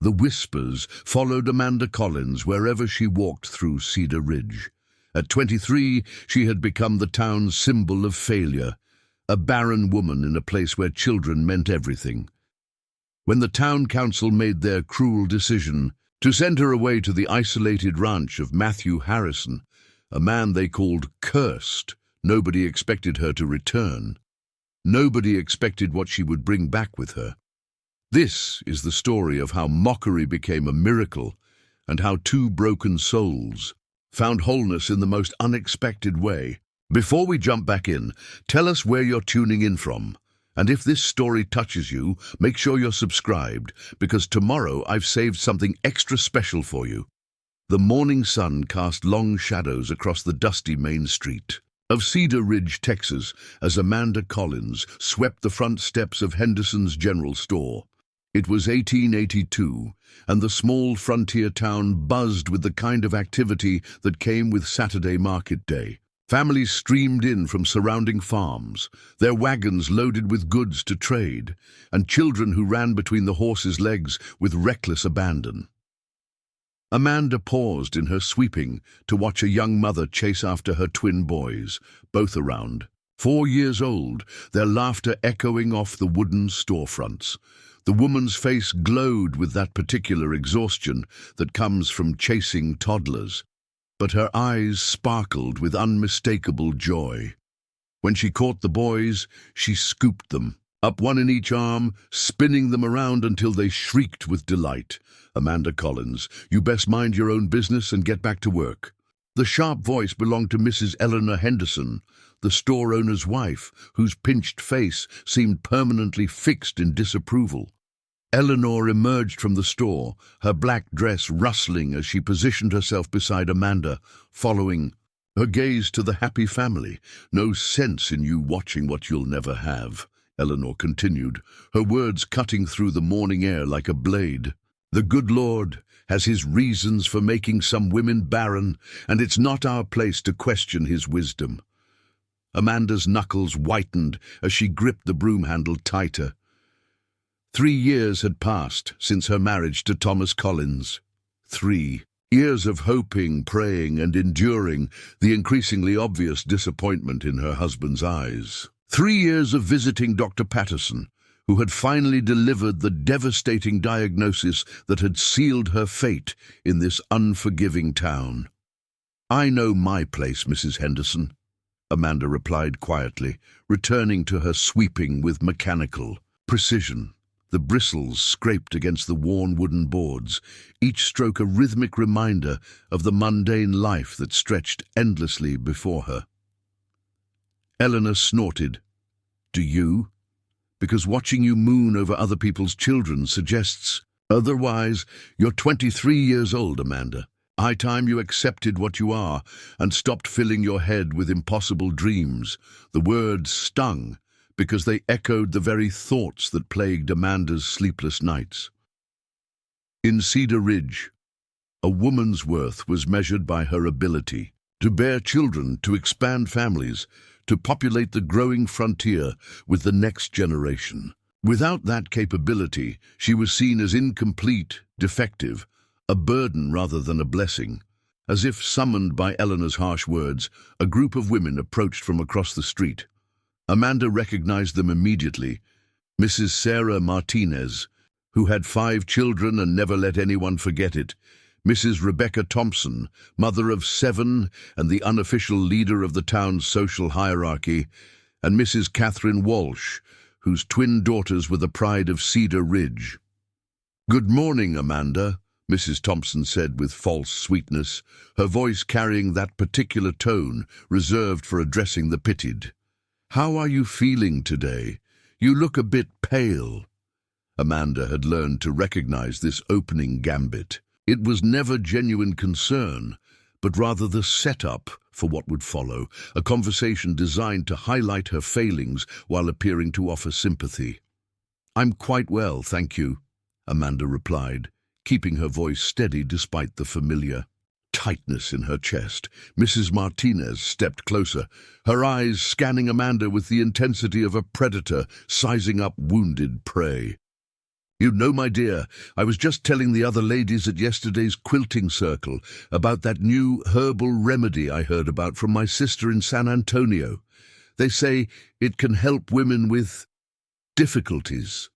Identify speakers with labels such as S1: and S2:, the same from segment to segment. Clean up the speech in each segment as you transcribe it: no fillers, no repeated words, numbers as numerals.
S1: The whispers followed Amanda Collins wherever she walked through Cedar Ridge. At 23, she had become the town's symbol of failure, a barren woman in a place where children meant everything. When the town council made their cruel decision to send her away to the isolated ranch of Matthew Harrison, a man they called cursed, nobody expected her to return. Nobody expected what she would bring back with her. This is the story of how mockery became a miracle and how two broken souls found wholeness in the most unexpected way. Before we jump back in, tell us where you're tuning in from. And if this story touches you, make sure you're subscribed, because tomorrow I've saved something extra special for you. The morning sun cast long shadows across the dusty main street of Cedar Ridge, Texas, as Amanda Collins swept the front steps of Henderson's General Store. It was 1882, and the small frontier town buzzed with the kind of activity that came with Saturday market day. Families streamed in from surrounding farms, their wagons loaded with goods to trade, and children who ran between the horses' legs with reckless abandon. Amanda paused in her sweeping to watch a young mother chase after her twin boys, both around 4 years old, their laughter echoing off the wooden storefronts. The woman's face glowed with that particular exhaustion that comes from chasing toddlers, but her eyes sparkled with unmistakable joy. When she caught the boys, she scooped them, up one in each arm, spinning them around until they shrieked with delight. Amanda Collins, you best mind your own business and get back to work. The sharp voice belonged to Mrs. Eleanor Henderson, the store owner's wife, whose pinched face seemed permanently fixed in disapproval. Eleanor emerged from the store, her black dress rustling as she positioned herself beside Amanda, following her gaze to the happy family. No sense in you watching what you'll never have, Eleanor continued, her words cutting through the morning air like a blade. The good Lord has his reasons for making some women barren, and it's not our place to question his wisdom. Amanda's knuckles whitened as she gripped the broom handle tighter. 3 years had passed since her marriage to Thomas Collins. 3 years of hoping, praying, and enduring the increasingly obvious disappointment in her husband's eyes. 3 years of visiting Dr. Patterson, who had finally delivered the devastating diagnosis that had sealed her fate in this unforgiving town. I know my place, Mrs. Henderson, Amanda replied quietly, returning to her sweeping with mechanical precision. The bristles scraped against the worn wooden boards, each stroke a rhythmic reminder of the mundane life that stretched endlessly before her. Eleanor snorted. Do you? Because watching you moon over other people's children suggests otherwise. You're 23 years old, Amanda. High time you accepted what you are and stopped filling your head with impossible dreams. The words stung, because they echoed the very thoughts that plagued Amanda's sleepless nights. In Cedar Ridge, a woman's worth was measured by her ability to bear children, to expand families, to populate the growing frontier with the next generation. Without that capability, she was seen as incomplete, defective, a burden rather than a blessing. As if summoned by Eleanor's harsh words, a group of women approached from across the street. Amanda recognized them immediately. Mrs. Sarah Martinez, who had 5 children and never let anyone forget it. Mrs. Rebecca Thompson, mother of 7 and the unofficial leader of the town's social hierarchy. And Mrs. Catherine Walsh, whose twin daughters were the pride of Cedar Ridge. Good morning, Amanda, Mrs. Thompson said with false sweetness, her voice carrying that particular tone reserved for addressing the pitied. How are you feeling today? You look a bit pale. Amanda had learned to recognize this opening gambit. It was never genuine concern, but rather the setup for what would follow, a conversation designed to highlight her failings while appearing to offer sympathy. I'm quite well, thank you, Amanda replied, keeping her voice steady despite the familiar tightness in her chest. Mrs. Martinez stepped closer, her eyes scanning Amanda with the intensity of a predator sizing up wounded prey. You know, my dear, I was just telling the other ladies at yesterday's quilting circle about that new herbal remedy I heard about from my sister in San Antonio. They say it can help women with difficulties.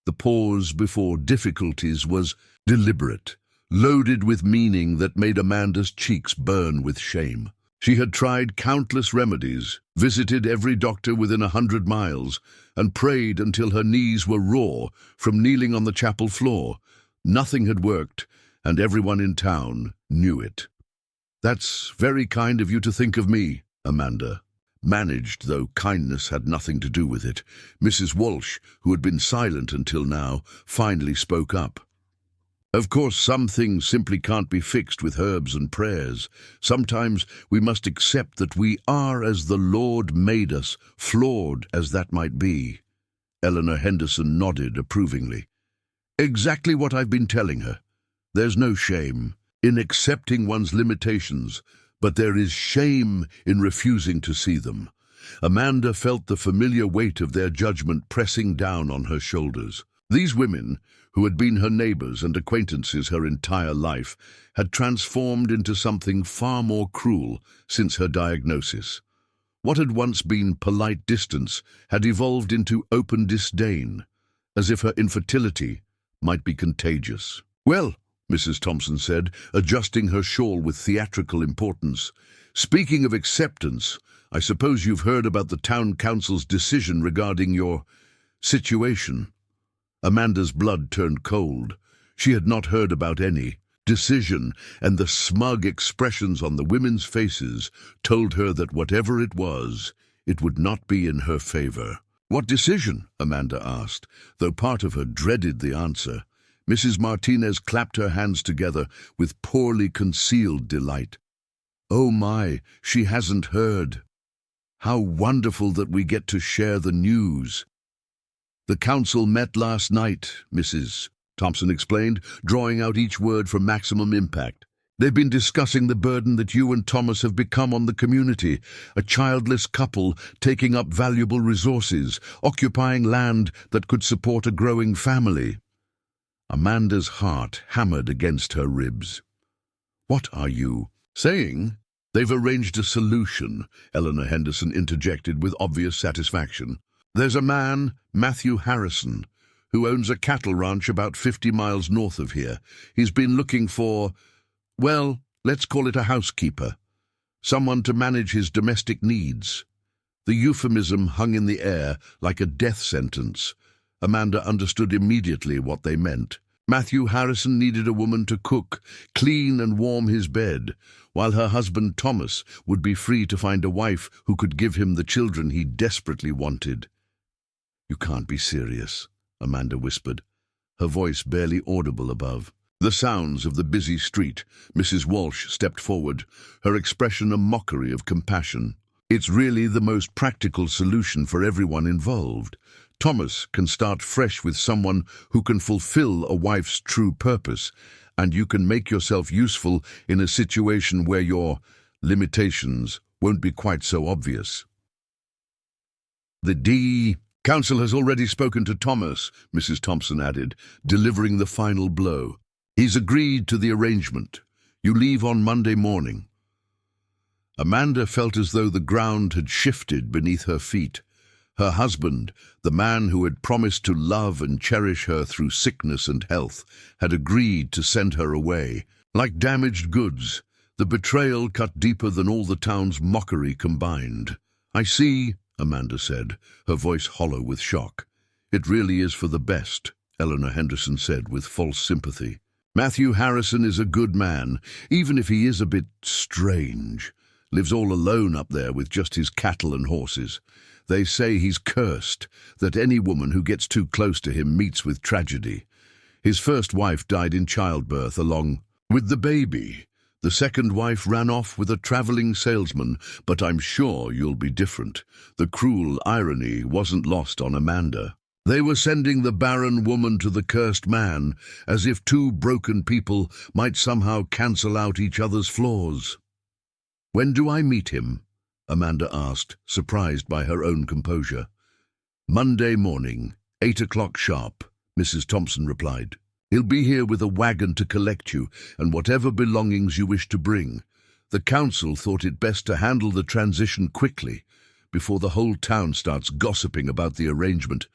S1: The pause before difficulties was deliberate, loaded with meaning that made Amanda's cheeks burn with shame. She had tried countless remedies, visited every doctor within 100 miles, and prayed until her knees were raw from kneeling on the chapel floor. Nothing had worked, and everyone in town knew it. "That's very kind of you to think of me," Amanda managed, though kindness had nothing to do with it. Mrs. Walsh, who had been silent until now, finally spoke up. "Of course, some things simply can't be fixed with herbs and prayers. Sometimes we must accept that we are as the Lord made us, flawed as that might be." Eleanor Henderson nodded approvingly. "Exactly what I've been telling her. There's no shame in accepting one's limitations, but there is shame in refusing to see them." Amanda felt the familiar weight of their judgment pressing down on her shoulders. These women, who had been her neighbors and acquaintances her entire life, had transformed into something far more cruel since her diagnosis. What had once been polite distance had evolved into open disdain, as if her infertility might be contagious. "Well," Mrs. Thompson said, adjusting her shawl with theatrical importance, "speaking of acceptance, I suppose you've heard about the town council's decision regarding your situation." Amanda's blood turned cold. She had not heard about any decision, and the smug expressions on the women's faces told her that whatever it was, it would not be in her favor. "What decision?" Amanda asked, though part of her dreaded the answer. Mrs. Martinez clapped her hands together with poorly concealed delight. "Oh my, she hasn't heard. How wonderful that we get to share the news." "The council met last night," Mrs. Thompson explained, drawing out each word for maximum impact. "They've been discussing the burden that you and Thomas have become on the community, a childless couple taking up valuable resources, occupying land that could support a growing family." Amanda's heart hammered against her ribs. "What are you saying?" "They've arranged a solution," Eleanor Henderson interjected with obvious satisfaction. "There's a man, Matthew Harrison, who owns a cattle ranch about 50 miles north of here. He's been looking for, well, let's call it a housekeeper, someone to manage his domestic needs." The euphemism hung in the air like a death sentence. Amanda understood immediately what they meant. Matthew Harrison needed a woman to cook, clean and warm his bed, while her husband Thomas would be free to find a wife who could give him the children he desperately wanted. "You can't be serious," Amanda whispered, her voice barely audible above the sounds of the busy street. Mrs. Walsh stepped forward, her expression a mockery of compassion. "It's really the most practical solution for everyone involved. Thomas can start fresh with someone who can fulfill a wife's true purpose, and you can make yourself useful in a situation where your limitations won't be quite so obvious." "The council has already spoken to Thomas," Mrs. Thompson added, delivering the final blow. "He's agreed to the arrangement. You leave on Monday morning." Amanda felt as though the ground had shifted beneath her feet. Her husband, the man who had promised to love and cherish her through sickness and health, had agreed to send her away. Like damaged goods, the betrayal cut deeper than all the town's mockery combined. "I see," Amanda said, her voice hollow with shock. "It really is for the best," Eleanor Henderson said with false sympathy. "Matthew Harrison is a good man, even if he is a bit strange. Lives all alone up there with just his cattle and horses. They say he's cursed, that any woman who gets too close to him meets with tragedy. His first wife died in childbirth along with the baby. The second wife ran off with a traveling salesman, but I'm sure you'll be different." The cruel irony wasn't lost on Amanda. They were sending the barren woman to the cursed man, as if two broken people might somehow cancel out each other's flaws. "When do I meet him?" Amanda asked, surprised by her own composure. "Monday morning, 8 o'clock sharp," Mrs. Thompson replied. "He'll be here with a wagon to collect you and whatever belongings you wish to bring. The council thought it best to handle the transition quickly, before the whole town starts gossiping about the arrangement."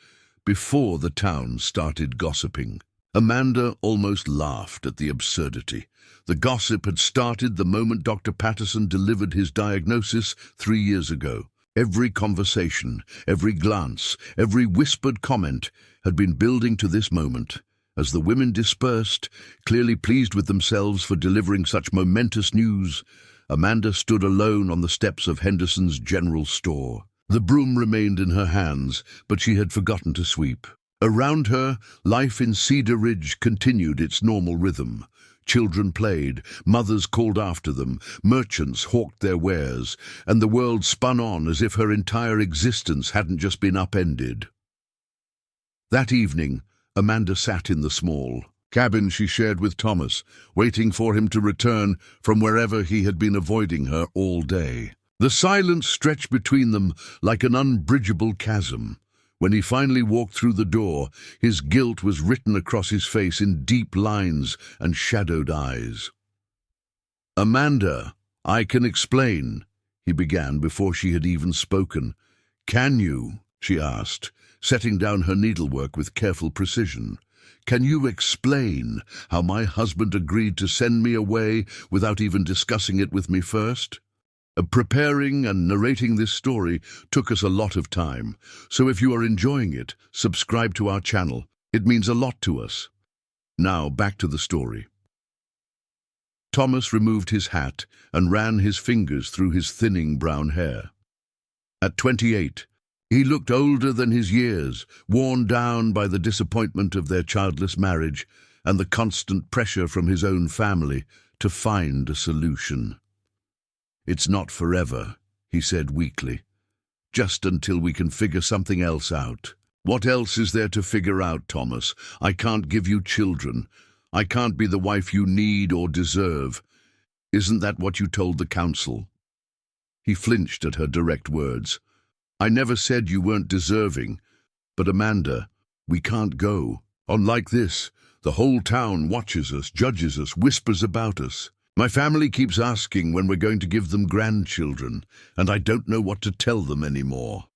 S1: Before the town started gossiping. Amanda almost laughed at the absurdity. The gossip had started the moment Dr. Patterson delivered his diagnosis 3 years ago. Every conversation, every glance, every whispered comment had been building to this moment. As the women dispersed, clearly pleased with themselves for delivering such momentous news, Amanda stood alone on the steps of Henderson's general store. The broom remained in her hands, but she had forgotten to sweep. Around her, life in Cedar Ridge continued its normal rhythm. Children played, mothers called after them, merchants hawked their wares, and the world spun on as if her entire existence hadn't just been upended. That evening, Amanda sat in the small cabin she shared with Thomas, waiting for him to return from wherever he had been avoiding her all day. The silence stretched between them like an unbridgeable chasm. When he finally walked through the door, his guilt was written across his face in deep lines and shadowed eyes. "Amanda, I can explain," he began before she had even spoken. "Can you?" she asked, setting down her needlework with careful precision. "Can you explain how my husband agreed to send me away without even discussing it with me first?" Preparing and narrating this story took us a lot of time, so if you are enjoying it, subscribe to our channel. It means a lot to us. Now, back to the story. Thomas removed his hat and ran his fingers through his thinning brown hair. At 28, he looked older than his years, worn down by the disappointment of their childless marriage and the constant pressure from his own family to find a solution. "It's not forever," he said weakly. "Just until we can figure something else out." "What else is there to figure out, Thomas? I can't give you children. I can't be the wife you need or deserve. Isn't that what you told the council?" He flinched at her direct words. "I never said you weren't deserving. But Amanda, we can't go. On like this, the whole town watches us, judges us, whispers about us. My family keeps asking when we're going to give them grandchildren, and I don't know what to tell them anymore."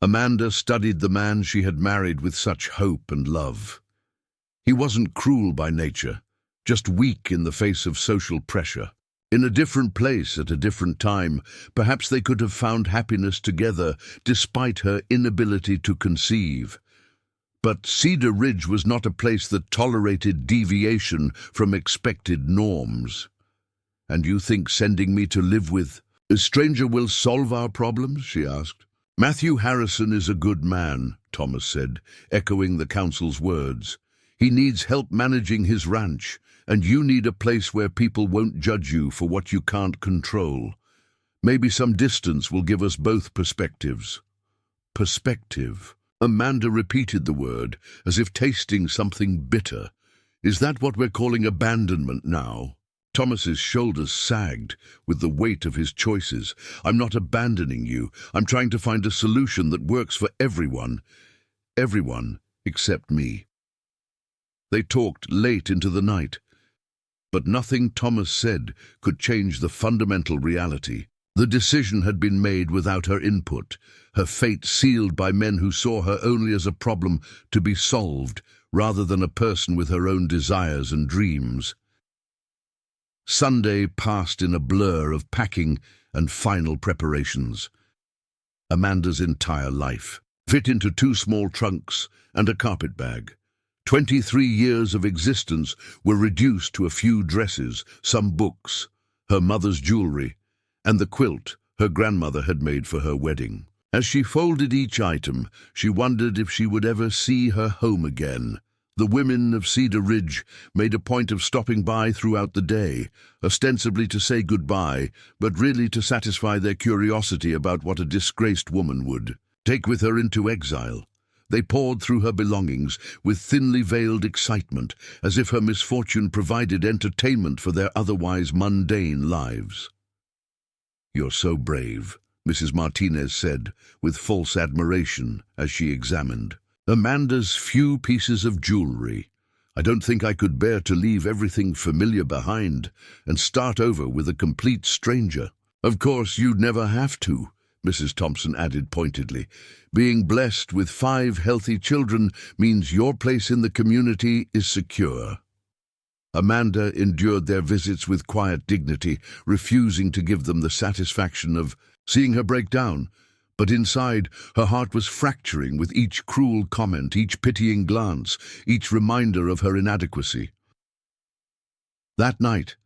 S1: Amanda studied the man she had married with such hope and love. He wasn't cruel by nature, just weak in the face of social pressure. In a different place at a different time, perhaps they could have found happiness together despite her inability to conceive. But Cedar Ridge was not a place that tolerated deviation from expected norms. "And you think sending me to live with a stranger will solve our problems?" she asked. "Matthew Harrison is a good man," Thomas said, echoing the council's words. "He needs help managing his ranch, and you need a place where people won't judge you for what you can't control. Maybe some distance will give us both perspectives." Perspective. Amanda repeated the word, as if tasting something bitter. "Is that what we're calling abandonment now?" Thomas's shoulders sagged with the weight of his choices. "I'm not abandoning you. I'm trying to find a solution that works for everyone. Everyone except me." They talked late into the night, but nothing Thomas said could change the fundamental reality. The decision had been made without her input, her fate sealed by men who saw her only as a problem to be solved, rather than a person with her own desires and dreams. Sunday passed in a blur of packing and final preparations. Amanda's entire life fit into 2 small trunks and a carpet bag. 23 years of existence were reduced to a few dresses, some books, her mother's jewelry, and the quilt her grandmother had made for her wedding. As she folded each item, she wondered if she would ever see her home again. The women of Cedar Ridge made a point of stopping by throughout the day, ostensibly to say goodbye, but really to satisfy their curiosity about what a disgraced woman would take with her into exile. They pored through her belongings with thinly veiled excitement, as if her misfortune provided entertainment for their otherwise mundane lives. "You're so brave," Mrs. Martinez said, with false admiration as she examined. Amanda's few pieces of jewelry. I don't think I could bear to leave everything familiar behind and start over with a complete stranger. Of course, you'd never have to, Mrs. Thompson added pointedly. Being blessed with 5 healthy children means your place in the community is secure. Amanda endured their visits with quiet dignity, refusing to give them the satisfaction of seeing her break down. But inside, her heart was fracturing with each cruel comment, each pitying glance, each reminder of her inadequacy. That night,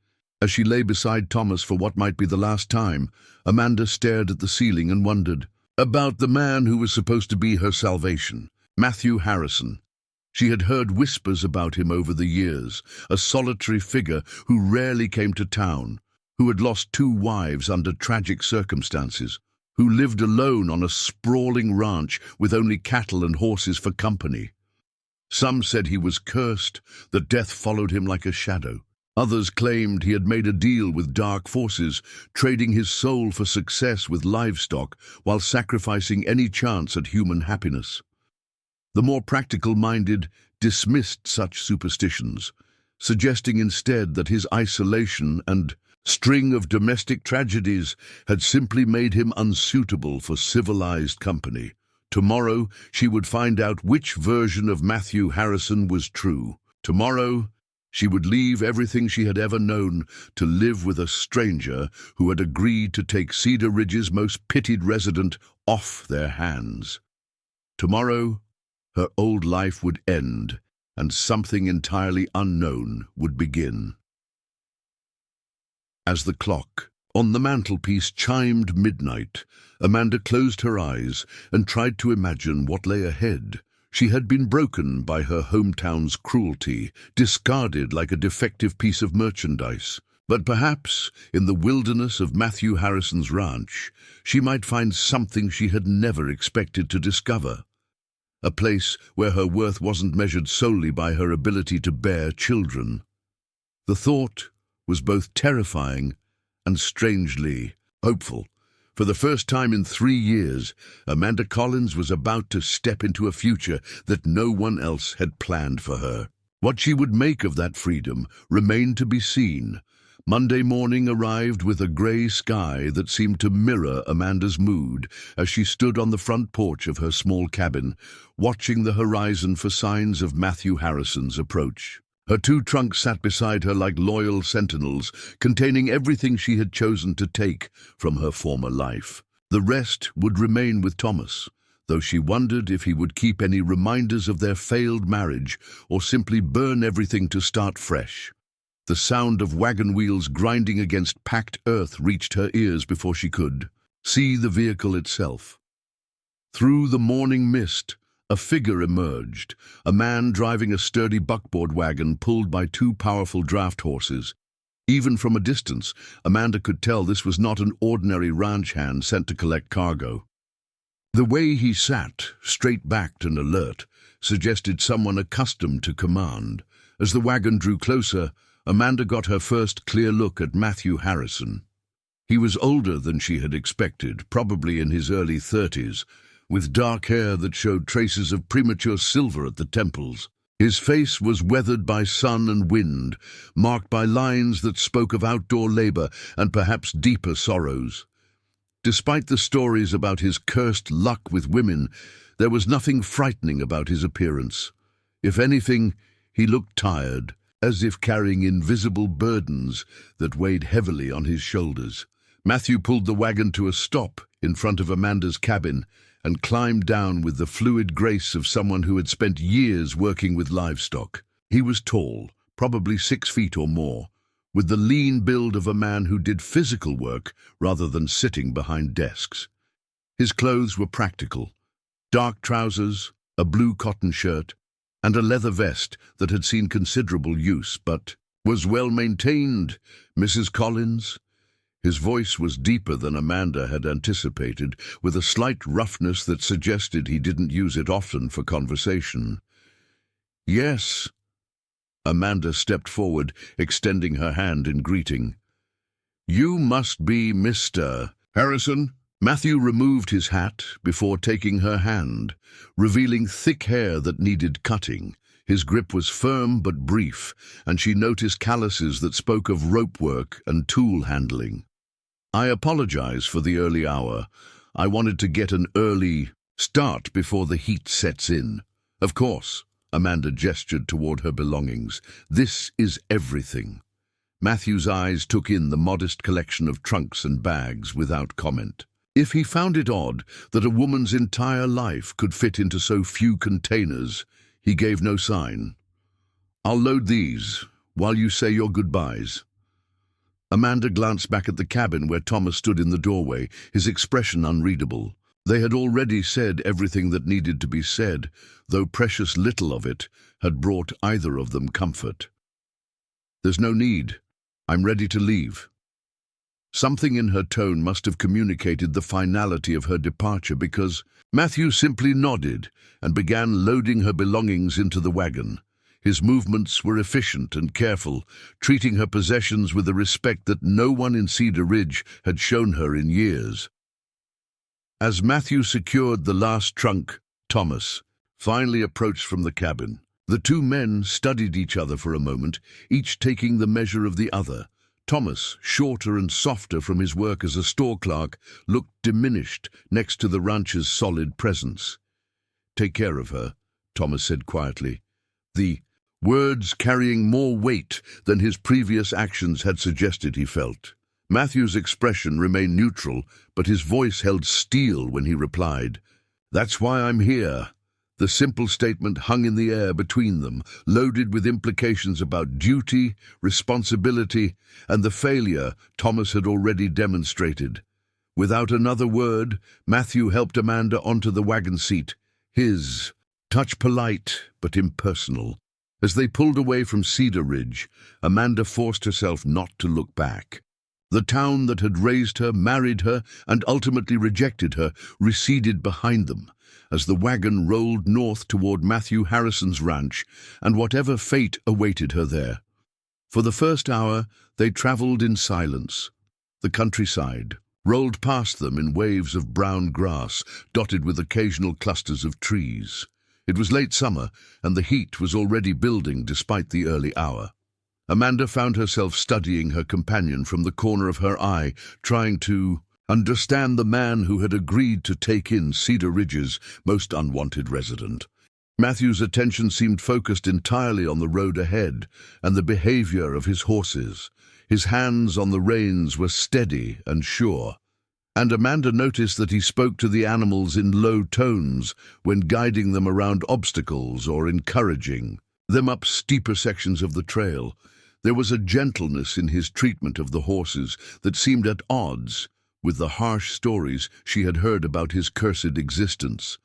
S1: as she lay beside Thomas for what might be the last time, Amanda stared at the ceiling and wondered about the man who was supposed to be her salvation, Matthew Harrison. She had heard whispers about him over the years, a solitary figure who rarely came to town, who had lost 2 wives under tragic circumstances, who lived alone on a sprawling ranch with only cattle and horses for company. Some said he was cursed, that death followed him like a shadow. Others claimed he had made a deal with dark forces, trading his soul for success with livestock while sacrificing any chance at human happiness. The more practical-minded dismissed such superstitions, suggesting instead that his isolation and string of domestic tragedies had simply made him unsuitable for civilized company. Tomorrow she would find out which version of Matthew Harrison was true. Tomorrow she would leave everything she had ever known to live with a stranger who had agreed to take Cedar Ridge's most pitied resident off their hands. Tomorrow her old life would end, and something entirely unknown would begin. As the clock on the mantelpiece chimed midnight, Amanda closed her eyes and tried to imagine what lay ahead. She had been broken by her hometown's cruelty, discarded like a defective piece of merchandise. But perhaps, in the wilderness of Matthew Harrison's ranch, she might find something she had never expected to discover. A place where her worth wasn't measured solely by her ability to bear children. The thought was both terrifying and strangely hopeful. For the first time in 3 years, Amanda Collins was about to step into a future that no one else had planned for her. What she would make of that freedom remained to be seen. Monday morning arrived with a grey sky that seemed to mirror Amanda's mood as she stood on the front porch of her small cabin, watching the horizon for signs of Matthew Harrison's approach. Her 2 trunks sat beside her like loyal sentinels, containing everything she had chosen to take from her former life. The rest would remain with Thomas, though she wondered if he would keep any reminders of their failed marriage or simply burn everything to start fresh. The sound of wagon wheels grinding against packed earth reached her ears before she could see the vehicle itself. Through the morning mist, a figure emerged, a man driving a sturdy buckboard wagon pulled by 2 powerful draft horses. Even from a distance, Amanda could tell this was not an ordinary ranch hand sent to collect cargo. The way he sat, straight-backed and alert, suggested someone accustomed to command. As the wagon drew closer, Amanda got her first clear look at Matthew Harrison. He was older than she had expected, probably in his early 30s, with dark hair that showed traces of premature silver at the temples. His face was weathered by sun and wind, marked by lines that spoke of outdoor labor and perhaps deeper sorrows. Despite the stories about his cursed luck with women, there was nothing frightening about his appearance. If anything, he looked tired, as if carrying invisible burdens that weighed heavily on his shoulders. Matthew pulled the wagon to a stop in front of Amanda's cabin and climbed down with the fluid grace of someone who had spent years working with livestock. He was tall, probably 6 feet or more, with the lean build of a man who did physical work rather than sitting behind desks. His clothes were practical: dark trousers, a blue cotton shirt, and a leather vest that had seen considerable use, but was well maintained, Mrs. Collins. His voice was deeper than Amanda had anticipated, with a slight roughness that suggested he didn't use it often for conversation. "Yes." Amanda stepped forward, extending her hand in greeting. "You must be Mr. Harrison?" Matthew removed his hat before taking her hand, revealing thick hair that needed cutting. His grip was firm but brief, and she noticed calluses that spoke of rope work and tool handling. "I apologize for the early hour. I wanted to get an early start before the heat sets in." "Of course," Amanda gestured toward her belongings. "This is everything." Matthew's eyes took in the modest collection of trunks and bags without comment. If he found it odd that a woman's entire life could fit into so few containers, he gave no sign. "I'll load these while you say your goodbyes." Amanda glanced back at the cabin where Thomas stood in the doorway, his expression unreadable. They had already said everything that needed to be said, though precious little of it had brought either of them comfort. "There's no need. I'm ready to leave." Something in her tone must have communicated the finality of her departure, because Matthew simply nodded and began loading her belongings into the wagon. His movements were efficient and careful, treating her possessions with a respect that no one in Cedar Ridge had shown her in years. As Matthew secured the last trunk, Thomas finally approached from the cabin. The two men studied each other for a moment, each taking the measure of the other. Thomas, shorter and softer from his work as a store clerk, looked diminished next to the rancher's solid presence. "Take care of her," Thomas said quietly, the words carrying more weight than his previous actions had suggested he felt. Matthew's expression remained neutral, but his voice held steel when he replied, "That's why I'm here." The simple statement hung in the air between them, loaded with implications about duty, responsibility, and the failure Thomas had already demonstrated. Without another word, Matthew helped Amanda onto the wagon seat, his touch polite but impersonal. As they pulled away from Cedar Ridge, Amanda forced herself not to look back. The town that had raised her, married her, and ultimately rejected her receded behind them, as the wagon rolled north toward Matthew Harrison's ranch and whatever fate awaited her there. For the first hour, they traveled in silence. The countryside rolled past them in waves of brown grass, dotted with occasional clusters of trees. It was late summer, and the heat was already building despite the early hour. Amanda found herself studying her companion from the corner of her eye, trying to understand the man who had agreed to take in Cedar Ridge's most unwanted resident. Matthew's attention seemed focused entirely on the road ahead and the behavior of his horses. His hands on the reins were steady and sure, and Amanda noticed that he spoke to the animals in low tones when guiding them around obstacles or encouraging them up steeper sections of the trail. There was a gentleness in his treatment of the horses that seemed at odds with the harsh stories she had heard about his cursed existence.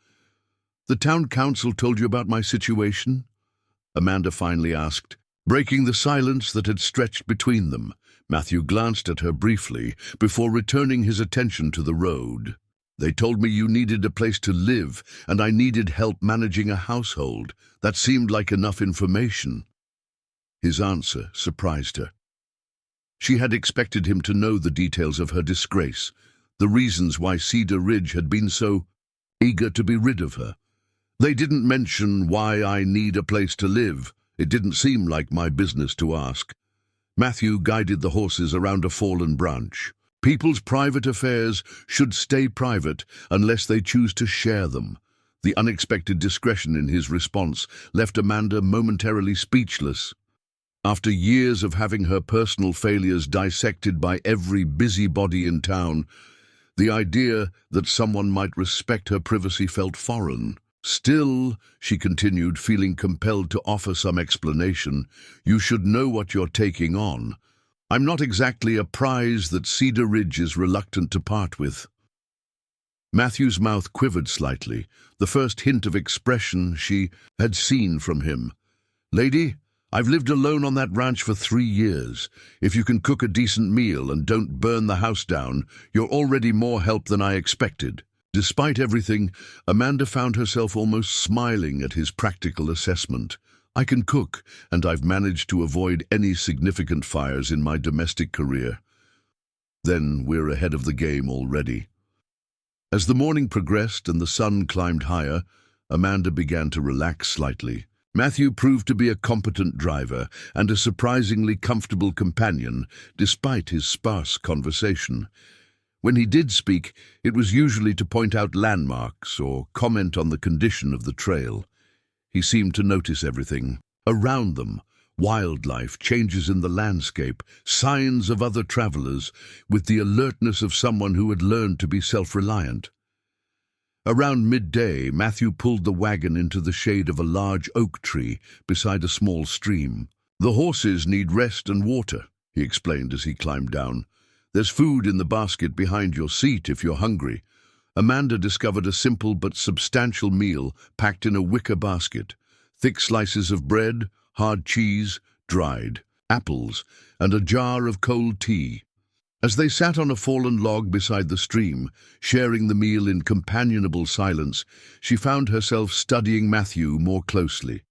S1: "The town council told you about my situation?" Amanda finally asked, breaking the silence that had stretched between them. Matthew glanced at her briefly before returning his attention to the road. "They told me you needed a place to live, and I needed help managing a household. That seemed like enough information." His answer surprised her. She had expected him to know the details of her disgrace, the reasons why Cedar Ridge had been so eager to be rid of her. "They didn't mention why I need a place to live. It didn't seem like my business to ask." Matthew guided the horses around a fallen branch. "People's private affairs should stay private unless they choose to share them." The unexpected discretion in his response left Amanda momentarily speechless. After years of having her personal failures dissected by every busybody in town, the idea that someone might respect her privacy felt foreign. "Still," she continued, feeling compelled to offer some explanation, "you should know what you're taking on. I'm not exactly a prize that Cedar Ridge is reluctant to part with." Matthew's mouth quivered slightly, the first hint of expression she had seen from him. "Lady, I've lived alone on that ranch for 3 years. If you can cook a decent meal and don't burn the house down, you're already more help than I expected." Despite everything, Amanda found herself almost smiling at his practical assessment. "I can cook, and I've managed to avoid any significant fires in my domestic career." "Then we're ahead of the game already." As the morning progressed and the sun climbed higher, Amanda began to relax slightly. Matthew proved to be a competent driver and a surprisingly comfortable companion, despite his sparse conversation. When he did speak, it was usually to point out landmarks or comment on the condition of the trail. He seemed to notice everything around them: wildlife, changes in the landscape, signs of other travelers, with the alertness of someone who had learned to be self-reliant. Around midday, Matthew pulled the wagon into the shade of a large oak tree beside a small stream. "The horses need rest and water," he explained as he climbed down. "There's food in the basket behind your seat if you're hungry." Amanda discovered a simple but substantial meal packed in a wicker basket: thick slices of bread, hard cheese, dried apples, and a jar of cold tea. As they sat on a fallen log beside the stream, sharing the meal in companionable silence, she found herself studying Matthew more closely.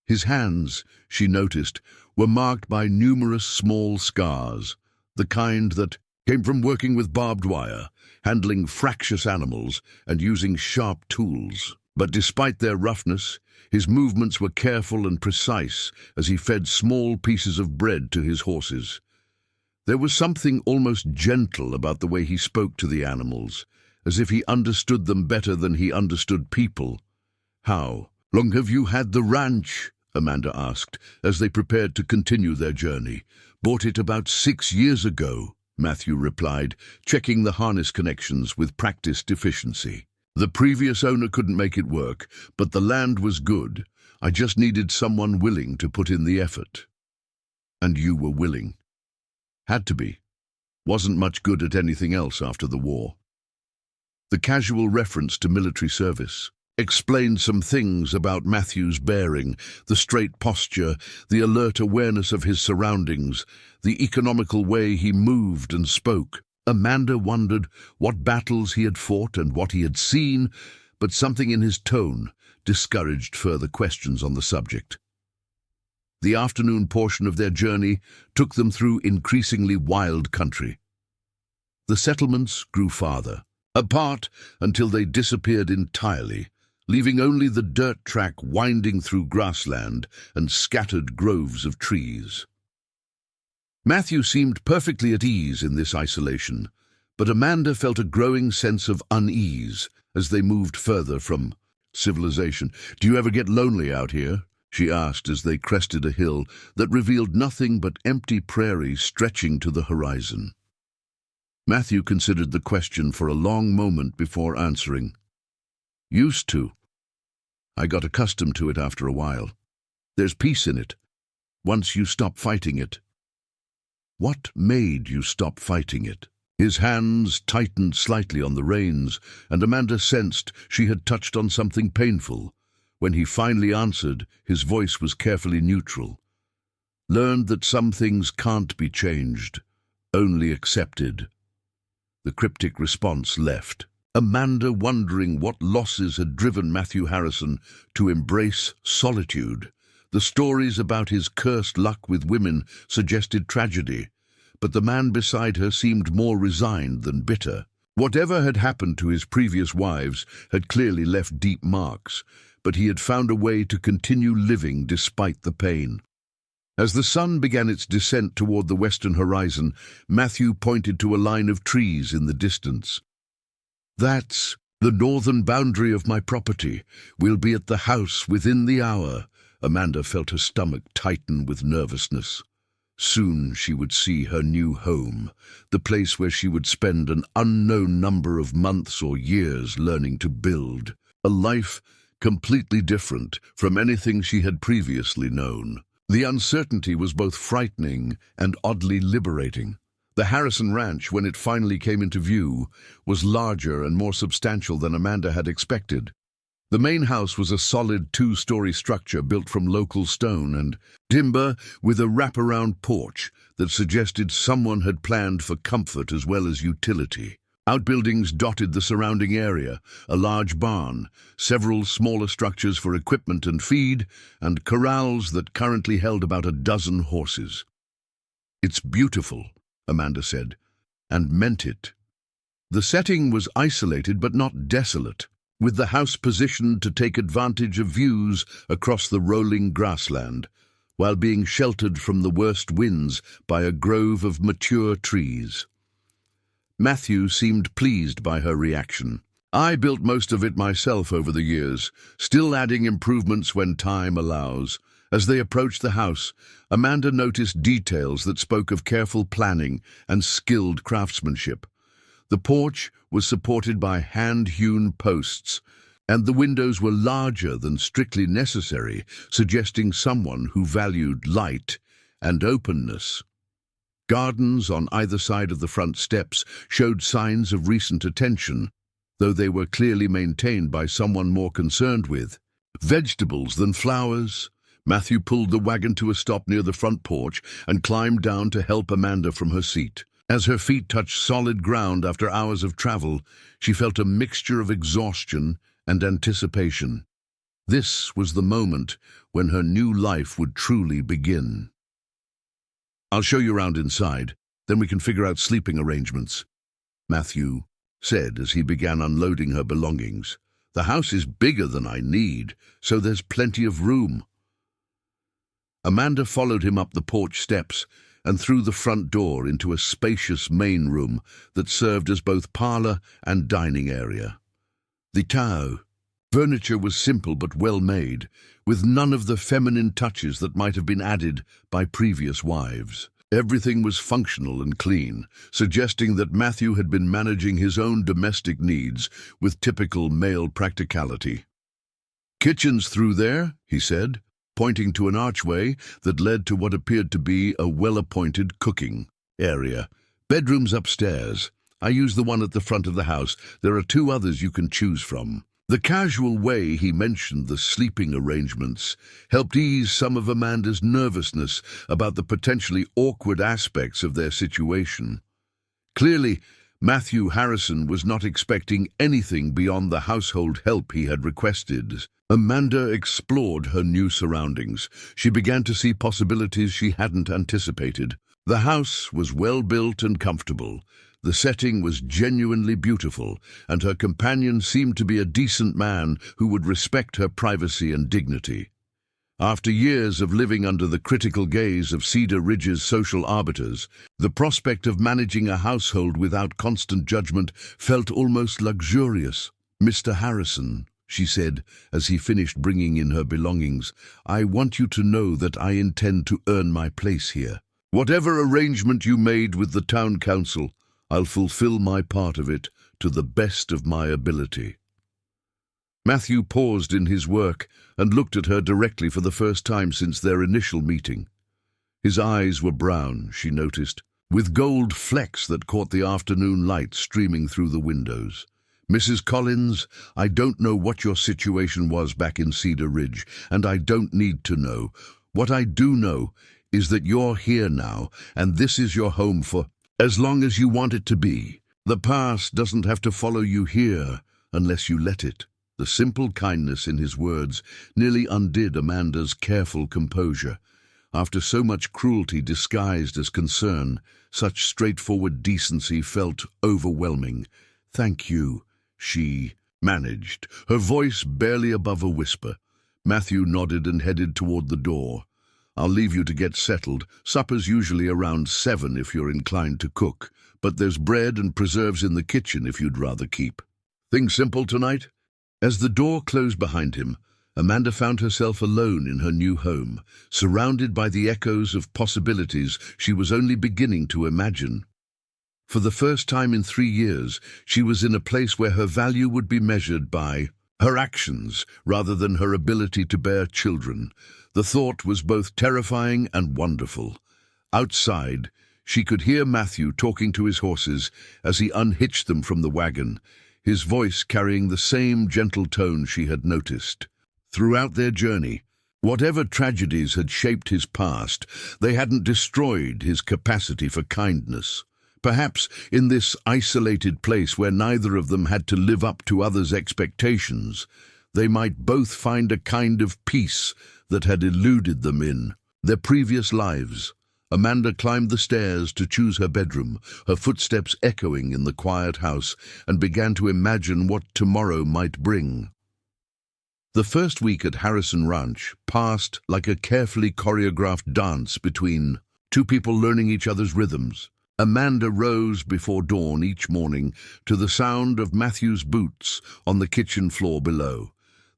S1: His hands, she noticed, were marked by numerous small scars, the kind that came from working with barbed wire, handling fractious animals, and using sharp tools. But despite their roughness, his movements were careful and precise as he fed small pieces of bread to his horses. There was something almost gentle about the way he spoke to the animals, as if he understood them better than he understood people. "How long have you had the ranch?" Amanda asked, as they prepared to continue their journey. "Bought it about 6 years ago," Matthew replied, checking the harness connections with practiced efficiency. "The previous owner couldn't make it work, but the land was good. I just needed someone willing to put in the effort." "And you were willing?" "Had to be. Wasn't much good at anything else after the war." The casual reference to military service explained some things about Matthew's bearing: the straight posture, the alert awareness of his surroundings, the economical way he moved and spoke. Amanda wondered what battles he had fought and what he had seen, but something in his tone discouraged further questions on the subject. The afternoon portion of their journey took them through increasingly wild country. The settlements grew farther apart until they disappeared entirely, leaving only the dirt track winding through grassland and scattered groves of trees. Matthew seemed perfectly at ease in this isolation, but Amanda felt a growing sense of unease as they moved further from civilization. "Do you ever get lonely out here?" she asked as they crested a hill that revealed nothing but empty prairie stretching to the horizon. Matthew considered the question for a long moment before answering. "Used to. I got accustomed to it after a while. There's peace in it, once you stop fighting it." "What made you stop fighting it?" His hands tightened slightly on the reins, and Amanda sensed she had touched on something painful. When he finally answered, his voice was carefully neutral. "Learned that some things can't be changed, only accepted." The cryptic response left Amanda wondering what losses had driven Matthew Harrison to embrace solitude. The stories about his cursed luck with women suggested tragedy, but the man beside her seemed more resigned than bitter. Whatever had happened to his previous wives had clearly left deep marks, but he had found a way to continue living despite the pain. As the sun began its descent toward the western horizon, Matthew pointed to a line of trees in the distance. "That's the northern boundary of my property. We'll be at the house within the hour." Amanda felt her stomach tighten with nervousness. Soon she would see her new home, the place where she would spend an unknown number of months or years learning to build. A life completely different from anything she had previously known. The uncertainty was both frightening and oddly liberating. The Harrison Ranch, when it finally came into view, was larger and more substantial than Amanda had expected. The main house was a solid 2-story structure built from local stone and timber, with a wraparound porch that suggested someone had planned for comfort as well as utility. Outbuildings dotted the surrounding area: a large barn, several smaller structures for equipment and feed, and corrals that currently held about a dozen horses. "It's beautiful," Amanda said, and meant it. The setting was isolated but not desolate, with the house positioned to take advantage of views across the rolling grassland, while being sheltered from the worst winds by a grove of mature trees. Matthew seemed pleased by her reaction. "I built most of it myself over the years, still adding improvements when time allows." As they approached the house, Amanda noticed details that spoke of careful planning and skilled craftsmanship. The porch was supported by hand-hewn posts, and the windows were larger than strictly necessary, suggesting someone who valued light and openness. Gardens on either side of the front steps showed signs of recent attention, though they were clearly maintained by someone more concerned with vegetables than flowers. Matthew pulled the wagon to a stop near the front porch and climbed down to help Amanda from her seat. As her feet touched solid ground after hours of travel, she felt a mixture of exhaustion and anticipation. This was the moment when her new life would truly begin. "I'll show you around inside, then we can figure out sleeping arrangements," Matthew said as he began unloading her belongings. "The house is bigger than I need, so there's plenty of room." Amanda followed him up the porch steps and through the front door into a spacious main room that served as both parlor and dining area. The furniture was simple but well made, with none of the feminine touches that might have been added by previous wives. Everything was functional and clean, suggesting that Matthew had been managing his own domestic needs with typical male practicality. "Kitchen's through there," he said, pointing to an archway that led to what appeared to be a well-appointed cooking area. "Bedrooms upstairs. I use the one at the front of the house. There are 2 others you can choose from." The casual way he mentioned the sleeping arrangements helped ease some of Amanda's nervousness about the potentially awkward aspects of their situation. Clearly, Matthew Harrison was not expecting anything beyond the household help he had requested. Amanda explored her new surroundings. She began to see possibilities she hadn't anticipated. The house was well built and comfortable. The setting was genuinely beautiful, and her companion seemed to be a decent man who would respect her privacy and dignity. After years of living under the critical gaze of Cedar Ridge's social arbiters, the prospect of managing a household without constant judgment felt almost luxurious. "Mr. Harrison," she said as he finished bringing in her belongings, "I want you to know that I intend to earn my place here. Whatever arrangement you made with the town council, I'll fulfill my part of it to the best of my ability." Matthew paused in his work and looked at her directly for the first time since their initial meeting. His eyes were brown, she noticed, with gold flecks that caught the afternoon light streaming through the windows. "Mrs. Collins, I don't know what your situation was back in Cedar Ridge, and I don't need to know. What I do know is that you're here now, and this is your home for as long as you want it to be. The past doesn't have to follow you here unless you let it." The simple kindness in his words nearly undid Amanda's careful composure. After so much cruelty disguised as concern, such straightforward decency felt overwhelming. "Thank you," she managed, her voice barely above a whisper. Matthew nodded and headed toward the door. "I'll leave you to get settled. Supper's usually around 7 if you're inclined to cook, but there's bread and preserves in the kitchen if you'd rather keep. Things simple tonight?" As the door closed behind him, Amanda found herself alone in her new home, surrounded by the echoes of possibilities she was only beginning to imagine. For the first time in 3 years, she was in a place where her value would be measured by her actions rather than her ability to bear children. The thought was both terrifying and wonderful. Outside, she could hear Matthew talking to his horses as he unhitched them from the wagon, his voice carrying the same gentle tone she had noticed. Throughout their journey, whatever tragedies had shaped his past, they hadn't destroyed his capacity for kindness. Perhaps in this isolated place where neither of them had to live up to others' expectations, they might both find a kind of peace that had eluded them in their previous lives. Amanda climbed the stairs to choose her bedroom, her footsteps echoing in the quiet house, and began to imagine what tomorrow might bring. The first week at Harrison Ranch passed like a carefully choreographed dance between two people learning each other's rhythms. Amanda rose before dawn each morning to the sound of Matthew's boots on the kitchen floor below,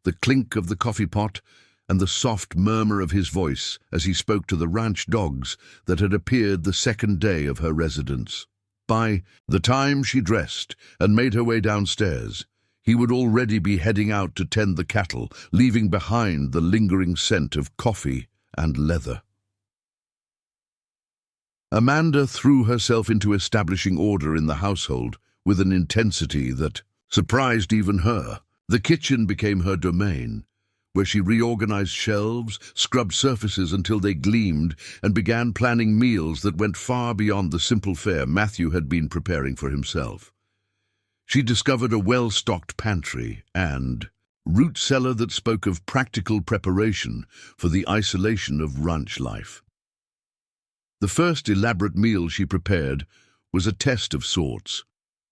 S1: the clink of the coffee pot, and the soft murmur of his voice as he spoke to the ranch dogs that had appeared the second day of her residence. By the time she dressed and made her way downstairs, he would already be heading out to tend the cattle, leaving behind the lingering scent of coffee and leather. Amanda threw herself into establishing order in the household with an intensity that surprised even her. The kitchen became her domain, where she reorganized shelves, scrubbed surfaces until they gleamed, and began planning meals that went far beyond the simple fare Matthew had been preparing for himself. She discovered a well-stocked pantry and root cellar that spoke of practical preparation for the isolation of ranch life. The first elaborate meal she prepared was a test of sorts,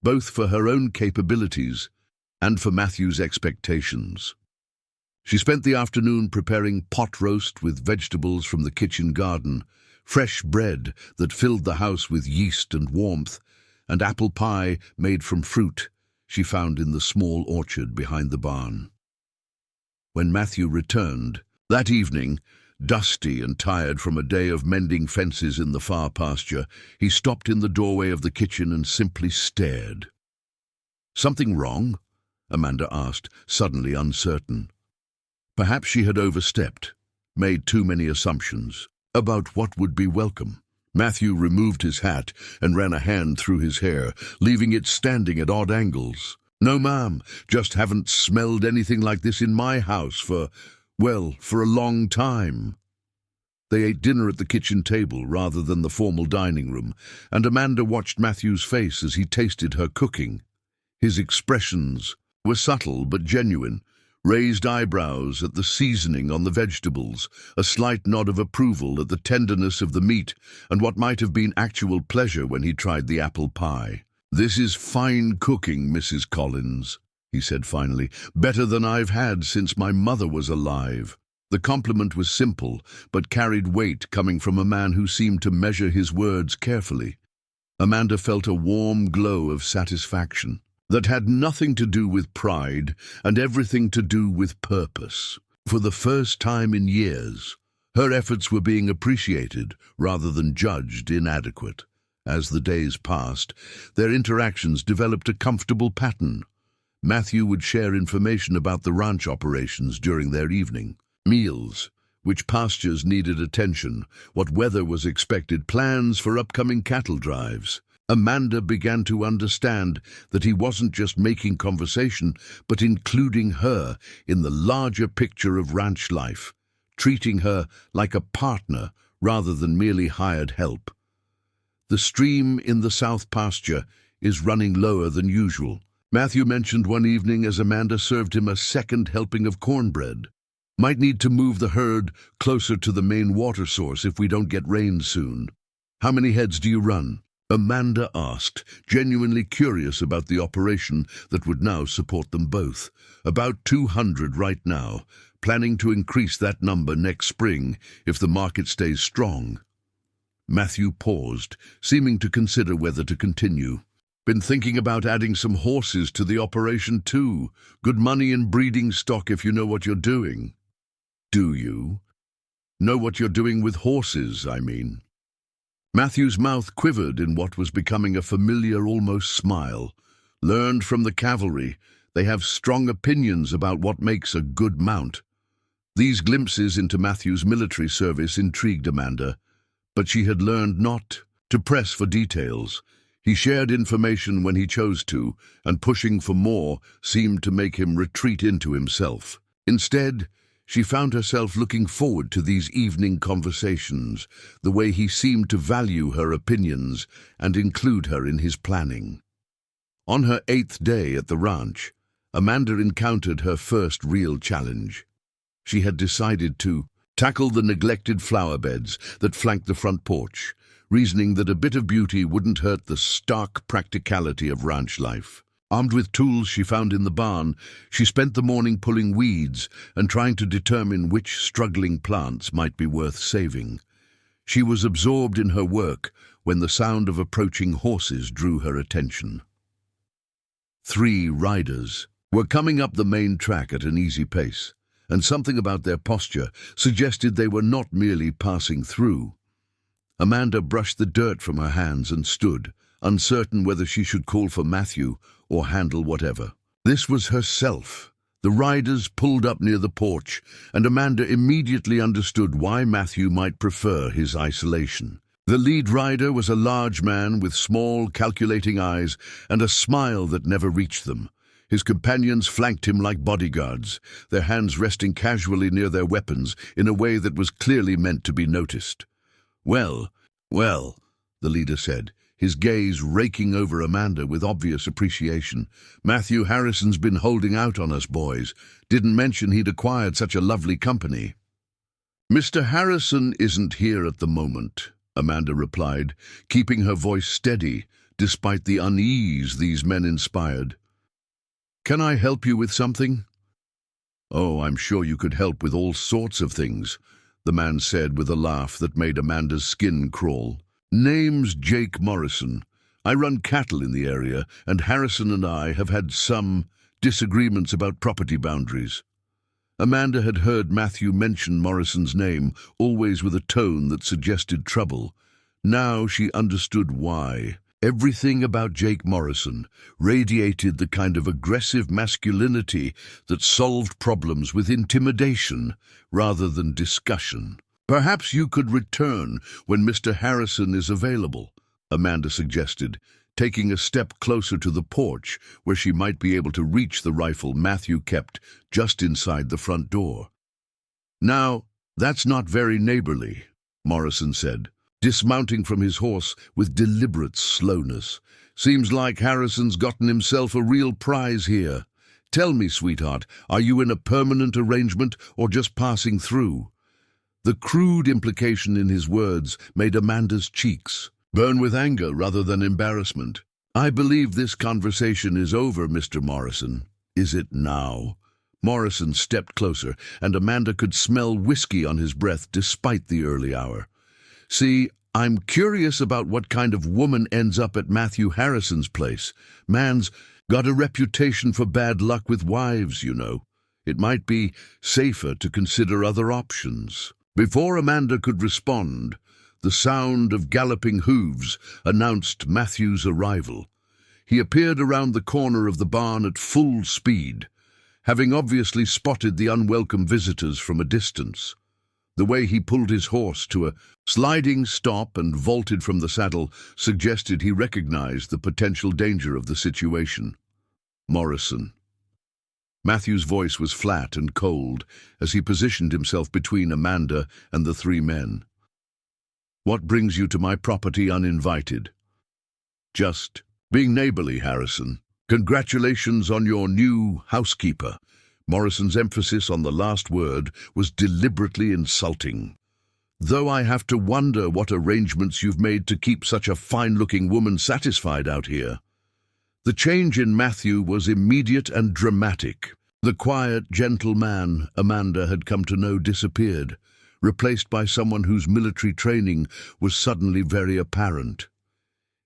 S1: both for her own capabilities and for Matthew's expectations. She spent the afternoon preparing pot roast with vegetables from the kitchen garden, fresh bread that filled the house with yeast and warmth, and apple pie made from fruit she found in the small orchard behind the barn. When Matthew returned that evening, dusty and tired from a day of mending fences in the far pasture, he stopped in the doorway of the kitchen and simply stared. "Something wrong?" Amanda asked, suddenly uncertain. Perhaps she had overstepped, made too many assumptions about what would be welcome. Matthew removed his hat and ran a hand through his hair, leaving it standing at odd angles. "No, ma'am, just haven't smelled anything like this in my house for a long time." They ate dinner at the kitchen table rather than the formal dining room, and Amanda watched Matthew's face as he tasted her cooking. His expressions were subtle but genuine, raised eyebrows at the seasoning on the vegetables, a slight nod of approval at the tenderness of the meat, and what might have been actual pleasure when he tried the apple pie. "This is fine cooking, Mrs. Collins," he said finally, "better than I've had since my mother was alive." The compliment was simple, but carried weight coming from a man who seemed to measure his words carefully. Amanda felt a warm glow of satisfaction that had nothing to do with pride and everything to do with purpose. For the first time in years, her efforts were being appreciated rather than judged inadequate. As the days passed, their interactions developed a comfortable pattern. Matthew would share information about the ranch operations during their evening meals, which pastures needed attention, what weather was expected, plans for upcoming cattle drives. Amanda began to understand that he wasn't just making conversation, but including her in the larger picture of ranch life, treating her like a partner rather than merely hired help. "The stream in the south pasture is running lower than usual," Matthew mentioned one evening as Amanda served him a second helping of cornbread. "Might need to move the herd closer to the main water source if we don't get rain soon." "How many heads do you run?" Amanda asked, genuinely curious about the operation that would now support them both. "About 200 right now, planning to increase that number next spring if the market stays strong." Matthew paused, seeming to consider whether to continue. "Been thinking about adding some horses to the operation too. Good money in breeding stock if you know what you're doing." "Do you? Know what you're doing with horses, I mean?" Matthew's mouth quivered in what was becoming a familiar, almost smile. "Learned from the cavalry. They have strong opinions about what makes a good mount." These glimpses into Matthew's military service intrigued Amanda, but she had learned not to press for details. He shared information when he chose to, and pushing for more seemed to make him retreat into himself. Instead, she found herself looking forward to these evening conversations, the way he seemed to value her opinions and include her in his planning. On her 8th day at the ranch, Amanda encountered her first real challenge. She had decided to tackle the neglected flower beds that flanked the front porch, reasoning that a bit of beauty wouldn't hurt the stark practicality of ranch life. Armed with tools she found in the barn, she spent the morning pulling weeds and trying to determine which struggling plants might be worth saving. She was absorbed in her work when the sound of approaching horses drew her attention. 3 riders were coming up the main track at an easy pace, and something about their posture suggested they were not merely passing through. Amanda brushed the dirt from her hands and stood, uncertain whether she should call for Matthew or handle whatever. This was herself. The riders pulled up near the porch, and Amanda immediately understood why Matthew might prefer his isolation. The lead rider was a large man with small, calculating eyes and a smile that never reached them. His companions flanked him like bodyguards, their hands resting casually near their weapons in a way that was clearly meant to be noticed. Well, the leader said, his gaze raking over Amanda with obvious appreciation. Matthew Harrison's been holding out on us boys. Didn't mention he'd acquired such a lovely company. Mr. Harrison isn't here at the moment, Amanda replied, keeping her voice steady despite the unease these men inspired. Can I help you with something? Oh, I'm sure you could help with all sorts of things, the man said with a laugh that made Amanda's skin crawl. Name's Jake Morrison. I run cattle in the area, and Harrison and I have had some disagreements about property boundaries. Amanda had heard Matthew mention Morrison's name, always with a tone that suggested trouble. Now she understood why. Everything about Jake Morrison radiated the kind of aggressive masculinity that solved problems with intimidation rather than discussion. Perhaps you could return when Mr. Harrison is available, Amanda suggested, taking a step closer to the porch where she might be able to reach the rifle Matthew kept just inside the front door. Now, that's not very neighborly, Morrison said, dismounting from his horse with deliberate slowness. Seems like Harrison's gotten himself a real prize here. Tell me, sweetheart, are you in a permanent arrangement or just passing through? The crude implication in his words made Amanda's cheeks burn with anger rather than embarrassment. I believe this conversation is over, Mr. Morrison. Is it now? Morrison stepped closer, and Amanda could smell whiskey on his breath despite the early hour. See, I'm curious about what kind of woman ends up at Matthew Harrison's place. Man's got a reputation for bad luck with wives, you know. It might be safer to consider other options. Before Amanda could respond, the sound of galloping hooves announced Matthew's arrival. He appeared around the corner of the barn at full speed, having obviously spotted the unwelcome visitors from a distance. The way he pulled his horse to a sliding stop and vaulted from the saddle suggested he recognized the potential danger of the situation. Morrison. Matthew's voice was flat and cold as he positioned himself between Amanda and the 3 men. What brings you to my property uninvited? Just being neighborly, Harrison. Congratulations on your new housekeeper. Morrison's emphasis on the last word was deliberately insulting. Though I have to wonder what arrangements you've made to keep such a fine-looking woman satisfied out here. The change in Matthew was immediate and dramatic. The quiet, gentle man Amanda had come to know disappeared, replaced by someone whose military training was suddenly very apparent.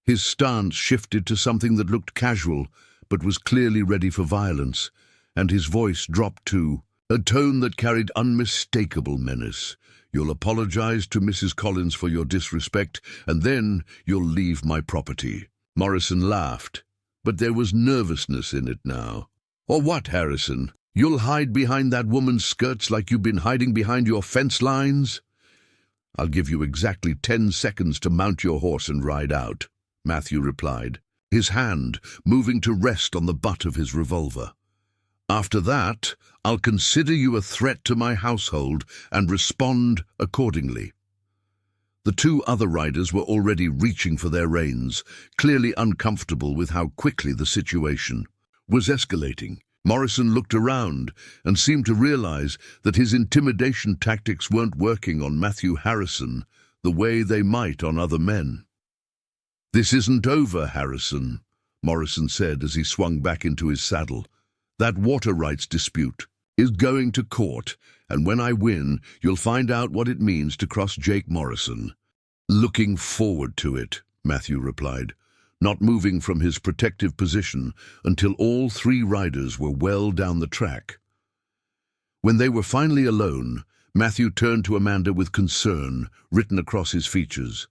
S1: His stance shifted to something that looked casual, but was clearly ready for violence, and his voice dropped to a tone that carried unmistakable menace. You'll apologize to Mrs. Collins for your disrespect, and then you'll leave my property. Morrison laughed, but there was nervousness in it now. Or what, Harrison? You'll hide behind that woman's skirts like you've been hiding behind your fence lines? I'll give you exactly 10 seconds to mount your horse and ride out, Matthew replied, his hand moving to rest on the butt of his revolver. After that, I'll consider you a threat to my household and respond accordingly. The 2 other riders were already reaching for their reins, clearly uncomfortable with how quickly the situation was escalating. Morrison looked around and seemed to realize that his intimidation tactics weren't working on Matthew Harrison the way they might on other men. "This isn't over, Harrison," Morrison said as he swung back into his saddle. "That water rights dispute is going to court, and when I win, you'll find out what it means to cross Jake Morrison." "Looking forward to it," Matthew replied, not moving from his protective position until all three riders were well down the track. When they were finally alone, Matthew turned to Amanda with concern written across his features.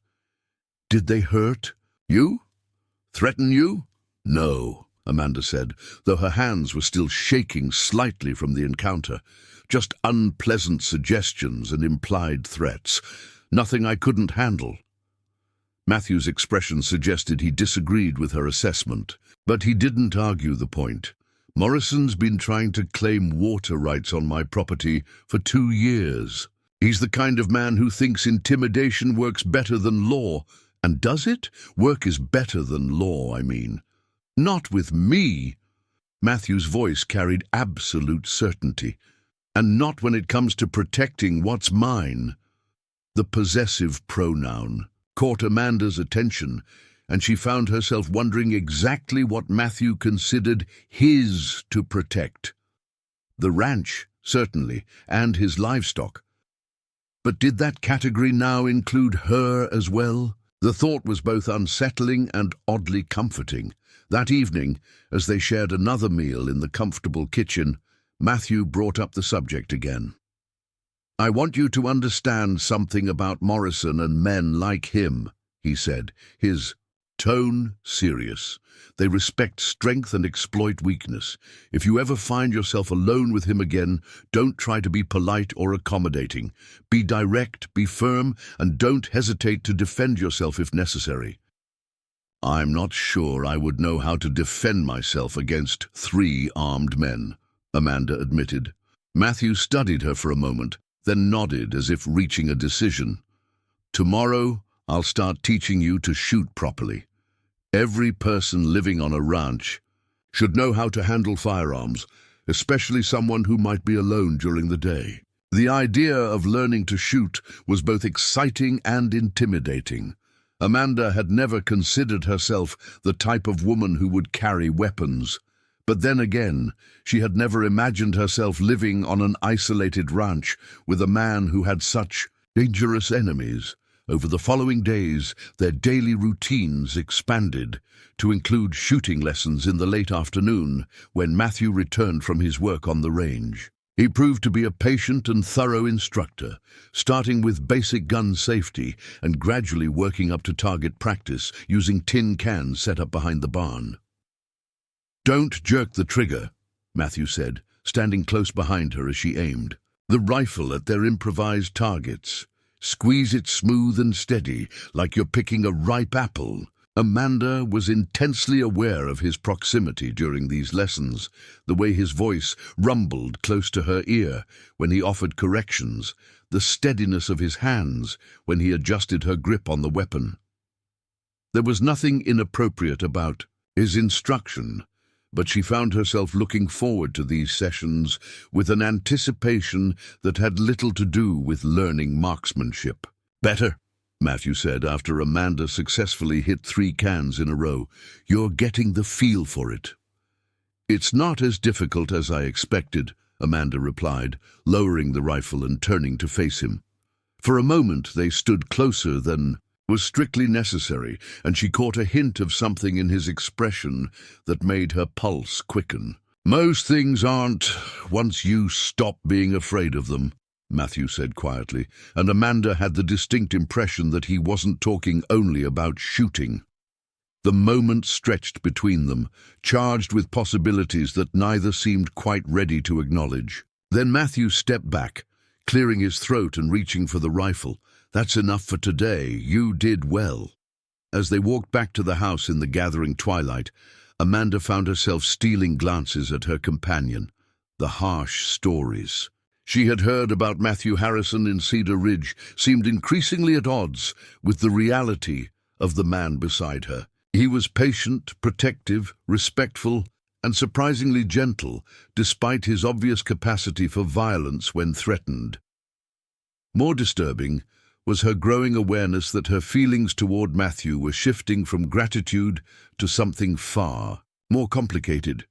S1: "Did they hurt you? Threaten you?" "No," Amanda said, though her hands were still shaking slightly from the encounter. "Just unpleasant suggestions and implied threats. Nothing I couldn't handle." Matthew's expression suggested he disagreed with her assessment, but he didn't argue the point. "Morrison's been trying to claim water rights on my property for 2 years. He's the kind of man who thinks intimidation works better than law. And does it? Work is better than law, I mean. Not with me." Matthew's voice carried absolute certainty. "And not when it comes to protecting what's mine." The possessive pronoun caught Amanda's attention, and she found herself wondering exactly what Matthew considered his to protect. The ranch, certainly, and his livestock. But did that category now include her as well? The thought was both unsettling and oddly comforting. That evening, as they shared another meal in the comfortable kitchen, Matthew brought up the subject again. "I want you to understand something about Morrison and men like him," he said, his tone serious. "They respect strength and exploit weakness. If you ever find yourself alone with him again, don't try to be polite or accommodating. Be direct, be firm, and don't hesitate to defend yourself if necessary." "I'm not sure I would know how to defend myself against 3 armed men," Amanda admitted. Matthew studied her for a moment, then nodded as if reaching a decision. "Tomorrow, I'll start teaching you to shoot properly. Every person living on a ranch should know how to handle firearms, especially someone who might be alone during the day." The idea of learning to shoot was both exciting and intimidating. Amanda had never considered herself the type of woman who would carry weapons. But then again, she had never imagined herself living on an isolated ranch with a man who had such dangerous enemies. Over the following days, their daily routines expanded to include shooting lessons in the late afternoon when Matthew returned from his work on the range. He proved to be a patient and thorough instructor, starting with basic gun safety and gradually working up to target practice using tin cans set up behind the barn. "Don't jerk the trigger," Matthew said, standing close behind her as she aimed. "The rifle at their improvised targets. Squeeze it smooth and steady, like you're picking a ripe apple." Amanda was intensely aware of his proximity during these lessons, the way his voice rumbled close to her ear when he offered corrections, the steadiness of his hands when he adjusted her grip on the weapon. There was nothing inappropriate about his instruction, but she found herself looking forward to these sessions with an anticipation that had little to do with learning marksmanship. "Better," Matthew said after Amanda successfully hit 3 cans in a row. "You're getting the feel for it." "It's not as difficult as I expected," Amanda replied, lowering the rifle and turning to face him. For a moment they stood closer than was strictly necessary, and she caught a hint of something in his expression that made her pulse quicken. "Most things aren't once you stop being afraid of them," Matthew said quietly, and Amanda had the distinct impression that he wasn't talking only about shooting. The moment stretched between them, charged with possibilities that neither seemed quite ready to acknowledge. Then Matthew stepped back, clearing his throat and reaching for the rifle. "That's enough for today. You did well." As they walked back to the house in the gathering twilight, Amanda found herself stealing glances at her companion. The harsh stories she had heard about Matthew Harrison in Cedar Ridge seemed increasingly at odds with the reality of the man beside her. He was patient, protective, respectful, and surprisingly gentle, despite his obvious capacity for violence when threatened. More disturbing was her growing awareness that her feelings toward Matthew were shifting from gratitude to something far more complicated.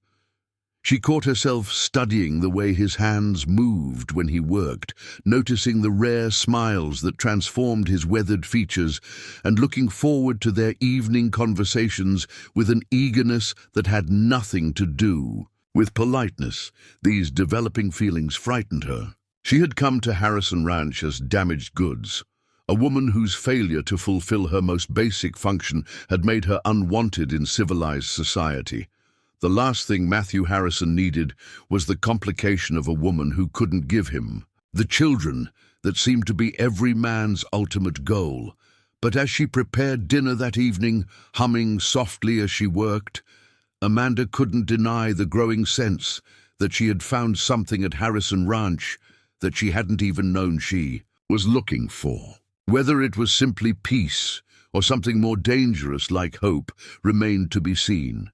S1: She caught herself studying the way his hands moved when he worked, noticing the rare smiles that transformed his weathered features, and looking forward to their evening conversations with an eagerness that had nothing to do with politeness. These developing feelings frightened her. She had come to Harrison Ranch as damaged goods, a woman whose failure to fulfill her most basic function had made her unwanted in civilized society. The last thing Matthew Harrison needed was the complication of a woman who couldn't give him the children that seemed to be every man's ultimate goal. But as she prepared dinner that evening, humming softly as she worked, Amanda couldn't deny the growing sense that she had found something at Harrison Ranch that she hadn't even known she was looking for. Whether it was simply peace or something more dangerous like hope remained to be seen.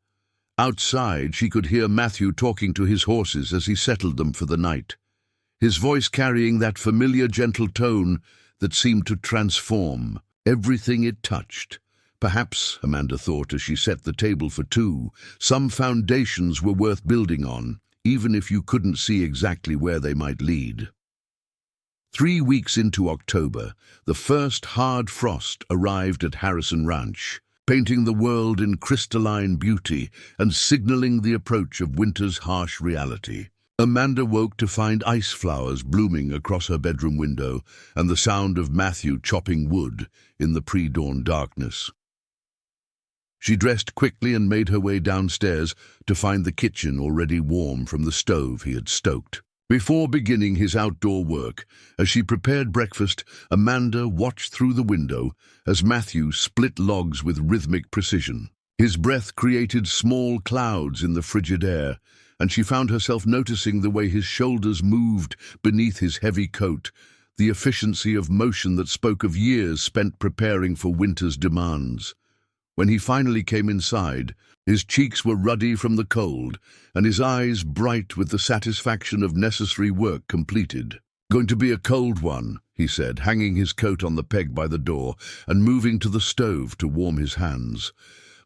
S1: Outside, she could hear Matthew talking to his horses as he settled them for the night, his voice carrying that familiar gentle tone that seemed to transform everything it touched. Perhaps, Amanda thought as she set the table for two, some foundations were worth building on, even if you couldn't see exactly where they might lead. 3 weeks into October, the first hard frost arrived at Harrison Ranch, painting the world in crystalline beauty and signaling the approach of winter's harsh reality. Amanda woke to find ice flowers blooming across her bedroom window and the sound of Matthew chopping wood in the pre-dawn darkness. She dressed quickly and made her way downstairs to find the kitchen already warm from the stove he had stoked. Before beginning his outdoor work, as she prepared breakfast, Amanda watched through the window as Matthew split logs with rhythmic precision. His breath created small clouds in the frigid air, and she found herself noticing the way his shoulders moved beneath his heavy coat, the efficiency of motion that spoke of years spent preparing for winter's demands. When he finally came inside, his cheeks were ruddy from the cold, and his eyes bright with the satisfaction of necessary work completed. "Going to be a cold one," he said, hanging his coat on the peg by the door and moving to the stove to warm his hands.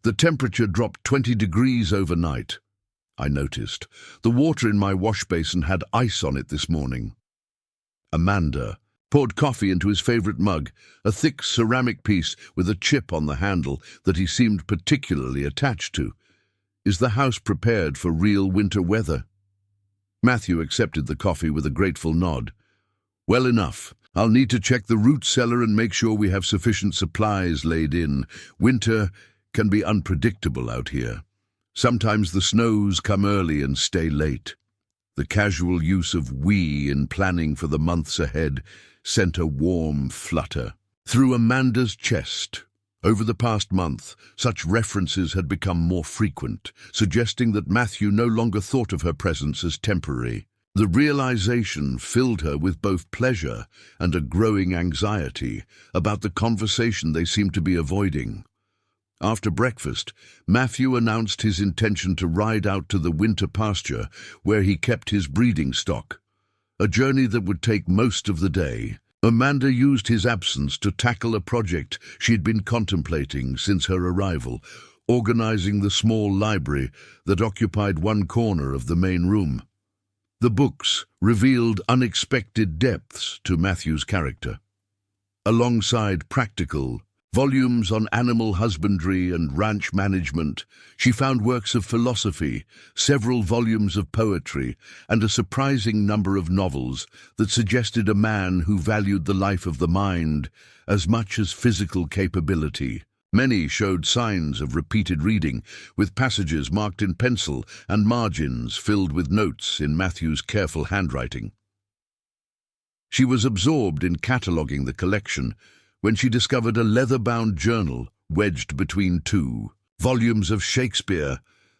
S1: "The temperature dropped 20 degrees overnight. I noticed. The water in my wash basin had ice on it this morning." Amanda poured coffee into his favorite mug, a thick ceramic piece with a chip on the handle that he seemed particularly attached to. "Is the house prepared for real winter weather?" Matthew accepted the coffee with a grateful nod. "Well enough. I'll need to check the root cellar and make sure we have sufficient supplies laid in. Winter can be unpredictable out here. Sometimes the snows come early and stay late." The casual use of "we" in planning for the months ahead sent a warm flutter through Amanda's chest. Over the past month, such references had become more frequent, suggesting that Matthew no longer thought of her presence as temporary. The realization filled her with both pleasure and a growing anxiety about the conversation they seemed to be avoiding. After breakfast, Matthew announced his intention to ride out to the winter pasture where he kept his breeding stock, a journey that would take most of the day. Amanda used his absence to tackle a project she'd been contemplating since her arrival, organizing the small library that occupied one corner of the main room. The books revealed unexpected depths to Matthew's character. Alongside practical volumes on animal husbandry and ranch management, she found works of philosophy, several volumes of poetry, and a surprising number of novels that suggested a man who valued the life of the mind as much as physical capability. Many showed signs of repeated reading, with passages marked in pencil and margins filled with notes in Matthew's careful handwriting. She was absorbed in cataloguing the collection when she discovered a leather-bound journal wedged between 2 volumes of Shakespeare.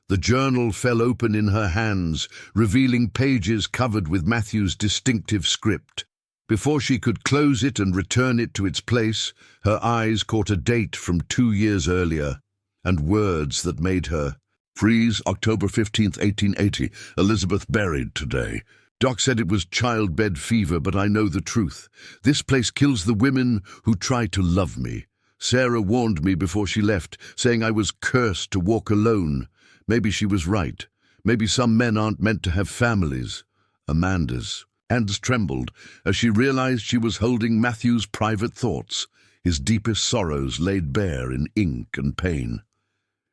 S1: The journal fell open in her hands, revealing pages covered with Matthew's distinctive script. Before she could close it and return it to its place, her eyes caught a date from 2 years earlier, and words that made her Freeze, October 15th, 1880. Elizabeth buried today. Doc said it was childbed fever, but I know the truth. This place kills the women who try to love me. Sarah warned me before she left, saying I was cursed to walk alone. Maybe she was right. Maybe some men aren't meant to have families. Amanda's hands trembled as she realized she was holding Matthew's private thoughts, his deepest sorrows laid bare in ink and pain.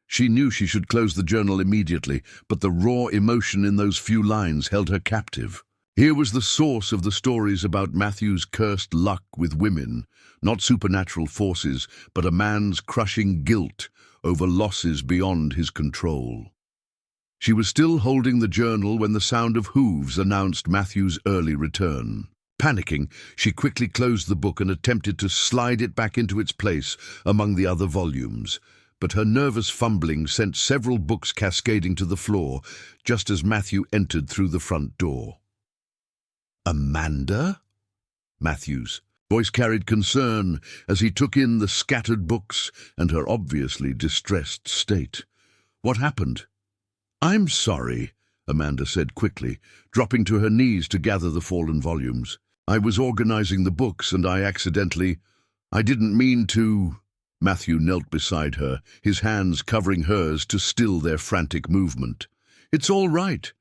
S1: She knew she should close the journal immediately, but the raw emotion in those few lines held her captive. Here was the source of the stories about Matthew's cursed luck with women, not supernatural forces, but a man's crushing guilt over losses beyond his control. She was still holding the journal when the sound of hooves announced Matthew's early return. Panicking, she quickly closed the book and attempted to slide it back into its place among the other volumes. But her nervous fumbling sent several books cascading to the floor just as Matthew entered through the front door. Amanda? Matthew's voice carried concern as he took in the scattered books and her obviously distressed state. What happened? I'm sorry, Amanda said quickly, dropping to her knees to gather the fallen volumes. I was organizing the books and I didn't mean to... Matthew knelt beside her, his hands covering hers to still their frantic movement. It's all right.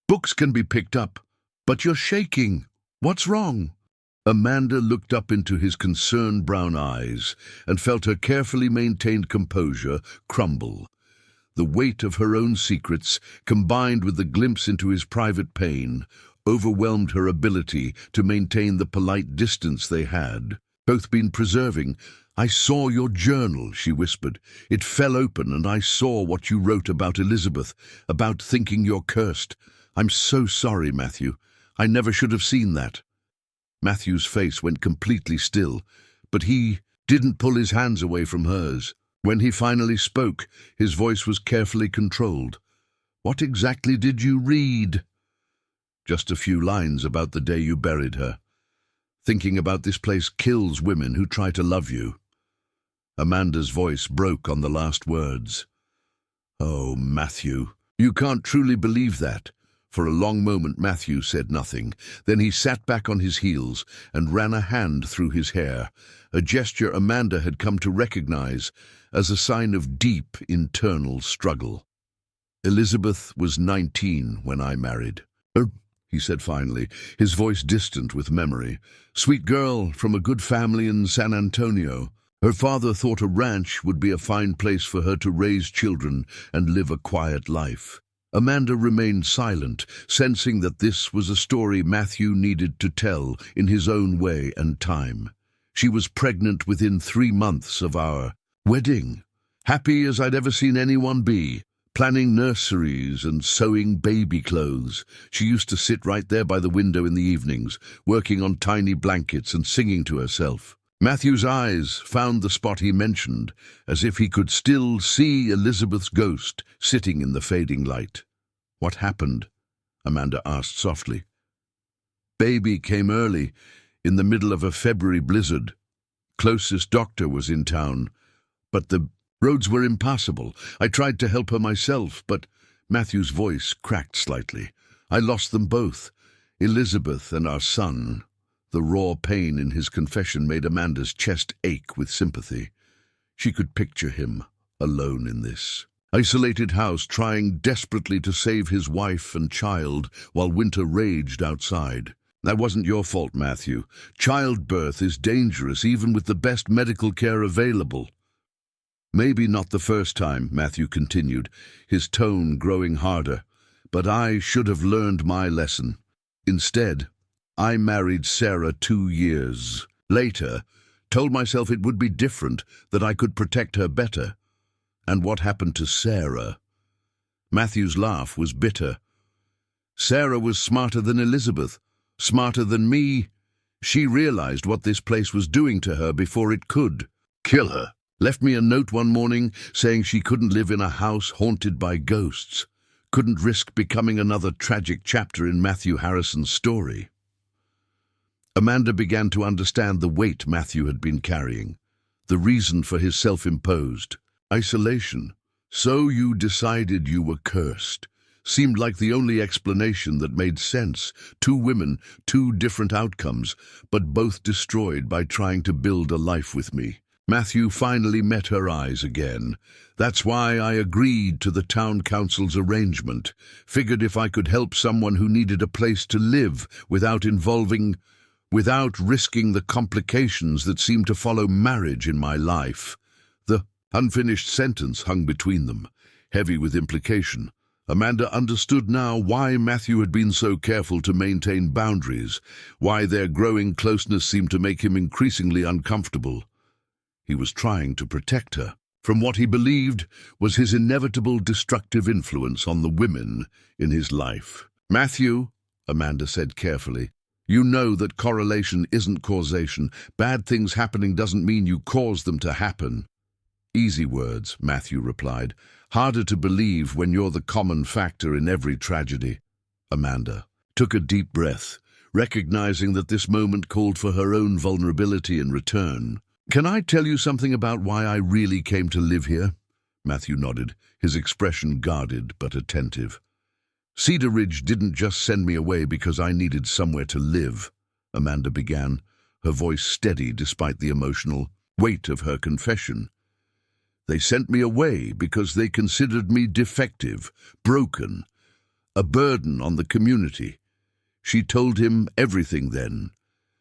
S1: Books can be picked up. But you're shaking. What's wrong? Amanda looked up into his concerned brown eyes and felt her carefully maintained composure crumble. The weight of her own secrets, combined with the glimpse into his private pain, overwhelmed her ability to maintain the polite distance they had both been preserving. I saw your journal, she whispered. It fell open and I saw what you wrote about Elizabeth, about thinking you're cursed. I'm so sorry, Matthew. I never should have seen that. Matthew's face went completely still, but he didn't pull his hands away from hers. When he finally spoke, his voice was carefully controlled. What exactly did you read? Just a few lines about the day you buried her. Thinking about this place kills women who try to love you. Amanda's voice broke on the last words. Oh, Matthew, you can't truly believe that. For a long moment Matthew said nothing. Then he sat back on his heels and ran a hand through his hair, a gesture Amanda had come to recognize as a sign of deep internal struggle. Elizabeth was 19 when I married. He said finally, his voice distant with memory. Sweet girl from a good family in San Antonio. Her father thought a ranch would be a fine place for her to raise children and live a quiet life. Amanda remained silent, sensing that this was a story Matthew needed to tell in his own way and time. She was pregnant within 3 months of our wedding, happy as I'd ever seen anyone be, planning nurseries and sewing baby clothes. She used to sit right there by the window in the evenings, working on tiny blankets and singing to herself. Matthew's eyes found the spot he mentioned, as if he could still see Elizabeth's ghost sitting in the fading light. What happened? Amanda asked softly. Baby came early, in the middle of a February blizzard. Closest doctor was in town, but the roads were impassable. I tried to help her myself, but Matthew's voice cracked slightly. I lost them both, Elizabeth and our son. The raw pain in his confession made Amanda's chest ache with sympathy. She could picture him, alone in this isolated house, trying desperately to save his wife and child while winter raged outside. That wasn't your fault, Matthew. Childbirth is dangerous, even with the best medical care available. Maybe not the first time, Matthew continued, his tone growing harder, but I should have learned my lesson. Instead, I married Sarah 2 years later, told myself it would be different, that I could protect her better. And what happened to Sarah? Matthew's laugh was bitter. Sarah was smarter than Elizabeth, smarter than me. She realized what this place was doing to her before it could kill her. Left me a note one morning saying she couldn't live in a house haunted by ghosts, couldn't risk becoming another tragic chapter in Matthew Harrison's story. Amanda began to understand the weight Matthew had been carrying, the reason for his self-imposed isolation, So you decided you were cursed. Seemed like the only explanation that made sense. Two women, two different outcomes, but both destroyed by trying to build a life with me. Matthew finally met her eyes again. That's why I agreed to the town council's arrangement. Figured if I could help someone who needed a place to live without risking the complications that seem to follow marriage in my life. The unfinished sentence hung between them, heavy with implication. Amanda understood now why Matthew had been so careful to maintain boundaries, why their growing closeness seemed to make him increasingly uncomfortable. He was trying to protect her from what he believed was his inevitable destructive influence on the women in his life. Matthew, Amanda said carefully, you know that correlation isn't causation. Bad things happening doesn't mean you cause them to happen. Easy words, Matthew replied. Harder to believe when you're the common factor in every tragedy. Amanda took a deep breath, recognizing that this moment called for her own vulnerability in return. Can I tell you something about why I really came to live here? Matthew nodded, his expression guarded but attentive. Cedar Ridge didn't just send me away because I needed somewhere to live, Amanda began, her voice steady despite the emotional weight of her confession. They sent me away because they considered me defective, broken, a burden on the community. She told him everything then,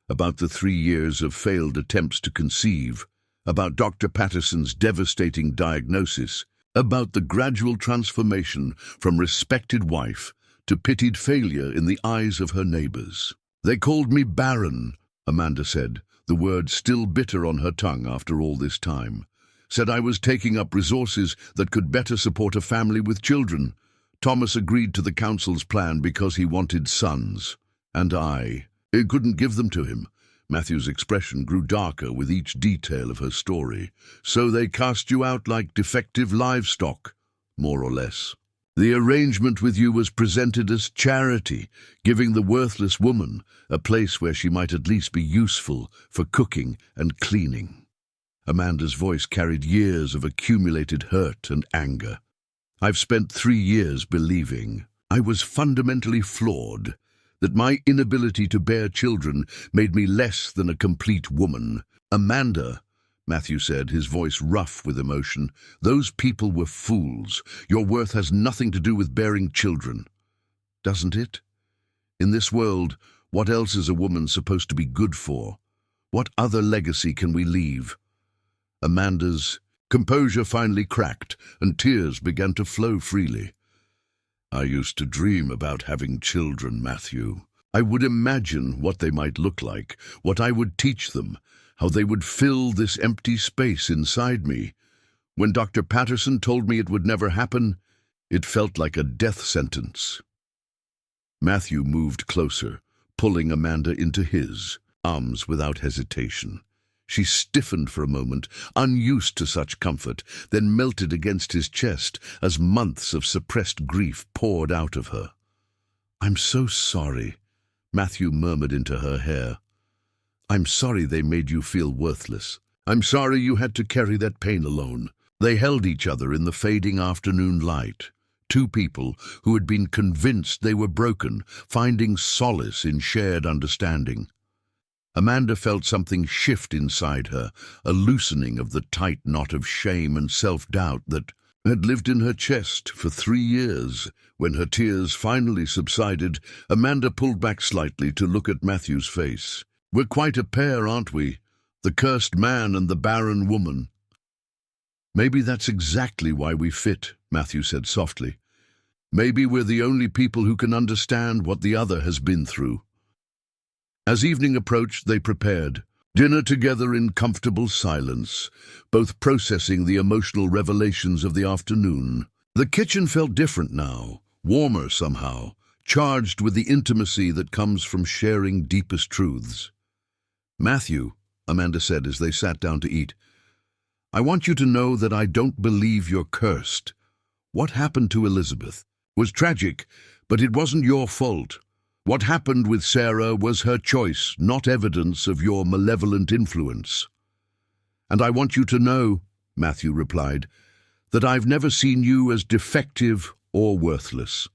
S1: about the 3 years of failed attempts to conceive, about Dr. Patterson's devastating diagnosis, about the gradual transformation from respected wife to pitied failure in the eyes of her neighbors. They called me barren, Amanda said, the word still bitter on her tongue after all this time. Said I was taking up resources that could better support a family with children. Thomas agreed to the council's plan because he wanted sons. And I couldn't give them to him. Matthew's expression grew darker with each detail of her story. So they cast you out like defective livestock, more or less. The arrangement with you was presented as charity, giving the worthless woman a place where she might at least be useful for cooking and cleaning. Amanda's voice carried years of accumulated hurt and anger. I've spent 3 years believing I was fundamentally flawed, that my inability to bear children made me less than a complete woman. Amanda, Matthew said, his voice rough with emotion, those people were fools. Your worth has nothing to do with bearing children. Doesn't it? In this world, what else is a woman supposed to be good for? What other legacy can we leave? Amanda's composure finally cracked, and tears began to flow freely. I used to dream about having children, Matthew. I would imagine what they might look like, what I would teach them, how they would fill this empty space inside me. When Dr. Patterson told me it would never happen, it felt like a death sentence. Matthew moved closer, pulling Amanda into his arms without hesitation. She stiffened for a moment, unused to such comfort, then melted against his chest as months of suppressed grief poured out of her. I'm so sorry, Matthew murmured into her hair. I'm sorry they made you feel worthless. I'm sorry you had to carry that pain alone. They held each other in the fading afternoon light. Two people who had been convinced they were broken, finding solace in shared understanding. Amanda felt something shift inside her, a loosening of the tight knot of shame and self-doubt that had lived in her chest for 3 years. When her tears finally subsided, Amanda pulled back slightly to look at Matthew's face. We're quite a pair, aren't we? The cursed man and the barren woman. Maybe that's exactly why we fit, Matthew said softly. Maybe we're the only people who can understand what the other has been through. As evening approached, they prepared dinner together in comfortable silence, both processing the emotional revelations of the afternoon. The kitchen felt different now, warmer somehow, charged with the intimacy that comes from sharing deepest truths. Matthew, Amanda said as they sat down to eat, I want you to know that I don't believe you're cursed. What happened to Elizabeth was tragic, but it wasn't your fault. What happened with Sarah was her choice, not evidence of your malevolent influence. And I want you to know, Matthew replied, that I've never seen you as defective or worthless.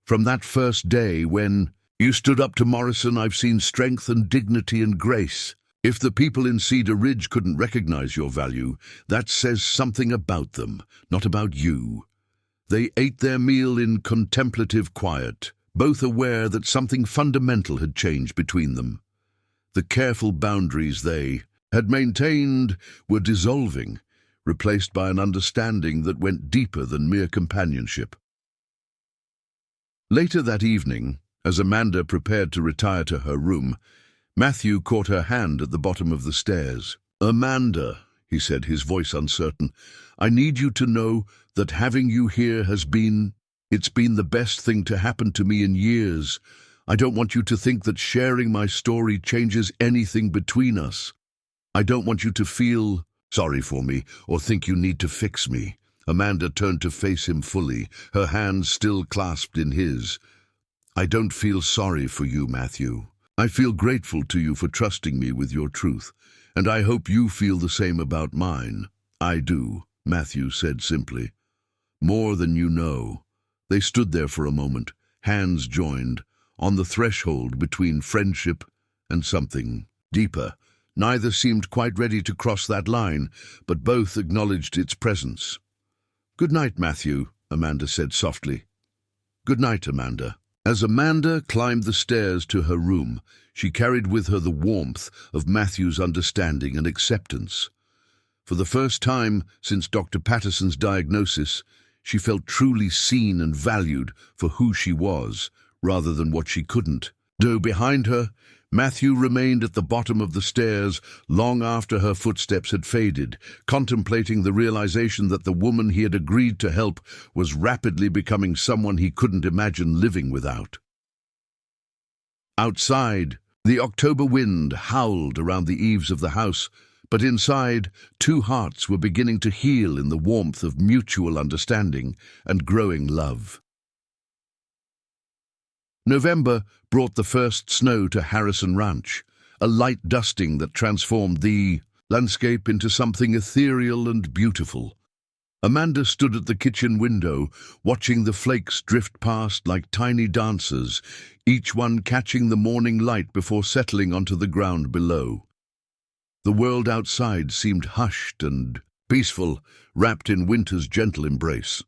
S1: From that first day when you stood up to Morrison, I've seen strength and dignity and grace. If the people in Cedar Ridge couldn't recognize your value, that says something about them, not about you. They ate their meal in contemplative quiet, both aware that something fundamental had changed between them. The careful boundaries they had maintained were dissolving, replaced by an understanding that went deeper than mere companionship. Later that evening, as Amanda prepared to retire to her room, Matthew caught her hand at the bottom of the stairs. "Amanda," he said, his voice uncertain, "I need you to know that having you here it's been the best thing to happen to me in years. I don't want you to think that sharing my story changes anything between us. I don't want you to feel sorry for me or think you need to fix me." Amanda turned to face him fully, her hands still clasped in his. "I don't feel sorry for you, Matthew. I feel grateful to you for trusting me with your truth, and I hope you feel the same about mine." "I do," Matthew said simply. "More than you know." They stood there for a moment, hands joined, on the threshold between friendship and something deeper. Neither seemed quite ready to cross that line, but both acknowledged its presence. "Good night, Matthew," Amanda said softly. "Good night, Amanda." As Amanda climbed the stairs to her room, she carried with her the warmth of Matthew's understanding and acceptance. For the first time since Dr. Patterson's diagnosis, she felt truly seen and valued for who she was, rather than what she couldn't do. Behind her, Matthew remained at the bottom of the stairs long after her footsteps had faded, contemplating the realization that the woman he had agreed to help was rapidly becoming someone he couldn't imagine living without. Outside, the October wind howled around the eaves of the house, but inside, two hearts were beginning to heal in the warmth of mutual understanding and growing love. November brought the first snow to Harrison Ranch, a light dusting that transformed the landscape into something ethereal and beautiful. Amanda stood at the kitchen window, watching the flakes drift past like tiny dancers, each one catching the morning light before settling onto the ground below. The world outside seemed hushed and peaceful, wrapped in winter's gentle embrace.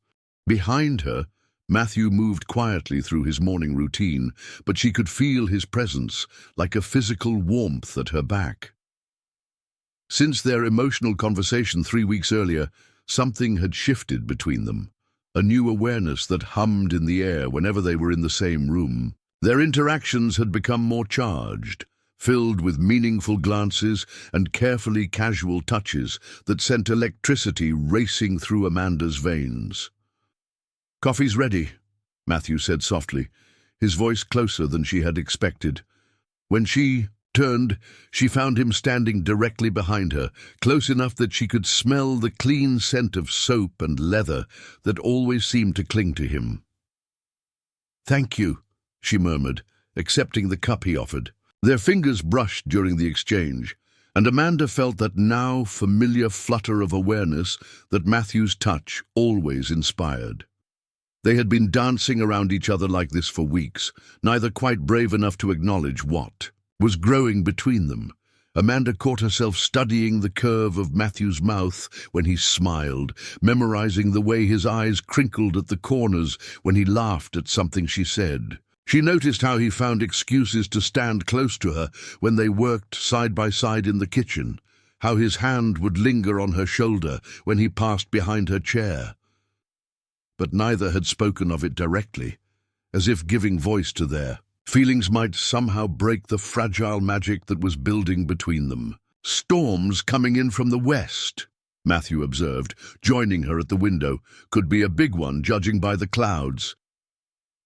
S1: Behind her, Matthew moved quietly through his morning routine, but she could feel his presence like a physical warmth at her back. Since their emotional conversation 3 weeks earlier, something had shifted between them, a new awareness that hummed in the air whenever they were in the same room. Their interactions had become more charged, filled with meaningful glances and carefully casual touches that sent electricity racing through Amanda's veins. "Coffee's ready," Matthew said softly, his voice closer than she had expected. When she turned, she found him standing directly behind her, close enough that she could smell the clean scent of soap and leather that always seemed to cling to him. "Thank you," she murmured, accepting the cup he offered. Their fingers brushed during the exchange, and Amanda felt that now familiar flutter of awareness that Matthew's touch always inspired. They had been dancing around each other like this for weeks, neither quite brave enough to acknowledge what was growing between them. Amanda caught herself studying the curve of Matthew's mouth when he smiled, memorizing the way his eyes crinkled at the corners when he laughed at something she said. She noticed how he found excuses to stand close to her when they worked side by side in the kitchen, how his hand would linger on her shoulder when he passed behind her chair. But neither had spoken of it directly, as if giving voice to their feelings might somehow break the fragile magic that was building between them. "Storms coming in from the west," Matthew observed, joining her at the window. "Could be a big one, judging by the clouds."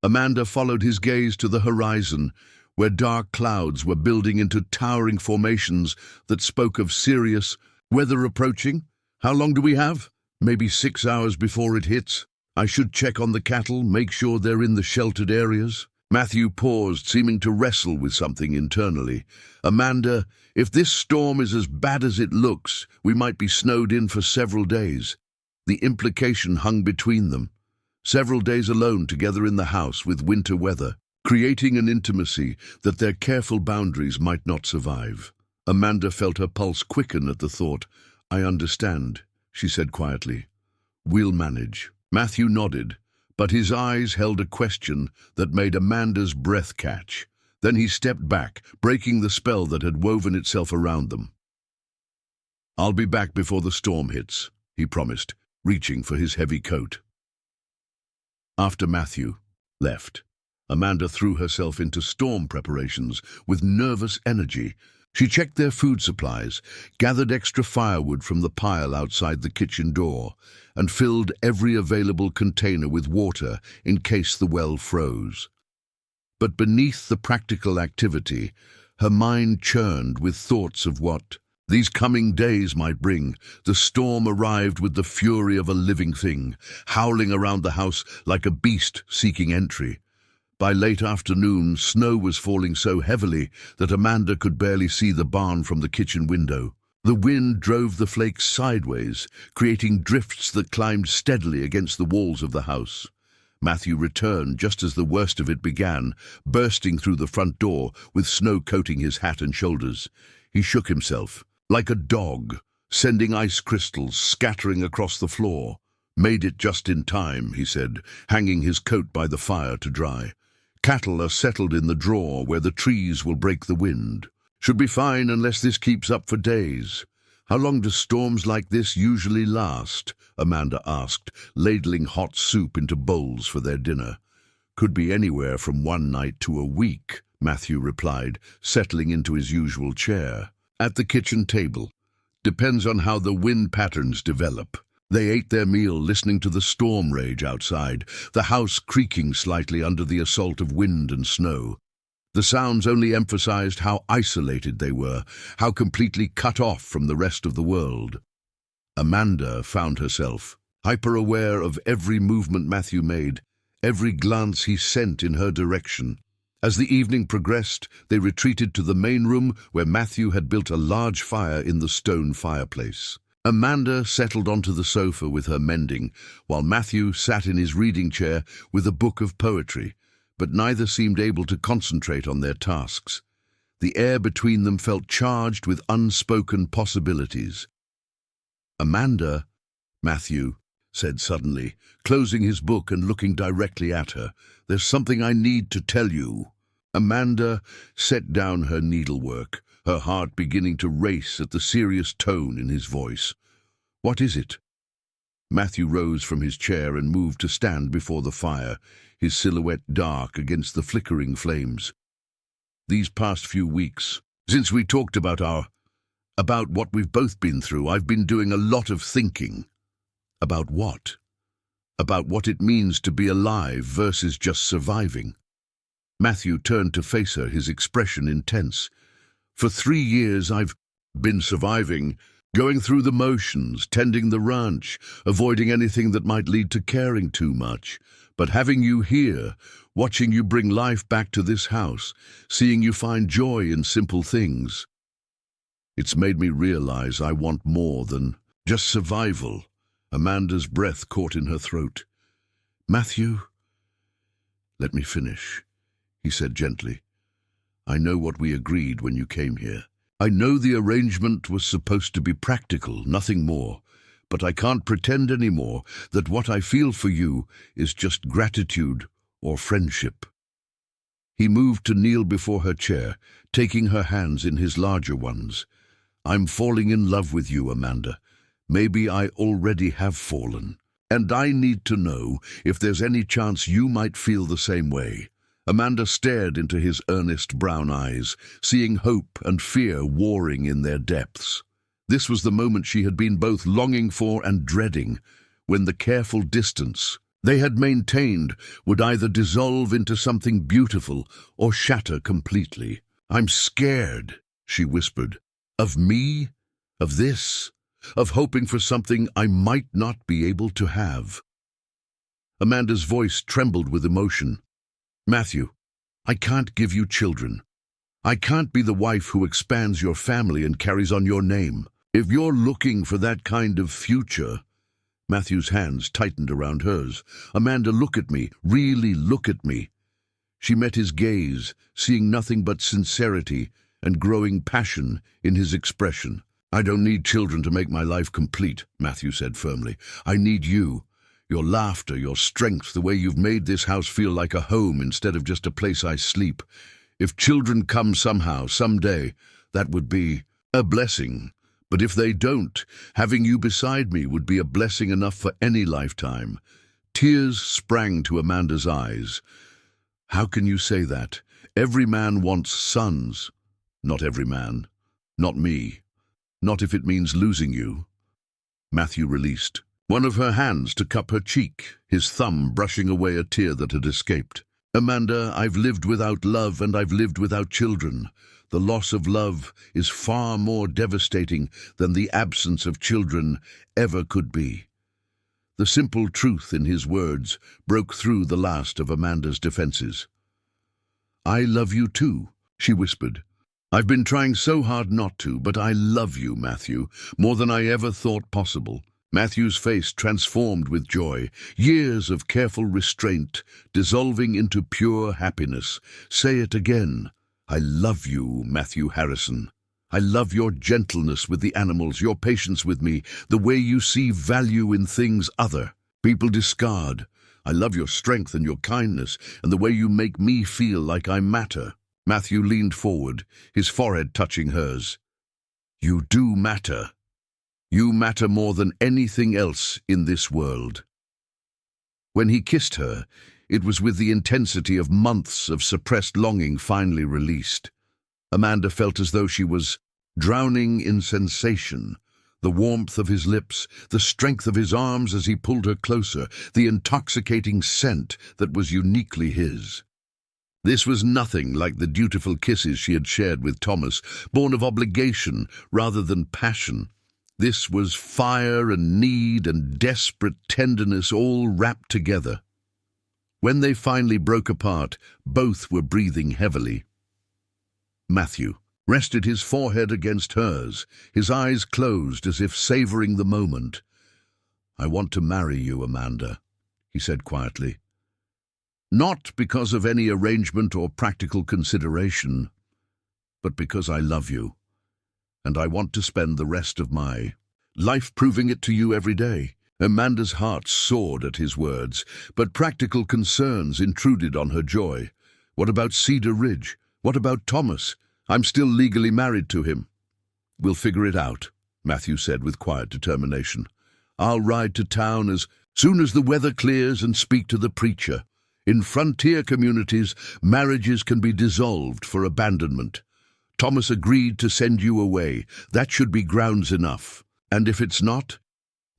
S1: Amanda followed his gaze to the horizon, where dark clouds were building into towering formations that spoke of serious weather approaching. "How long do we have?" "Maybe 6 hours before it hits. I should check on the cattle, make sure they're in the sheltered areas." Matthew paused, seeming to wrestle with something internally. "Amanda, if this storm is as bad as it looks, we might be snowed in for several days." The implication hung between them. Several days alone together in the house with winter weather, creating an intimacy that their careful boundaries might not survive. Amanda felt her pulse quicken at the thought. "I understand," she said quietly. "We'll manage." Matthew nodded, but his eyes held a question that made Amanda's breath catch. Then he stepped back, breaking the spell that had woven itself around them. "I'll be back before the storm hits," he promised, reaching for his heavy coat. After Matthew left, Amanda threw herself into storm preparations with nervous energy. She checked their food supplies, gathered extra firewood from the pile outside the kitchen door, and filled every available container with water in case the well froze. But beneath the practical activity, her mind churned with thoughts of what these coming days might bring. The storm arrived with the fury of a living thing, howling around the house like a beast seeking entry. By late afternoon, snow was falling so heavily that Amanda could barely see the barn from the kitchen window. The wind drove the flakes sideways, creating drifts that climbed steadily against the walls of the house. Matthew returned just as the worst of it began, bursting through the front door with snow coating his hat and shoulders. He shook himself, like a dog, sending ice crystals scattering across the floor. "Made it just in time," he said, hanging his coat by the fire to dry. "Cattle are settled in the drawer where the trees will break the wind. Should be fine unless this keeps up for days." "How long do storms like this usually last?" Amanda asked, ladling hot soup into bowls for their dinner. "Could be anywhere from one night to a week," Matthew replied, settling into his usual chair. At the kitchen table, "Depends on how the wind patterns develop." They ate their meal listening to the storm rage outside, the house creaking slightly under the assault of wind and snow. The sounds only emphasized how isolated they were, how completely cut off from the rest of the world. Amanda found herself hyper-aware of every movement Matthew made, every glance he sent in her direction. As the evening progressed, they retreated to the main room where Matthew had built a large fire in the stone fireplace. Amanda settled onto the sofa with her mending, while Matthew sat in his reading chair with a book of poetry, but neither seemed able to concentrate on their tasks. The air between them felt charged with unspoken possibilities. "Amanda," Matthew said suddenly, closing his book and looking directly at her, "there's something I need to tell you." Amanda set down her needlework, her heart beginning to race at the serious tone in his voice. "What is it?" Matthew rose from his chair and moved to stand before the fire, his silhouette dark against the flickering flames. "These past few weeks, since we talked about what we've both been through, I've been doing a lot of thinking." "About what?" "About what it means to be alive versus just surviving." Matthew turned to face her, his expression intense. "For 3 years I've been surviving, going through the motions, tending the ranch, avoiding anything that might lead to caring too much. But having you here, watching you bring life back to this house, seeing you find joy in simple things, it's made me realize I want more than just survival." Amanda's breath caught in her throat. "Matthew, let me finish," he said gently. "I know what we agreed when you came here. I know the arrangement was supposed to be practical, nothing more, but I can't pretend anymore that what I feel for you is just gratitude or friendship." He moved to kneel before her chair, taking her hands in his larger ones. "I'm falling in love with you, Amanda. Maybe I already have fallen, and I need to know if there's any chance you might feel the same way." Amanda stared into his earnest brown eyes, seeing hope and fear warring in their depths. This was the moment she had been both longing for and dreading, when the careful distance they had maintained would either dissolve into something beautiful or shatter completely. "I'm scared," she whispered. "Of me? Of this? Of hoping for something I might not be able to have." Amanda's voice trembled with emotion. "Matthew, I can't give you children. I can't be the wife who expands your family and carries on your name. If you're looking for that kind of future, Matthew's hands tightened around hers. "Amanda, look at me. Really look at me." She met his gaze, seeing nothing but sincerity and growing passion in his expression. "I don't need children to make my life complete," Matthew said firmly. "I need you. Your laughter, your strength, the way you've made this house feel like a home instead of just a place I sleep. If children come somehow, someday, that would be a blessing. But if they don't, having you beside me would be a blessing enough for any lifetime." Tears sprang to Amanda's eyes. "How can you say that? Every man wants sons." "Not every man. Not me. Not if it means losing you." Matthew released one of her hands to cup her cheek, his thumb brushing away a tear that had escaped. "Amanda, I've lived without love and I've lived without children. The loss of love is far more devastating than the absence of children ever could be." The simple truth in his words broke through the last of Amanda's defenses. "I love you too," she whispered. "I've been trying so hard not to, but I love you, Matthew, more than I ever thought possible." Matthew's face transformed with joy, years of careful restraint dissolving into pure happiness. "Say it again. I love you, Matthew Harrison. I love your gentleness with the animals, your patience with me, the way you see value in things other people discard. I love your strength and your kindness, and the way you make me feel like I matter." Matthew leaned forward, his forehead touching hers. "You do matter. You matter more than anything else in this world." When he kissed her, it was with the intensity of months of suppressed longing finally released. Amanda felt as though she was drowning in sensation. The warmth of his lips, the strength of his arms as he pulled her closer, the intoxicating scent that was uniquely his. This was nothing like the dutiful kisses she had shared with Thomas, born of obligation rather than passion. This was fire and need and desperate tenderness all wrapped together. When they finally broke apart, both were breathing heavily. Matthew rested his forehead against hers, his eyes closed as if savoring the moment. "I want to marry you, Amanda," he said quietly. "Not because of any arrangement or practical consideration, but because I love you, and I want to spend the rest of my life proving it to you every day." Amanda's heart soared at his words, but practical concerns intruded on her joy. "What about Cedar Ridge? What about Thomas? I'm still legally married to him." "We'll figure it out," Matthew said with quiet determination. "I'll ride to town as soon as the weather clears and speak to the preacher. In frontier communities, marriages can be dissolved for abandonment. Thomas agreed to send you away. That should be grounds enough. And if it's not?"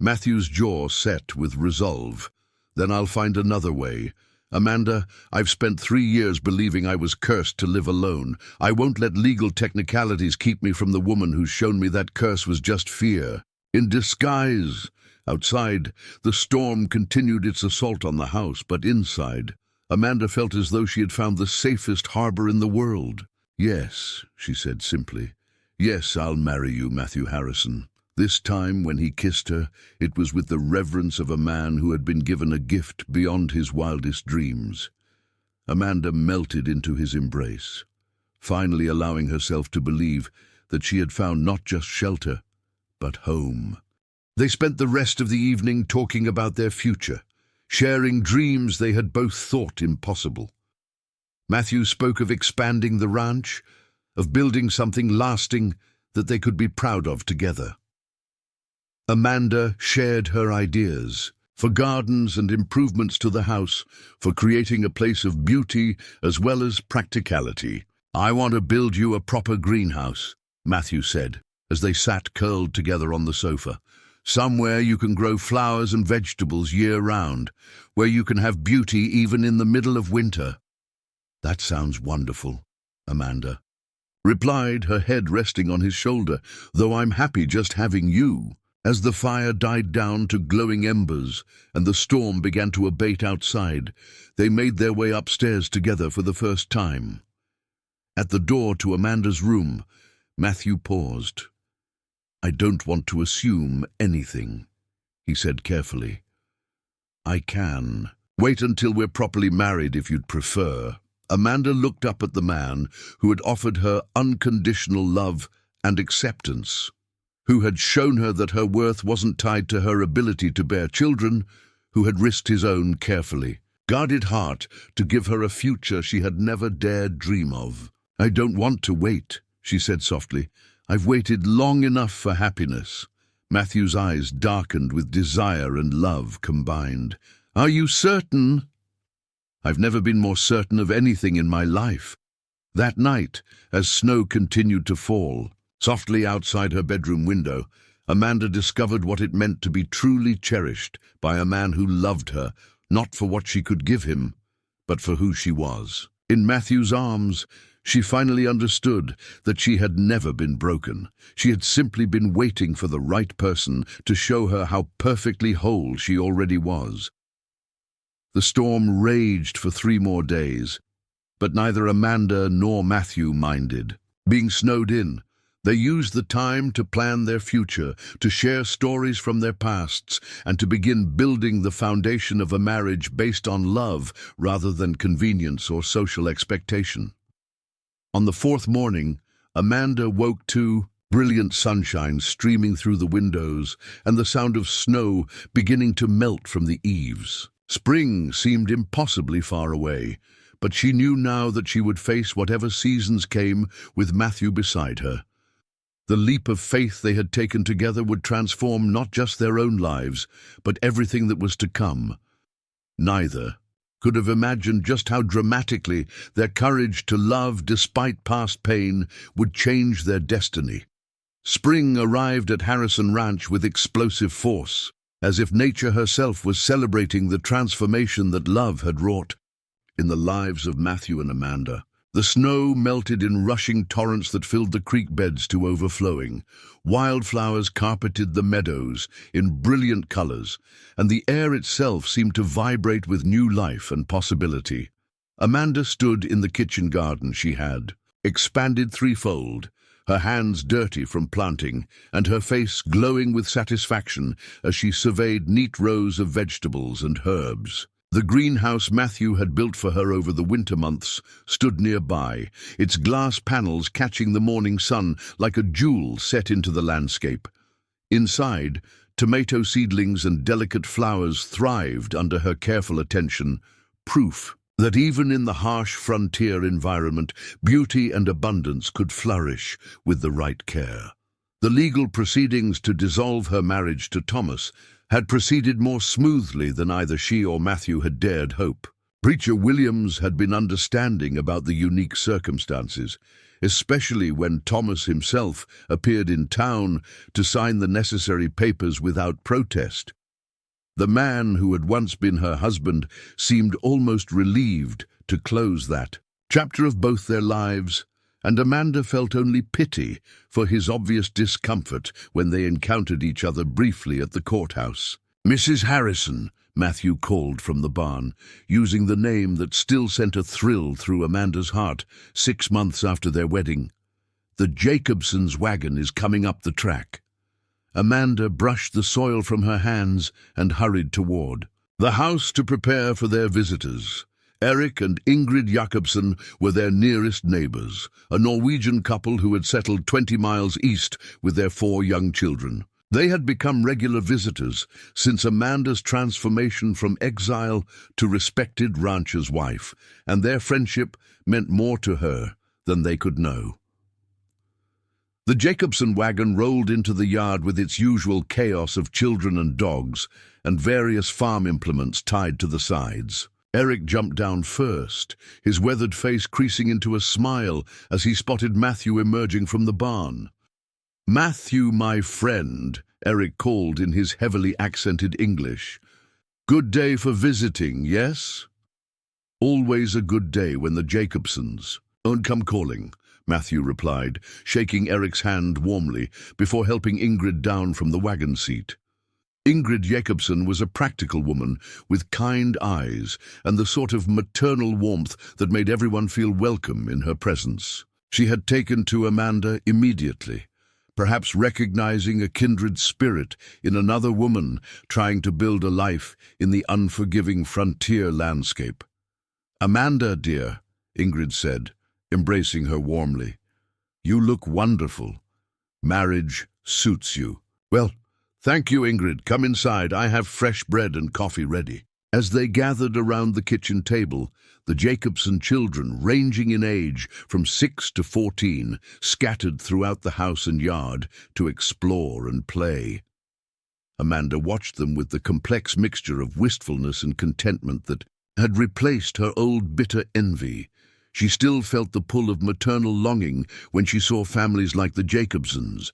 S1: Matthew's jaw set with resolve. "Then I'll find another way. Amanda, I've spent 3 years believing I was cursed to live alone. I won't let legal technicalities keep me from the woman who's shown me that curse was just fear in disguise." Outside, the storm continued its assault on the house, but inside, Amanda felt as though she had found the safest harbor in the world. "Yes," she said simply. "Yes, I'll marry you, Matthew Harrison." This time, when he kissed her, it was with the reverence of a man who had been given a gift beyond his wildest dreams. Amanda melted into his embrace, finally allowing herself to believe that she had found not just shelter, but home. They spent the rest of the evening talking about their future, sharing dreams they had both thought impossible. Matthew spoke of expanding the ranch, of building something lasting that they could be proud of together. Amanda shared her ideas for gardens and improvements to the house, for creating a place of beauty as well as practicality. "I want to build you a proper greenhouse," Matthew said, as they sat curled together on the sofa. "Somewhere you can grow flowers and vegetables year-round, where you can have beauty even in the middle of winter." "That sounds wonderful," Amanda replied, her head resting on his shoulder, "though I'm happy just having you." As the fire died down to glowing embers and the storm began to abate outside, they made their way upstairs together for the first time. At the door to Amanda's room, Matthew paused. "I don't want to assume anything," he said carefully. I can. Wait until we're properly married if you'd prefer. Amanda looked up at the man who had offered her unconditional love and acceptance, who had shown her that her worth wasn't tied to her ability to bear children, who had risked his own carefully, guarded heart to give her a future she had never dared dream of. I don't want to wait, she said softly. I've waited long enough for happiness. Matthew's eyes darkened with desire and love combined. Are you certain? I've never been more certain of anything in my life. That night, as snow continued to fall, softly outside her bedroom window, Amanda discovered what it meant to be truly cherished by a man who loved her, not for what she could give him, but for who she was. In Matthew's arms, she finally understood that she had never been broken. She had simply been waiting for the right person to show her how perfectly whole she already was. The storm raged for 3 more days, but neither Amanda nor Matthew minded. Being snowed in, they used the time to plan their future, to share stories from their pasts, and to begin building the foundation of a marriage based on love rather than convenience or social expectation. On the 4th morning, Amanda woke to brilliant sunshine streaming through the windows and the sound of snow beginning to melt from the eaves. Spring seemed impossibly far away, but she knew now that she would face whatever seasons came with Matthew beside her. The leap of faith they had taken together would transform not just their own lives, but everything that was to come. Neither could have imagined just how dramatically their courage to love despite past pain would change their destiny. Spring arrived at Harrison Ranch with explosive force, as if nature herself was celebrating the transformation that love had wrought in the lives of Matthew and Amanda. The snow melted in rushing torrents that filled the creek beds to overflowing. Wildflowers carpeted the meadows in brilliant colors, and the air itself seemed to vibrate with new life and possibility. Amanda stood in the kitchen garden she had, expanded threefold, her hands dirty from planting, and her face glowing with satisfaction as she surveyed neat rows of vegetables and herbs. The greenhouse Matthew had built for her over the winter months stood nearby, its glass panels catching the morning sun like a jewel set into the landscape. Inside, tomato seedlings and delicate flowers thrived under her careful attention, proof that even in the harsh frontier environment, beauty and abundance could flourish with the right care. The legal proceedings to dissolve her marriage to Thomas had proceeded more smoothly than either she or Matthew had dared hope. Preacher Williams had been understanding about the unique circumstances, especially when Thomas himself appeared in town to sign the necessary papers without protest. The man who had once been her husband seemed almost relieved to close that chapter of both their lives, and Amanda felt only pity for his obvious discomfort when they encountered each other briefly at the courthouse. Mrs. Harrison, Matthew called from the barn, using the name that still sent a thrill through Amanda's heart 6 months after their wedding. The Jacobsons' wagon is coming up the track. Amanda brushed the soil from her hands and hurried toward the house to prepare for their visitors. Eric and Ingrid Jakobsen were their nearest neighbors, a Norwegian couple who had settled 20 miles east with their 4 young children. They had become regular visitors since Amanda's transformation from exile to respected rancher's wife, and their friendship meant more to her than they could know. The Jacobsen wagon rolled into the yard with its usual chaos of children and dogs, and various farm implements tied to the sides. Eric jumped down first, his weathered face creasing into a smile as he spotted Matthew emerging from the barn. "Matthew, my friend," Eric called in his heavily accented English. "Good day for visiting, yes?" "Always a good day when the Jacobsons don't come calling," Matthew replied, shaking Eric's hand warmly before helping Ingrid down from the wagon seat. Ingrid Jakobsen was a practical woman with kind eyes and the sort of maternal warmth that made everyone feel welcome in her presence. She had taken to Amanda immediately, perhaps recognizing a kindred spirit in another woman trying to build a life in the unforgiving frontier landscape. "Amanda, dear," Ingrid said, embracing her warmly. "You look wonderful. Marriage suits you." "Well, thank you, Ingrid. Come inside. I have fresh bread and coffee ready." As they gathered around the kitchen table, the Jacobson children, ranging in age from 6 to 14, scattered throughout the house and yard to explore and play. Amanda watched them with the complex mixture of wistfulness and contentment that had replaced her old bitter envy. She still felt the pull of maternal longing when she saw families like the Jacobsons,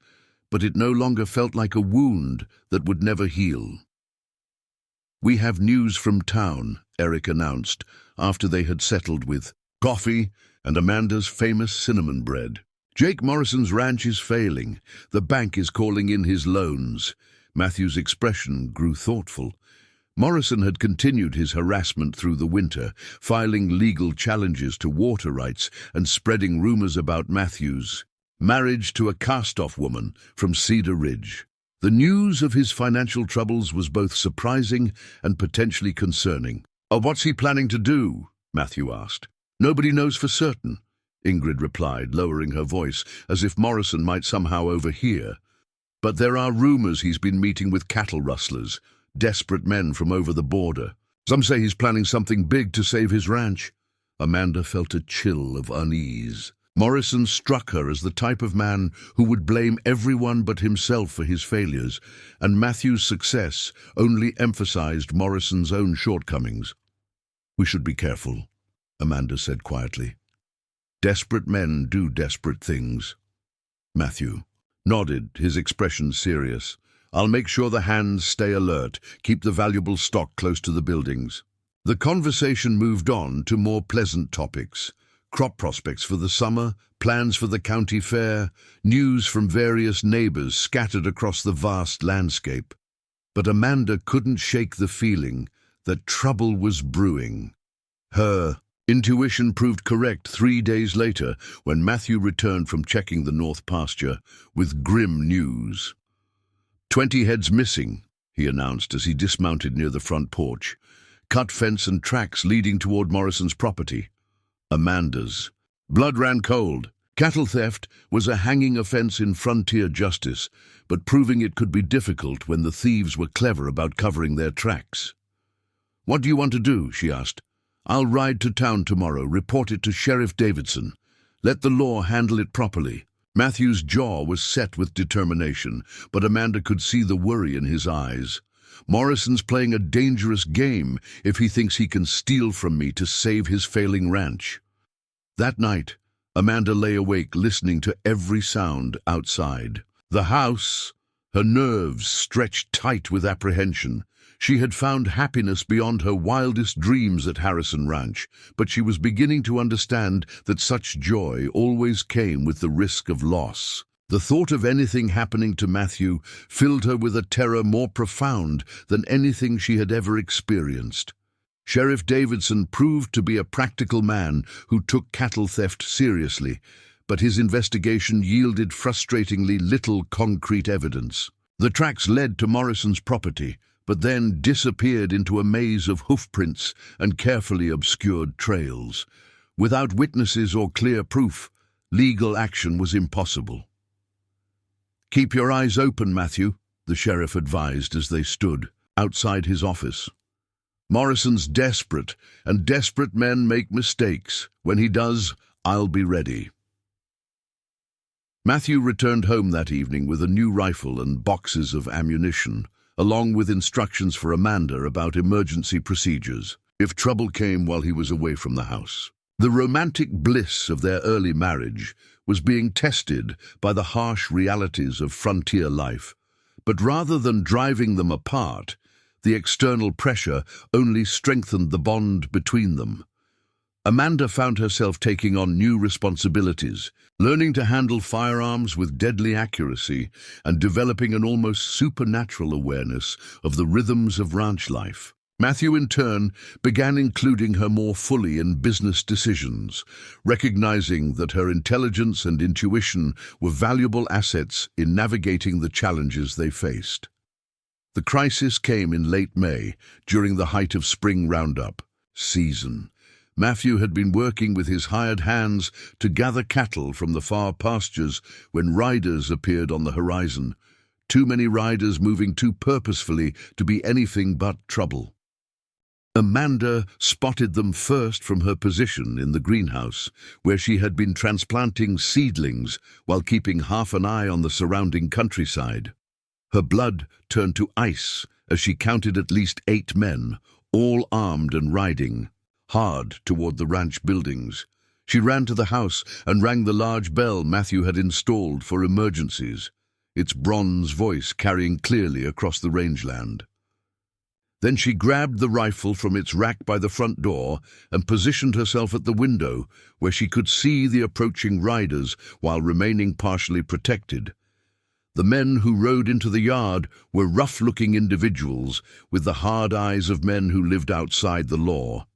S1: but it no longer felt like a wound that would never heal. "We have news from town," Eric announced, after they had settled with coffee and Amanda's famous cinnamon bread. "Jake Morrison's ranch is failing. The bank is calling in his loans." Matthew's expression grew thoughtful. Morrison had continued his harassment through the winter, filing legal challenges to water rights and spreading rumors about Matthew's marriage to a cast-off woman from Cedar Ridge. The news of his financial troubles was both surprising and potentially concerning. "Oh, what's he planning to do?" Matthew asked. "Nobody knows for certain," Ingrid replied, lowering her voice, as if Morrison might somehow overhear. "But there are rumors he's been meeting with cattle rustlers, desperate men from over the border. Some say he's planning something big to save his ranch." Amanda felt a chill of unease. Morrison struck her as the type of man who would blame everyone but himself for his failures, and Matthew's success only emphasized Morrison's own shortcomings. "We should be careful," Amanda said quietly. "Desperate men do desperate things." Matthew nodded, his expression serious. "I'll make sure the hands stay alert. Keep the valuable stock close to the buildings." The conversation moved on to more pleasant topics. Crop prospects for the summer, plans for the county fair, news from various neighbors scattered across the vast landscape. But Amanda couldn't shake the feeling that trouble was brewing. Her intuition proved correct 3 days later when Matthew returned from checking the north pasture with grim news. 20 heads missing," he announced as he dismounted near the front porch. "Cut fence and tracks leading toward Morrison's property." Amanda's blood ran cold. Cattle theft was a hanging offense in frontier justice, but proving it could be difficult when the thieves were clever about covering their tracks. "What do you want to do?" she asked. "I'll ride to town tomorrow, report it to Sheriff Davidson. Let the law handle it properly." Matthew's jaw was set with determination, but Amanda could see the worry in his eyes. "Morrison's playing a dangerous game if he thinks he can steal from me to save his failing ranch." That night, Amanda lay awake listening to every sound outside. The house, her nerves stretched tight with apprehension. She had found happiness beyond her wildest dreams at Harrison Ranch, but she was beginning to understand that such joy always came with the risk of loss. The thought of anything happening to Matthew filled her with a terror more profound than anything she had ever experienced. Sheriff Davidson proved to be a practical man who took cattle theft seriously, but his investigation yielded frustratingly little concrete evidence. The tracks led to Morrison's property, but then disappeared into a maze of hoofprints and carefully obscured trails. Without witnesses or clear proof, legal action was impossible. "Keep your eyes open, Matthew," the sheriff advised as they stood outside his office. "Morrison's desperate, and desperate men make mistakes. When he does, I'll be ready." Matthew returned home that evening with a new rifle and boxes of ammunition, along with instructions for Amanda about emergency procedures, if trouble came while he was away from the house. The romantic bliss of their early marriage was being tested by the harsh realities of frontier life, but rather than driving them apart, the external pressure only strengthened the bond between them. Amanda found herself taking on new responsibilities, learning to handle firearms with deadly accuracy and developing an almost supernatural awareness of the rhythms of ranch life. Matthew, in turn, began including her more fully in business decisions, recognizing that her intelligence and intuition were valuable assets in navigating the challenges they faced. The crisis came in late May, during the height of spring roundup season. Matthew had been working with his hired hands to gather cattle from the far pastures when riders appeared on the horizon, too many riders moving too purposefully to be anything but trouble. Amanda spotted them first from her position in the greenhouse, where she had been transplanting seedlings while keeping half an eye on the surrounding countryside. Her blood turned to ice as she counted at least 8 men, all armed and riding hard toward the ranch buildings. She ran to the house and rang the large bell Matthew had installed for emergencies, its bronze voice carrying clearly across the rangeland. Then she grabbed the rifle from its rack by the front door and positioned herself at the window, where she could see the approaching riders while remaining partially protected. The men who rode into the yard were rough-looking individuals with the hard eyes of men who lived outside the law.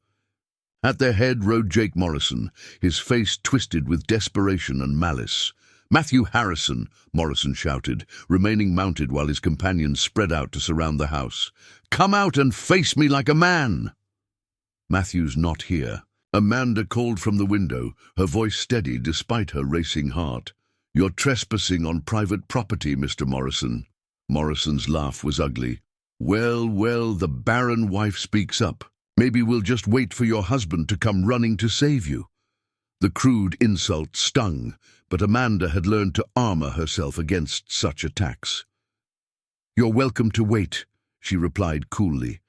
S1: At their head rode Jake Morrison, his face twisted with desperation and malice. "Matthew Harrison," Morrison shouted, remaining mounted while his companions spread out to surround the house. "Come out and face me like a man!" "Matthew's not here," Amanda called from the window, her voice steady despite her racing heart. "You're trespassing on private property, Mr. Morrison." Morrison's laugh was ugly. Well, the barren wife speaks up. Maybe we'll just wait for your husband to come running to save you." The crude insult stung, but Amanda had learned to armor herself against such attacks. "You're welcome to wait," she replied coolly.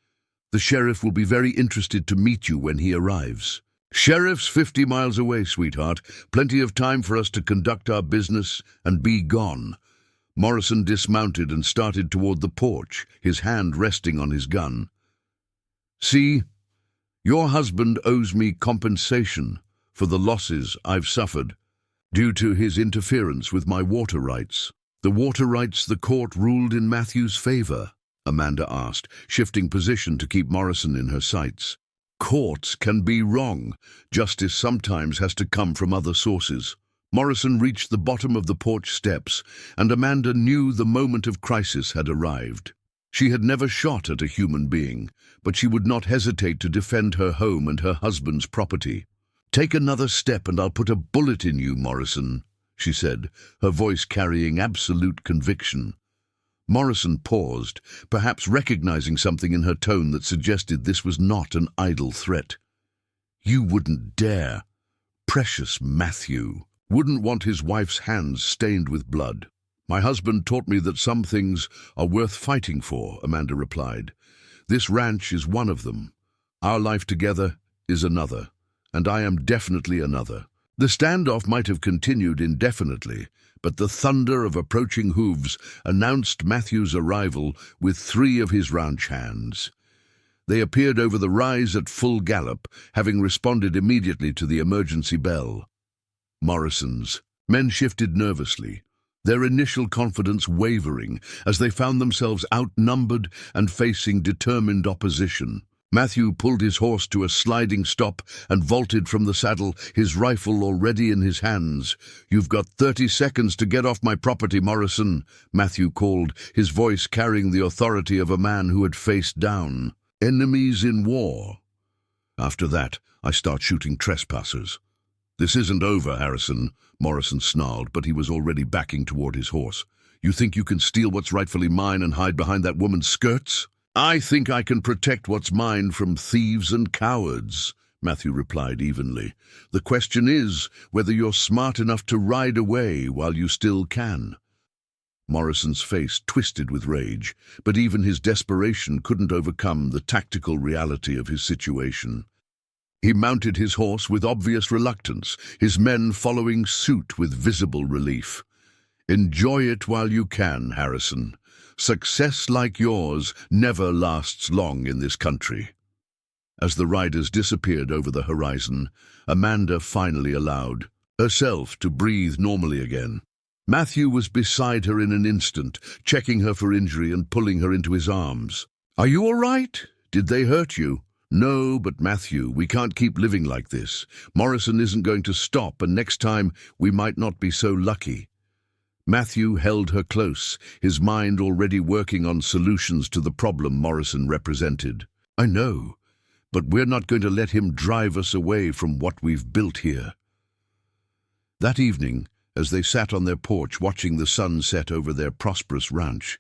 S1: "The sheriff will be very interested to meet you when he arrives." "Sheriff's 50 miles away, sweetheart. Plenty of time for us to conduct our business and be gone." Morrison dismounted and started toward the porch, his hand resting on his gun. "See, your husband owes me compensation for the losses I've suffered due to his interference with my water rights." "The water rights the court ruled in Matthew's favor?" Amanda asked, shifting position to keep Morrison in her sights. "Courts can be wrong. Justice sometimes has to come from other sources." Morrison reached the bottom of the porch steps, and Amanda knew the moment of crisis had arrived. She had never shot at a human being, but she would not hesitate to defend her home and her husband's property. "Take another step and I'll put a bullet in you, Morrison," she said, her voice carrying absolute conviction. Morrison paused, perhaps recognizing something in her tone that suggested this was not an idle threat. "You wouldn't dare. Precious Matthew wouldn't want his wife's hands stained with blood." "My husband taught me that some things are worth fighting for," Amanda replied. "This ranch is one of them. Our life together is another, and I am definitely another." The standoff might have continued indefinitely, but the thunder of approaching hooves announced Matthew's arrival with 3 of his ranch hands. They appeared over the rise at full gallop, having responded immediately to the emergency bell. Morrison's men shifted nervously, their initial confidence wavering as they found themselves outnumbered and facing determined opposition. Matthew pulled his horse to a sliding stop and vaulted from the saddle, his rifle already in his hands. "You've got 30 seconds to get off my property, Morrison," Matthew called, his voice carrying the authority of a man who had faced down enemies in war. "After that, I start shooting trespassers." "This isn't over, Harrison," Morrison snarled, but he was already backing toward his horse. "You think you can steal what's rightfully mine and hide behind that woman's skirts?" "I think I can protect what's mine from thieves and cowards," Matthew replied evenly. "The question is whether you're smart enough to ride away while you still can." Morrison's face twisted with rage, but even his desperation couldn't overcome the tactical reality of his situation. He mounted his horse with obvious reluctance, his men following suit with visible relief. "Enjoy it while you can, Harrison. Success like yours never lasts long in this country." As the riders disappeared over the horizon, Amanda finally allowed herself to breathe normally again. Matthew was beside her in an instant, checking her for injury and pulling her into his arms. "Are you all right? Did they hurt you? No, but Matthew, we can't keep living like this. Morrison isn't going to stop, and next time we might not be so lucky. Matthew held her close, his mind already working on solutions to the problem Morrison represented. I know, but we're not going to let him drive us away from what we've built here. That evening, as they sat on their porch watching the sun set over their prosperous ranch,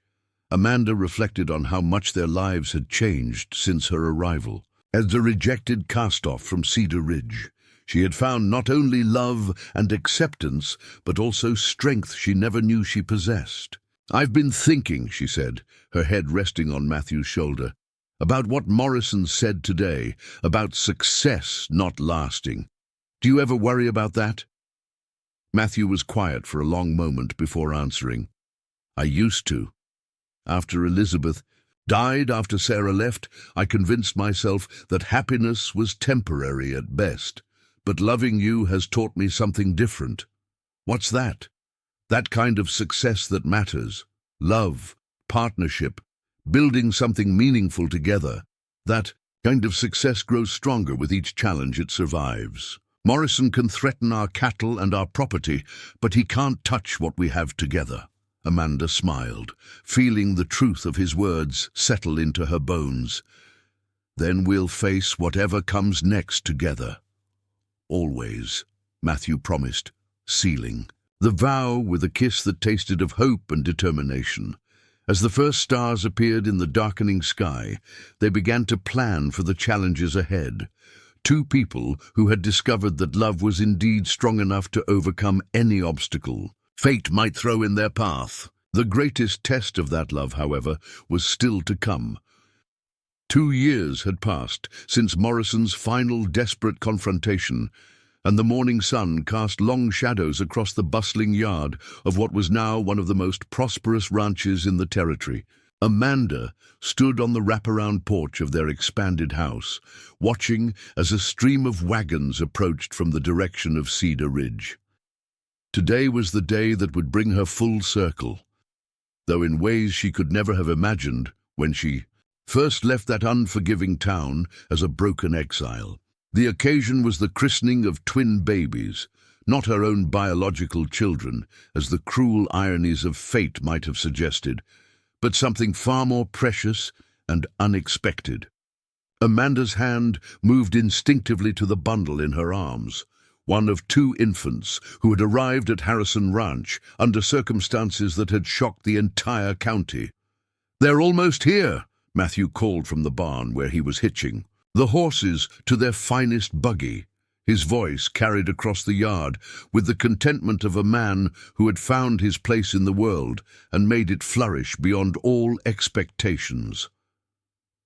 S1: Amanda reflected on how much their lives had changed since her arrival. As a rejected cast-off from Cedar Ridge, she had found not only love and acceptance, but also strength she never knew she possessed. I've been thinking, she said, her head resting on Matthew's shoulder, about what Morrison said today, about success not lasting. Do you ever worry about that? Matthew was quiet for a long moment before answering. I used to. After Elizabeth died, after Sarah left, I convinced myself that happiness was temporary at best. But loving you has taught me something different. What's that? That kind of success that matters. Love, partnership, building something meaningful together. That kind of success grows stronger with each challenge it survives. Morrison can threaten our cattle and our property, but he can't touch what we have together. Amanda smiled, feeling the truth of his words settle into her bones. Then we'll face whatever comes next together. Always, Matthew promised, sealing the vow with a kiss that tasted of hope and determination. As the first stars appeared in the darkening sky, they began to plan for the challenges ahead. Two people who had discovered that love was indeed strong enough to overcome any obstacle fate might throw in their path. The greatest test of that love, however, was still to come. 2 years had passed since Morrison's final desperate confrontation, and the morning sun cast long shadows across the bustling yard of what was now one of the most prosperous ranches in the territory. Amanda stood on the wraparound porch of their expanded house, watching as a stream of wagons approached from the direction of Cedar Ridge. Today was the day that would bring her full circle, though in ways she could never have imagined when she first left that unforgiving town as a broken exile. The occasion was the christening of twin babies, not her own biological children, as the cruel ironies of fate might have suggested, but something far more precious and unexpected. Amanda's hand moved instinctively to the bundle in her arms, one of 2 infants who had arrived at Harrison Ranch under circumstances that had shocked the entire county. "They're almost here," Matthew called from the barn where he was hitching the horses to their finest buggy. His voice carried across the yard with the contentment of a man who had found his place in the world and made it flourish beyond all expectations.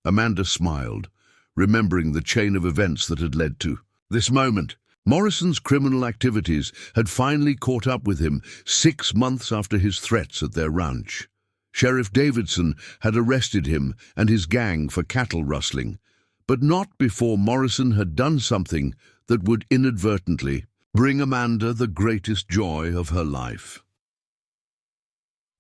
S1: Amanda smiled, remembering the chain of events that had led to this moment. Morrison's criminal activities had finally caught up with him 6 months after his threats at their ranch. Sheriff Davidson had arrested him and his gang for cattle rustling, but not before Morrison had done something that would inadvertently bring Amanda the greatest joy of her life.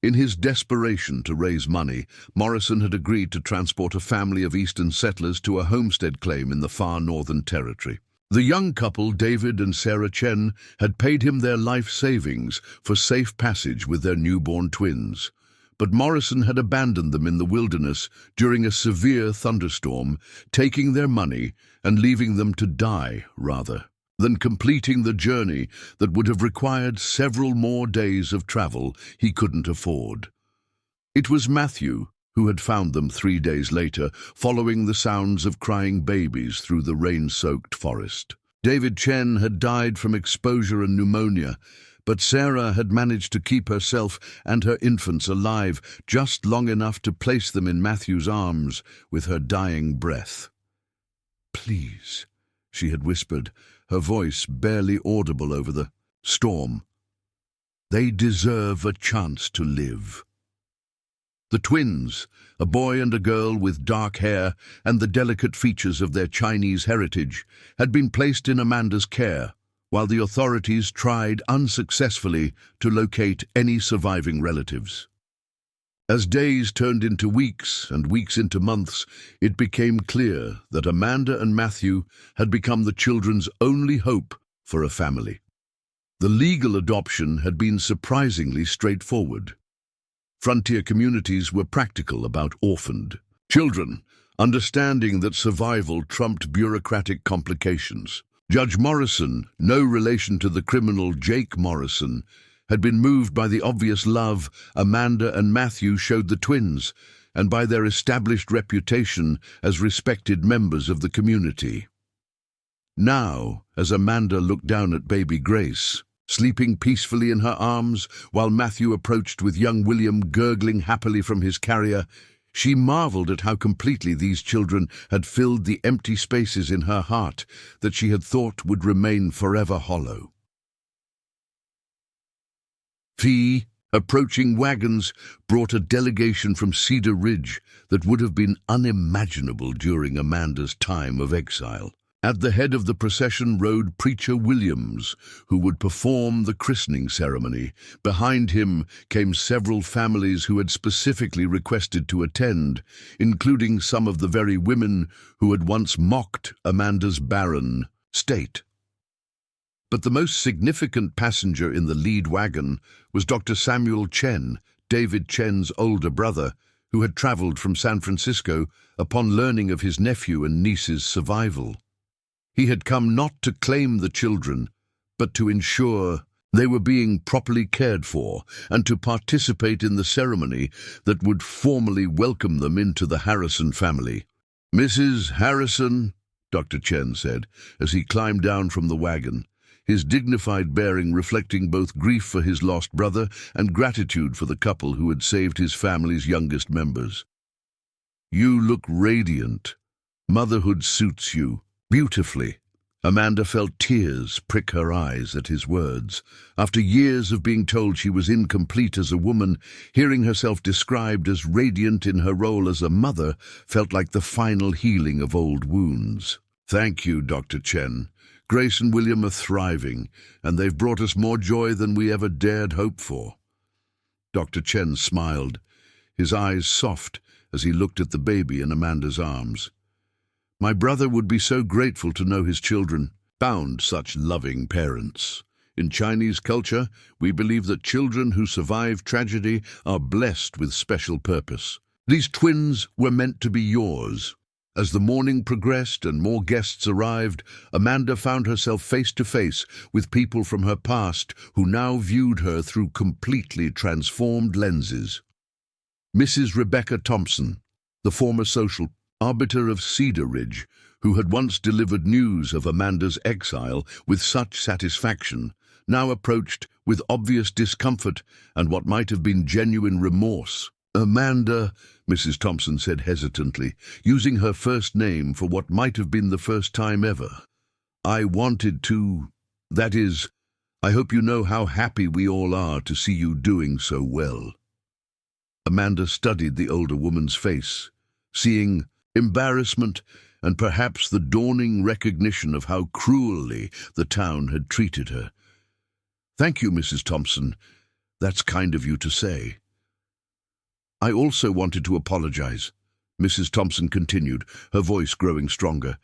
S1: In his desperation to raise money, Morrison had agreed to transport a family of eastern settlers to a homestead claim in the far northern territory. The young couple, David and Sarah Chen, had paid him their life savings for safe passage with their newborn twins. But Morrison had abandoned them in the wilderness during a severe thunderstorm, taking their money and leaving them to die, rather than completing the journey that would have required several more days of travel he couldn't afford. It was Matthew who had found them 3 days later, following the sounds of crying babies through the rain-soaked forest. David Chen had died from exposure and pneumonia, but Sarah had managed to keep herself and her infants alive just long enough to place them in Matthew's arms with her dying breath. "Please," she had whispered, her voice barely audible over the storm. "They deserve a chance to live." The twins, a boy and a girl with dark hair and the delicate features of their Chinese heritage, had been placed in Amanda's care, while the authorities tried unsuccessfully to locate any surviving relatives. As days turned into weeks and weeks into months, it became clear that Amanda and Matthew had become the children's only hope for a family. The legal adoption had been surprisingly straightforward. Frontier communities were practical about orphaned children, understanding that survival trumped bureaucratic complications. Judge Morrison, no relation to the criminal Jake Morrison, had been moved by the obvious love Amanda and Matthew showed the twins, and by their established reputation as respected members of the community. Now, as Amanda looked down at baby Grace, sleeping peacefully in her arms, while Matthew approached with young William gurgling happily from his carrier, she marveled at how completely these children had filled the empty spaces in her heart that she had thought would remain forever hollow. Approaching wagons brought a delegation from Cedar Ridge that would have been unimaginable during Amanda's time of exile. At the head of the procession rode Preacher Williams, who would perform the christening ceremony. Behind him came several families who had specifically requested to attend, including some of the very women who had once mocked Amanda's barren state. But the most significant passenger in the lead wagon was Dr. Samuel Chen, David Chen's older brother, who had traveled from San Francisco upon learning of his nephew and niece's survival. He had come not to claim the children, but to ensure they were being properly cared for and to participate in the ceremony that would formally welcome them into the Harrison family. "Mrs. Harrison," Dr. Chen said, as he climbed down from the wagon, his dignified bearing reflecting both grief for his lost brother and gratitude for the couple who had saved his family's youngest members. "You look radiant. Motherhood suits you beautifully." Amanda felt tears prick her eyes at his words. After years of being told she was incomplete as a woman, hearing herself described as radiant in her role as a mother felt like the final healing of old wounds. "Thank you, Dr. Chen. Grace and William are thriving, and they've brought us more joy than we ever dared hope for." Dr. Chen smiled, his eyes soft as he looked at the baby in Amanda's arms. "My brother would be so grateful to know his children found such loving parents. In Chinese culture, we believe that children who survive tragedy are blessed with special purpose. These twins were meant to be yours." As the morning progressed and more guests arrived, Amanda found herself face to face with people from her past who now viewed her through completely transformed lenses. Mrs. Rebecca Thompson, the former social arbiter of Cedar Ridge, who had once delivered news of Amanda's exile with such satisfaction, now approached with obvious discomfort and what might have been genuine remorse. "Amanda," Mrs. Thompson said hesitantly, using her first name for what might have been the first time ever. "I wanted to... that is, I hope you know how happy we all are to see you doing so well." Amanda studied the older woman's face, seeing embarrassment and perhaps the dawning recognition of how cruelly the town had treated her. "Thank you, Mrs. Thompson. That's kind of you to say." "I also wanted to apologize," Mrs. Thompson continued, her voice growing stronger,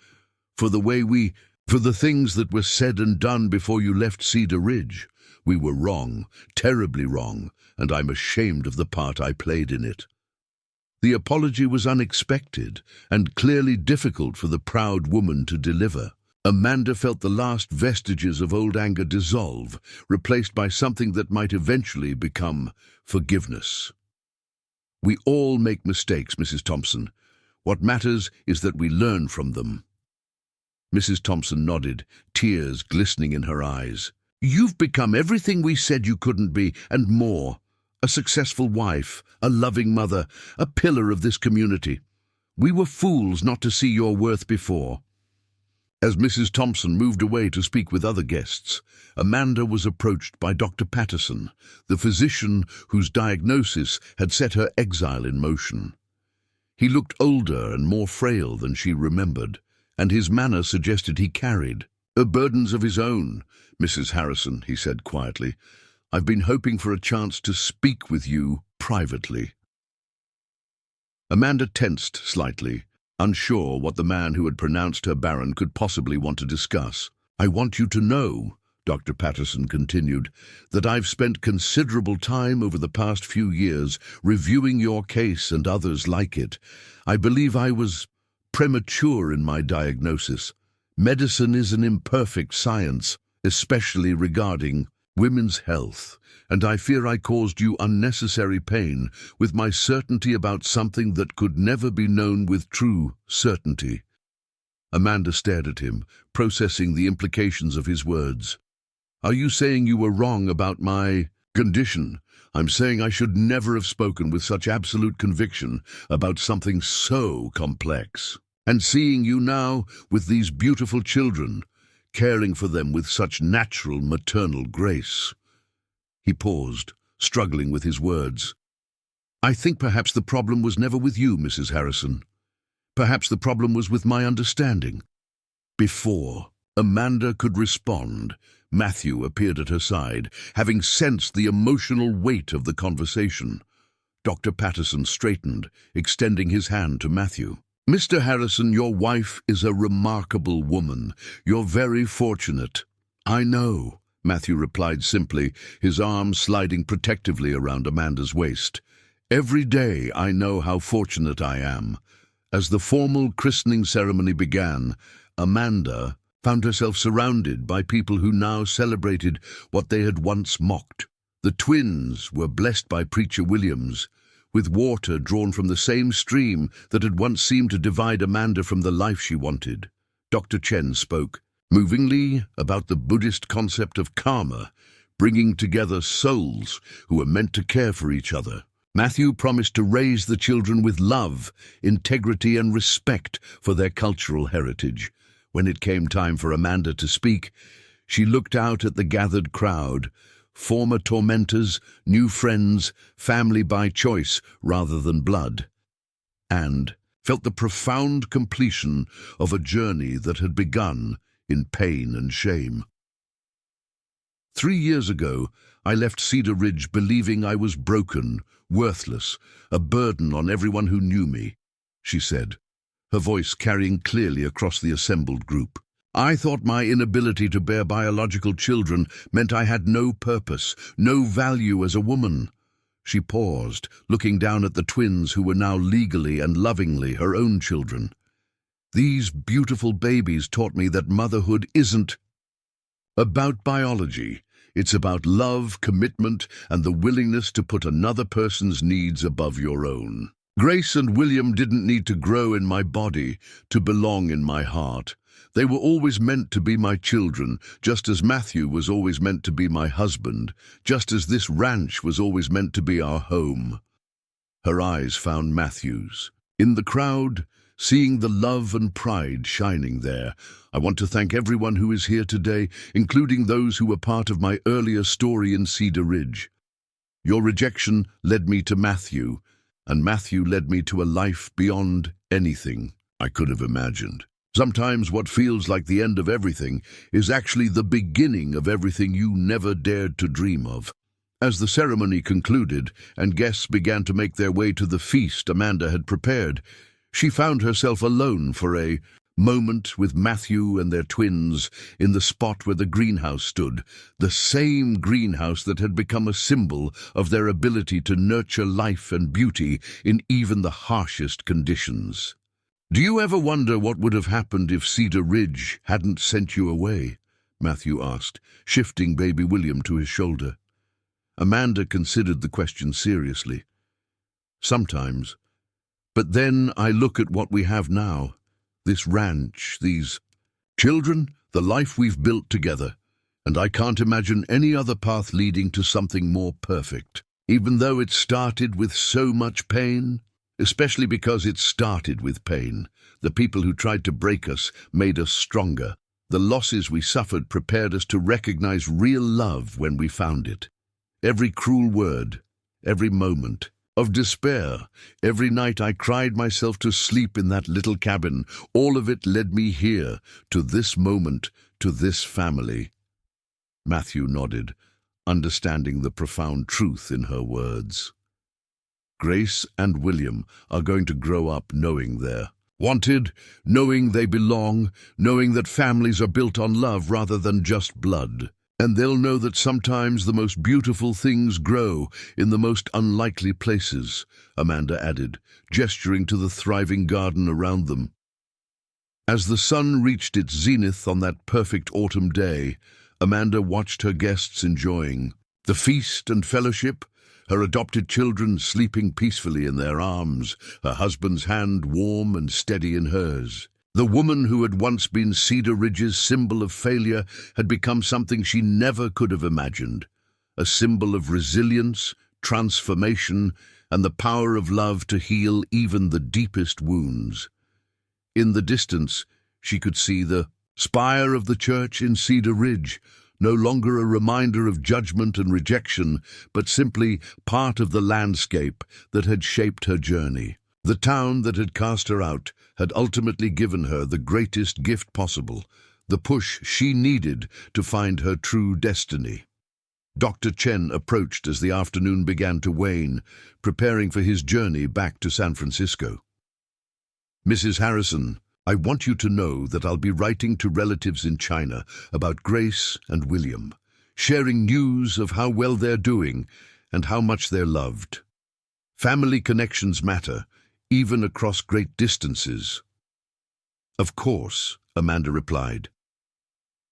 S1: for the things that were said and done before you left Cedar Ridge. We were wrong, terribly wrong, and I'm ashamed of the part I played in it." The apology was unexpected and clearly difficult for the proud woman to deliver. Amanda felt the last vestiges of old anger dissolve, replaced by something that might eventually become forgiveness. "We all make mistakes, Mrs. Thompson. What matters is that we learn from them." Mrs. Thompson nodded, tears glistening in her eyes. "You've become everything we said you couldn't be, and more. A successful wife, a loving mother, a pillar of this community. We were fools not to see your worth before." As Mrs. Thompson moved away to speak with other guests, Amanda was approached by Dr. Patterson, the physician whose diagnosis had set her exile in motion. He looked older and more frail than she remembered, and his manner suggested he carried burdens of his own. "Mrs. Harrison," he said quietly, "I've been hoping for a chance to speak with you privately." Amanda tensed slightly, unsure what the man who had pronounced her barren could possibly want to discuss. "I want you to know," Dr. Patterson continued, "that I've spent considerable time over the past few years reviewing your case and others like it. I believe I was premature in my diagnosis. Medicine is an imperfect science, especially regarding women's health, and I fear I caused you unnecessary pain with my certainty about something that could never be known with true certainty." Amanda stared at him, processing the implications of his words. "Are you saying you were wrong about my condition?" "I'm saying I should never have spoken with such absolute conviction about something so complex. And seeing you now with these beautiful children, caring for them with such natural maternal grace." He paused, struggling with his words. "I think perhaps the problem was never with you, Mrs. Harrison. Perhaps the problem was with my understanding." Before Amanda could respond, Matthew appeared at her side, having sensed the emotional weight of the conversation. Dr. Patterson straightened, extending his hand to Matthew. "Mr. Harrison, your wife is a remarkable woman. You're very fortunate." "I know," Matthew replied simply, his arm sliding protectively around Amanda's waist. "Every day I know how fortunate I am." As the formal christening ceremony began, Amanda found herself surrounded by people who now celebrated what they had once mocked. The twins were blessed by Preacher Williams, with water drawn from the same stream that had once seemed to divide Amanda from the life she wanted. Dr. Chen spoke, movingly, about the Buddhist concept of karma, bringing together souls who were meant to care for each other. Matthew promised to raise the children with love, integrity, and respect for their cultural heritage. When it came time for Amanda to speak, she looked out at the gathered crowd, former tormentors, new friends, family by choice rather than blood, and felt the profound completion of a journey that had begun in pain and shame. 3 years ago, I left Cedar Ridge believing I was broken, worthless, a burden on everyone who knew me, she said, her voice carrying clearly across the assembled group. I thought my inability to bear biological children meant I had no purpose, no value as a woman. She paused, looking down at the twins who were now legally and lovingly her own children. These beautiful babies taught me that motherhood isn't about biology. It's about love, commitment, and the willingness to put another person's needs above your own. Grace and William didn't need to grow in my body to belong in my heart. They were always meant to be my children, just as Matthew was always meant to be my husband, just as this ranch was always meant to be our home. Her eyes found Matthew's. In the crowd, seeing the love and pride shining there, I want to thank everyone who is here today, including those who were part of my earlier story in Cedar Ridge. Your rejection led me to Matthew, and Matthew led me to a life beyond anything I could have imagined. Sometimes what feels like the end of everything is actually the beginning of everything you never dared to dream of. As the ceremony concluded and guests began to make their way to the feast Amanda had prepared, she found herself alone for a moment with Matthew and their twins in the spot where the greenhouse stood, the same greenhouse that had become a symbol of their ability to nurture life and beauty in even the harshest conditions. "Do you ever wonder what would have happened if Cedar Ridge hadn't sent you away?" Matthew asked, shifting baby William to his shoulder. Amanda considered the question seriously. "Sometimes. But then I look at what we have now. This ranch, these children, the life we've built together, and I can't imagine any other path leading to something more perfect, even though it started with so much pain, especially because it started with pain. The people who tried to break us made us stronger. The losses we suffered prepared us to recognize real love when we found it. Every cruel word, every moment of despair, every night I cried myself to sleep in that little cabin, all of it led me here, to this moment, to this family." Matthew nodded, understanding the profound truth in her words. Grace and William are going to grow up knowing they're wanted, knowing they belong, knowing that families are built on love rather than just blood. And they'll know that sometimes the most beautiful things grow in the most unlikely places, Amanda added, gesturing to the thriving garden around them. As the sun reached its zenith on that perfect autumn day, Amanda watched her guests enjoying the feast and fellowship, her adopted children sleeping peacefully in their arms, her husband's hand warm and steady in hers. The woman who had once been Cedar Ridge's symbol of failure had become something she never could have imagined, a symbol of resilience, transformation, and the power of love to heal even the deepest wounds. In the distance, she could see the spire of the church in Cedar Ridge, no longer a reminder of judgment and rejection, but simply part of the landscape that had shaped her journey. The town that had cast her out had ultimately given her the greatest gift possible, the push she needed to find her true destiny. Dr. Chen approached as the afternoon began to wane, preparing for his journey back to San Francisco. "Mrs. Harrison, I want you to know that I'll be writing to relatives in China about Grace and William, sharing news of how well they're doing and how much they're loved. Family connections matter, even across great distances." "Of course," Amanda replied.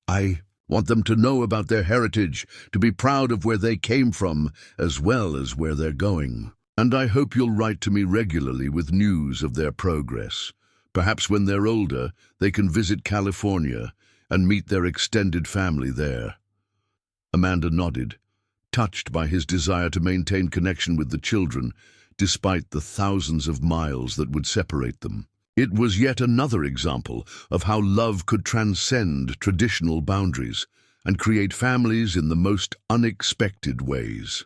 S1: "I want them to know about their heritage, to be proud of where they came from, as well as where they're going. And I hope you'll write to me regularly with news of their progress. Perhaps when they're older, they can visit California and meet their extended family there." Amanda nodded, touched by his desire to maintain connection with the children, despite the thousands of miles that would separate them. It was yet another example of how love could transcend traditional boundaries and create families in the most unexpected ways.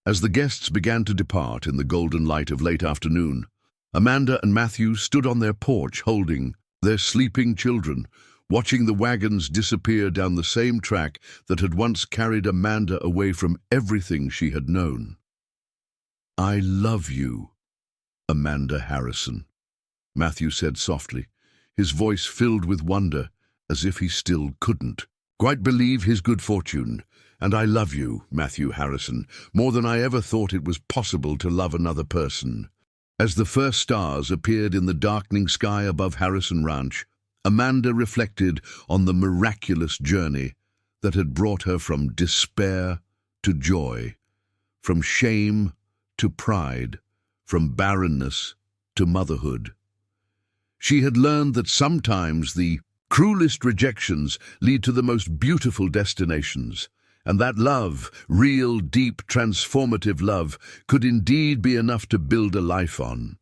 S1: As the guests began to depart in the golden light of late afternoon, Amanda and Matthew stood on their porch holding their sleeping children, watching the wagons disappear down the same track that had once carried Amanda away from everything she had known. "I love you, Amanda Harrison," Matthew said softly, his voice filled with wonder, as if he still couldn't quite believe his good fortune. "And I love you, Matthew Harrison, more than I ever thought it was possible to love another person." As the first stars appeared in the darkening sky above Harrison Ranch, Amanda reflected on the miraculous journey that had brought her from despair to joy, from shame to pride, from barrenness to motherhood. She had learned that sometimes the cruelest rejections lead to the most beautiful destinations, and that love, real, deep, transformative love, could indeed be enough to build a life on.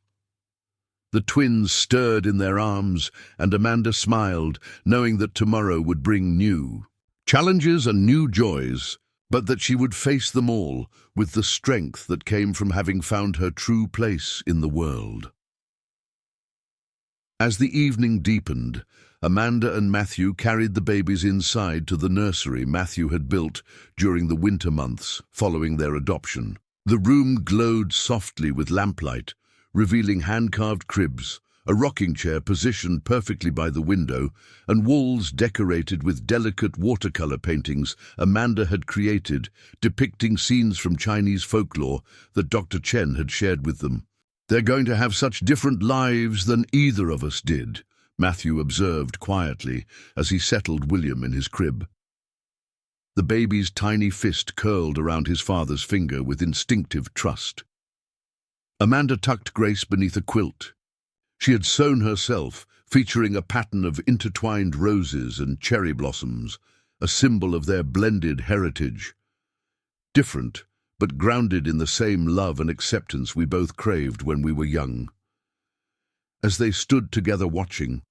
S1: The twins stirred in their arms, and Amanda smiled, knowing that tomorrow would bring new challenges and new joys, but that she would face them all with the strength that came from having found her true place in the world. As the evening deepened, Amanda and Matthew carried the babies inside to the nursery Matthew had built during the winter months following their adoption. The room glowed softly with lamplight, revealing hand-carved cribs, a rocking chair positioned perfectly by the window, and walls decorated with delicate watercolor paintings Amanda had created, depicting scenes from Chinese folklore that Dr. Chen had shared with them. "They're going to have such different lives than either of us did," Matthew observed quietly as he settled William in his crib. The baby's tiny fist curled around his father's finger with instinctive trust. Amanda tucked Grace beneath a quilt she had sewn herself, featuring a pattern of intertwined roses and cherry blossoms, a symbol of their blended heritage. Different, but grounded in the same love and acceptance we both craved when we were young. As they stood together watching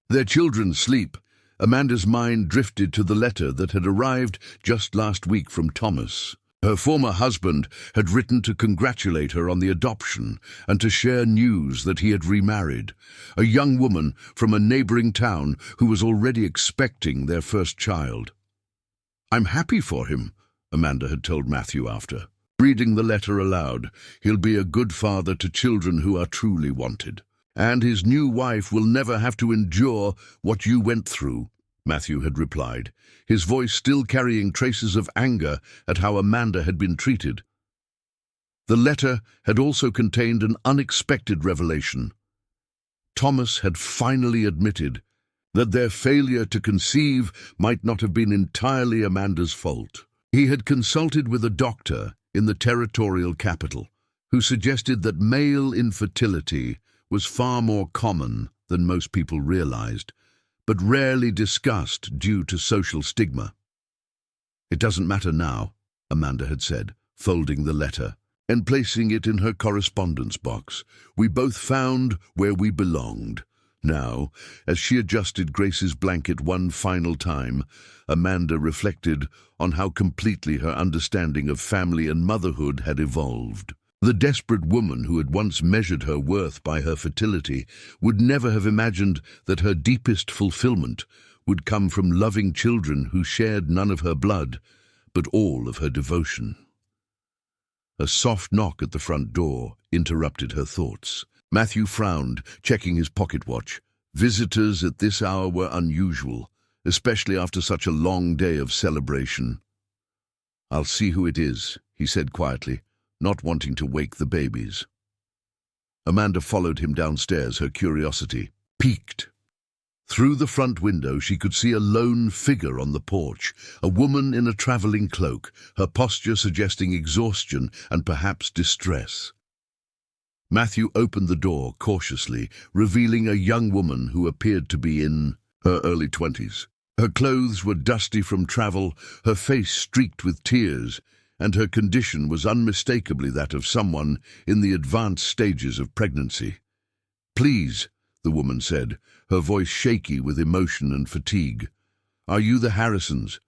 S1: their children sleep, Amanda's mind drifted to the letter that had arrived just last week from Thomas. Her former husband had written to congratulate her on the adoption and to share news that he had remarried, a young woman from a neighboring town who was already expecting their first child. "I'm happy for him," Amanda had told Matthew after. Reading the letter aloud, he'll be a good father to children who are truly wanted. And his new wife will never have to endure what you went through, Matthew had replied, his voice still carrying traces of anger at how Amanda had been treated. The letter had also contained an unexpected revelation. Thomas had finally admitted that their failure to conceive might not have been entirely Amanda's fault. He had consulted with a doctor in the territorial capital, who suggested that male infertility was far more common than most people realized, but rarely discussed due to social stigma. "It doesn't matter now," Amanda had said, folding the letter and placing it in her correspondence box. "We both found where we belonged." Now, as she adjusted Grace's blanket one final time, Amanda reflected on how completely her understanding of family and motherhood had evolved. The desperate woman who had once measured her worth by her fertility would never have imagined that her deepest fulfillment would come from loving children who shared none of her blood, but all of her devotion. A soft knock at the front door interrupted her thoughts. Matthew frowned, checking his pocket watch. Visitors at this hour were unusual, especially after such a long day of celebration. "I'll see who it is," he said quietly, not wanting to wake the babies. Amanda followed him downstairs, her curiosity piqued. Through the front window she could see a lone figure on the porch, a woman in a traveling cloak, her posture suggesting exhaustion and perhaps distress. Matthew opened the door cautiously, revealing a young woman who appeared to be in her early 20s. Her clothes were dusty from travel, her face streaked with tears, and her condition was unmistakably that of someone in the advanced stages of pregnancy. "Please," the woman said, her voice shaky with emotion and fatigue. "Are you the Harrisons?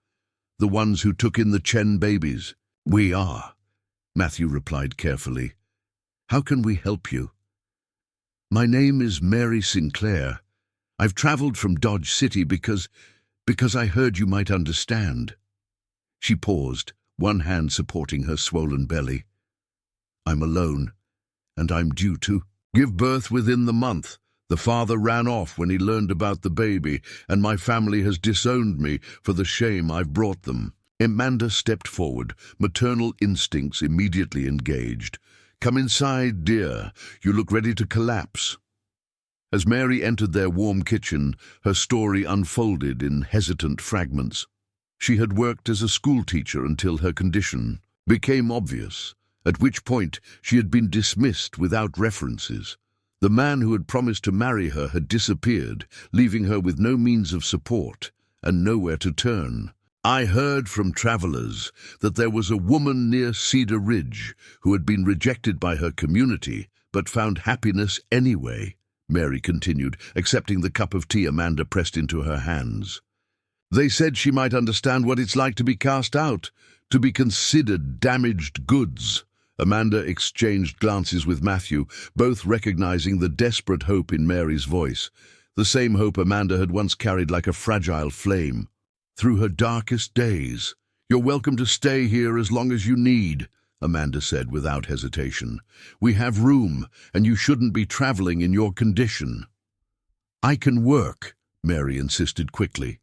S1: The ones who took in the Chen babies?" "We are," Matthew replied carefully. "How can we help you?" "My name is Mary Sinclair. I've traveled from Dodge City because I heard you might understand." She paused, one hand supporting her swollen belly. "I'm alone, and I'm due to give birth within the month. The father ran off when he learned about the baby, and my family has disowned me for the shame I've brought them." Amanda stepped forward, maternal instincts immediately engaged. "Come inside, dear. You look ready to collapse." As Mary entered their warm kitchen, her story unfolded in hesitant fragments. She had worked as a schoolteacher until her condition became obvious, at which point she had been dismissed without references. The man who had promised to marry her had disappeared, leaving her with no means of support and nowhere to turn. "I heard from travelers that there was a woman near Cedar Ridge who had been rejected by her community but found happiness anyway," Mary continued, accepting the cup of tea Amanda pressed into her hands. "They said she might understand what it's like to be cast out, to be considered damaged goods." Amanda exchanged glances with Matthew, both recognizing the desperate hope in Mary's voice, the same hope Amanda had once carried like a fragile flame. "Through her darkest days. You're welcome to stay here as long as you need," Amanda said without hesitation. "We have room, and you shouldn't be traveling in your condition." "I can work," Mary insisted quickly.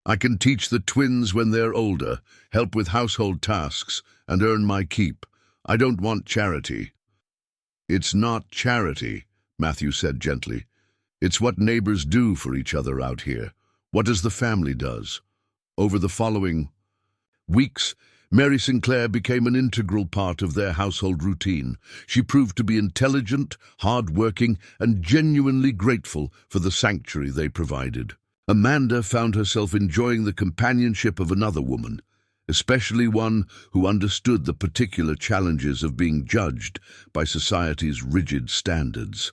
S1: "I can teach the twins when they're older, help with household tasks, and earn my keep. I don't want charity." "It's not charity," Matthew said gently. "It's what neighbors do for each other out here, what does the family does." Over the following weeks, Mary Sinclair became an integral part of their household routine. She proved to be intelligent, hard-working, and genuinely grateful for the sanctuary they provided. Amanda found herself enjoying the companionship of another woman, especially one who understood the particular challenges of being judged by society's rigid standards.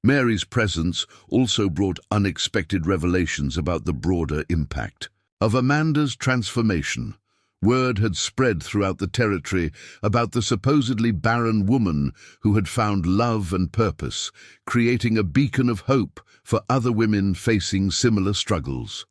S1: Mary's presence also brought unexpected revelations about the broader impact of Amanda's transformation. Word had spread throughout the territory about the supposedly barren woman who had found love and purpose, creating a beacon of hope for other women facing similar struggles.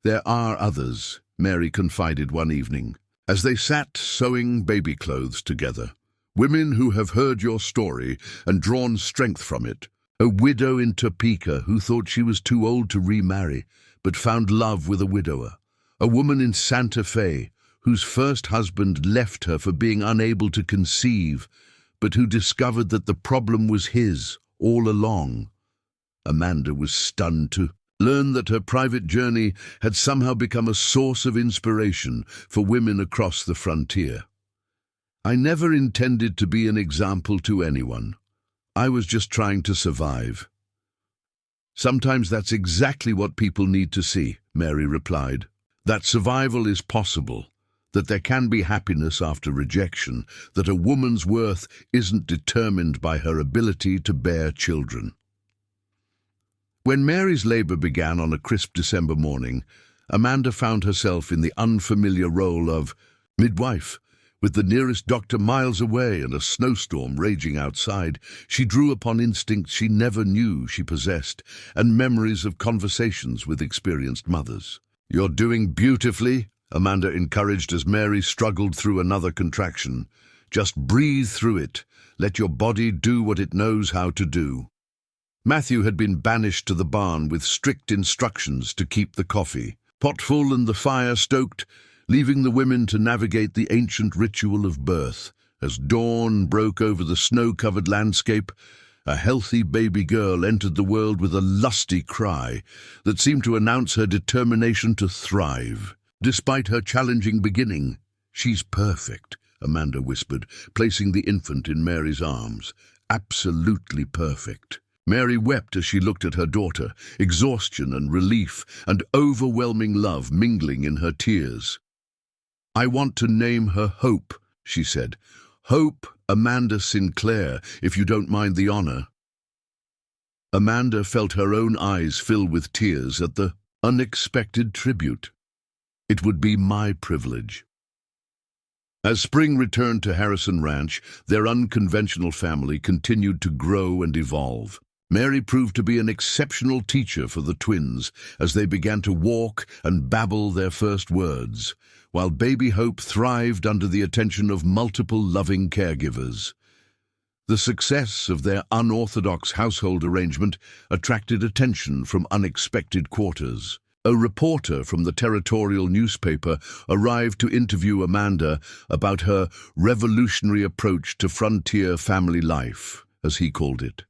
S1: "There are others," Mary confided one evening. As they sat sewing baby clothes together, women who have heard your story and drawn strength from it, a widow in Topeka who thought she was too old to remarry, but found love with a widower, a woman in Santa Fe whose first husband left her for being unable to conceive, but who discovered that the problem was his all along. Amanda was stunned to learn that her private journey had somehow become a source of inspiration for women across the frontier. "I never intended to be an example to anyone. I was just trying to survive." "Sometimes that's exactly what people need to see," Mary replied. "That survival is possible, that there can be happiness after rejection, that a woman's worth isn't determined by her ability to bear children." When Mary's labor began on a crisp December morning, Amanda found herself in the unfamiliar role of midwife. With the nearest doctor miles away and a snowstorm raging outside, she drew upon instincts she never knew she possessed and memories of conversations with experienced mothers. "You're doing beautifully," Amanda encouraged as Mary struggled through another contraction. "Just breathe through it. Let your body do what it knows how to do." Matthew had been banished to the barn with strict instructions to keep the coffee pot full and the fire stoked, leaving the women to navigate the ancient ritual of birth. As dawn broke over the snow-covered landscape, a healthy baby girl entered the world with a lusty cry that seemed to announce her determination to thrive. Despite her challenging beginning, "She's perfect," Amanda whispered, placing the infant in Mary's arms. "Absolutely perfect." Mary wept as she looked at her daughter, exhaustion and relief and overwhelming love mingling in her tears. "I want to name her Hope," she said. "Hope Amanda Sinclair, if you don't mind the honor." Amanda felt her own eyes fill with tears at the unexpected tribute. "It would be my privilege." As spring returned to Harrison Ranch, their unconventional family continued to grow and evolve. Mary proved to be an exceptional teacher for the twins as they began to walk and babble their first words, while baby Hope thrived under the attention of multiple loving caregivers. The success of their unorthodox household arrangement attracted attention from unexpected quarters. A reporter from the territorial newspaper arrived to interview Amanda about her revolutionary approach to frontier family life, as he called it.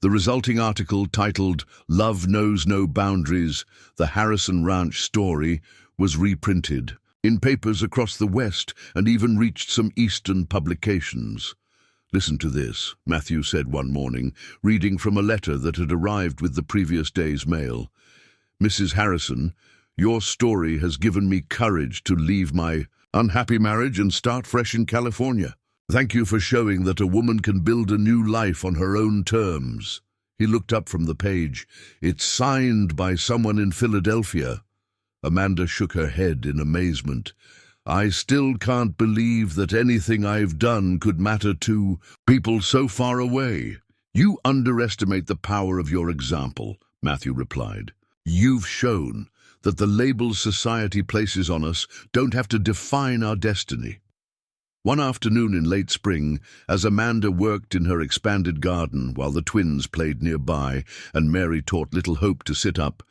S1: The resulting article, titled "Love Knows No Boundaries, The Harrison Ranch Story," was reprinted in papers across the West and even reached some Eastern publications. "Listen to this," Matthew said one morning, reading from a letter that had arrived with the previous day's mail. "Mrs. Harrison, your story has given me courage to leave my unhappy marriage and start fresh in California. Thank you for showing that a woman can build a new life on her own terms." He looked up from the page. "It's signed by someone in Philadelphia." Amanda shook her head in amazement. "I still can't believe that anything I've done could matter to people so far away." "You underestimate the power of your example," Matthew replied. "You've shown that the labels society places on us don't have to define our destiny." One afternoon in late spring, as Amanda worked in her expanded garden while the twins played nearby and Mary taught little Hope to sit up,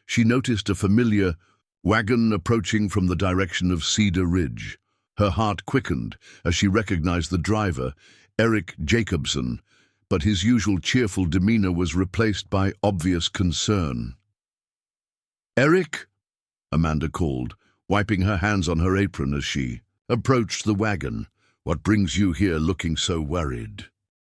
S1: she noticed a familiar wagon approaching from the direction of Cedar Ridge. Her heart quickened as she recognized the driver, Eric Jacobson, but his usual cheerful demeanor was replaced by obvious concern. "Eric?" Amanda called, wiping her hands on her apron as she approached the wagon. "What brings you here looking so worried?"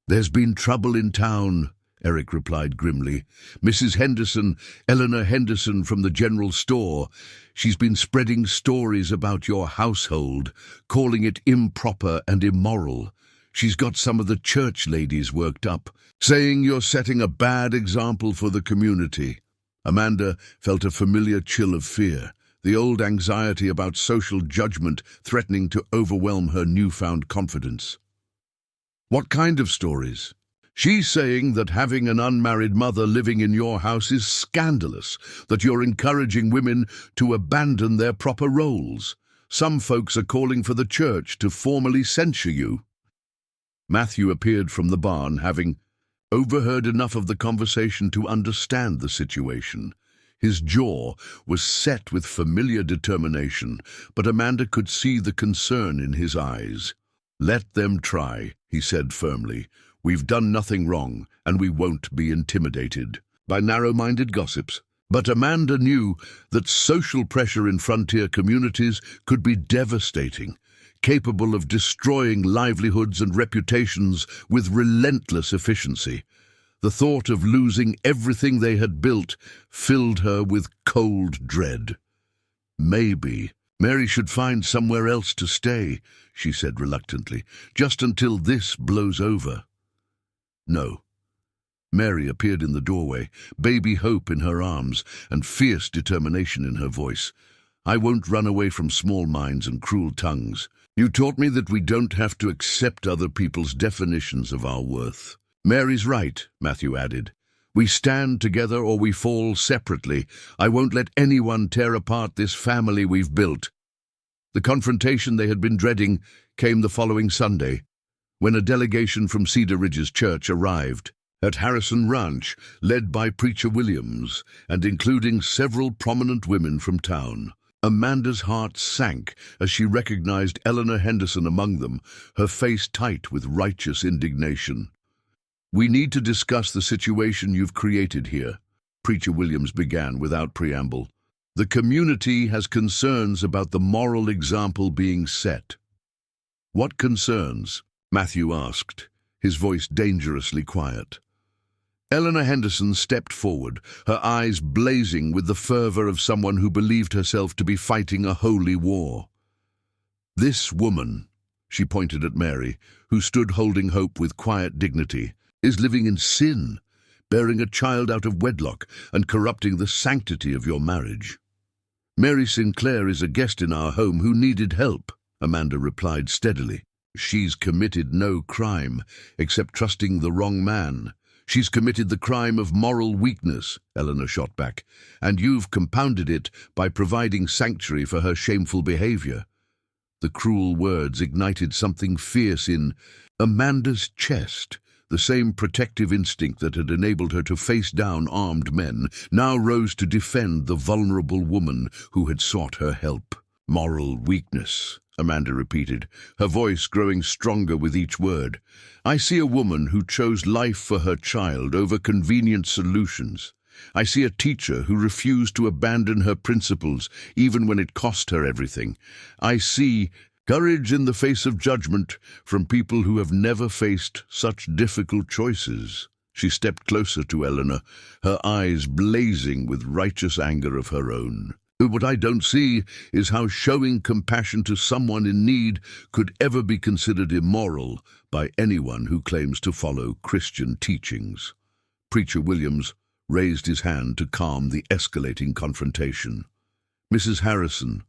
S1: "There's been trouble in town," Eric replied grimly. "Mrs. Henderson, Eleanor Henderson from the general store. She's been spreading stories about your household, calling it improper and immoral. She's got some of the church ladies worked up, saying you're setting a bad example for the community." Amanda felt a familiar chill of fear, the old anxiety about social judgment threatening to overwhelm her newfound confidence. "What kind of stories?" "She's saying that having an unmarried mother living in your house is scandalous, that you're encouraging women to abandon their proper roles. Some folks are calling for the church to formally censure you." Matthew appeared from the barn, having overheard enough of the conversation to understand the situation. His jaw was set with familiar determination, but Amanda could see the concern in his eyes. "Let them try," he said firmly. "We've done nothing wrong, and we won't be intimidated by narrow-minded gossips." But Amanda knew that social pressure in frontier communities could be devastating, capable of destroying livelihoods and reputations with relentless efficiency. The thought of losing everything they had built filled her with cold dread. "Maybe Mary should find somewhere else to stay," she said reluctantly, "just until this blows over." "No." Mary appeared in the doorway, baby hope in her arms and fierce determination in her voice. "I won't run away from small minds and cruel tongues. You taught me that we don't have to accept other people's definitions of our worth." "Mary's right," Matthew added. "We stand together or we fall separately. I won't let anyone tear apart this family we've built." The confrontation they had been dreading came the following Sunday, when a delegation from Cedar Ridge's church arrived at Harrison Ranch, led by Preacher Williams, and including several prominent women from town. Amanda's heart sank as she recognized Eleanor Henderson among them, her face tight with righteous indignation. "We need to discuss the situation you've created here," Preacher Williams began without preamble. "The community has concerns about the moral example being set." "What concerns?" Matthew asked, his voice dangerously quiet. Eleanor Henderson stepped forward, her eyes blazing with the fervor of someone who believed herself to be fighting a holy war. "This woman," she pointed at Mary, who stood holding hope with quiet dignity, "is living in sin, bearing a child out of wedlock and corrupting the sanctity of your marriage." "Mary Sinclair is a guest in our home who needed help," Amanda replied steadily. "She's committed no crime except trusting the wrong man. She's committed the crime of moral weakness," Eleanor shot back, "and you've compounded it by providing sanctuary for her shameful behavior." The cruel words ignited something fierce in Amanda's chest. The same protective instinct that had enabled her to face down armed men now rose to defend the vulnerable woman who had sought her help. "Moral weakness," Amanda repeated, her voice growing stronger with each word. "I see a woman who chose life for her child over convenient solutions. I see a teacher who refused to abandon her principles even when it cost her everything. I see courage in the face of judgment from people who have never faced such difficult choices." She stepped closer to Eleanor, her eyes blazing with righteous anger of her own. "What I don't see is how showing compassion to someone in need could ever be considered immoral by anyone who claims to follow Christian teachings." Preacher Williams raised his hand to calm the escalating confrontation. "Mrs. Harrison,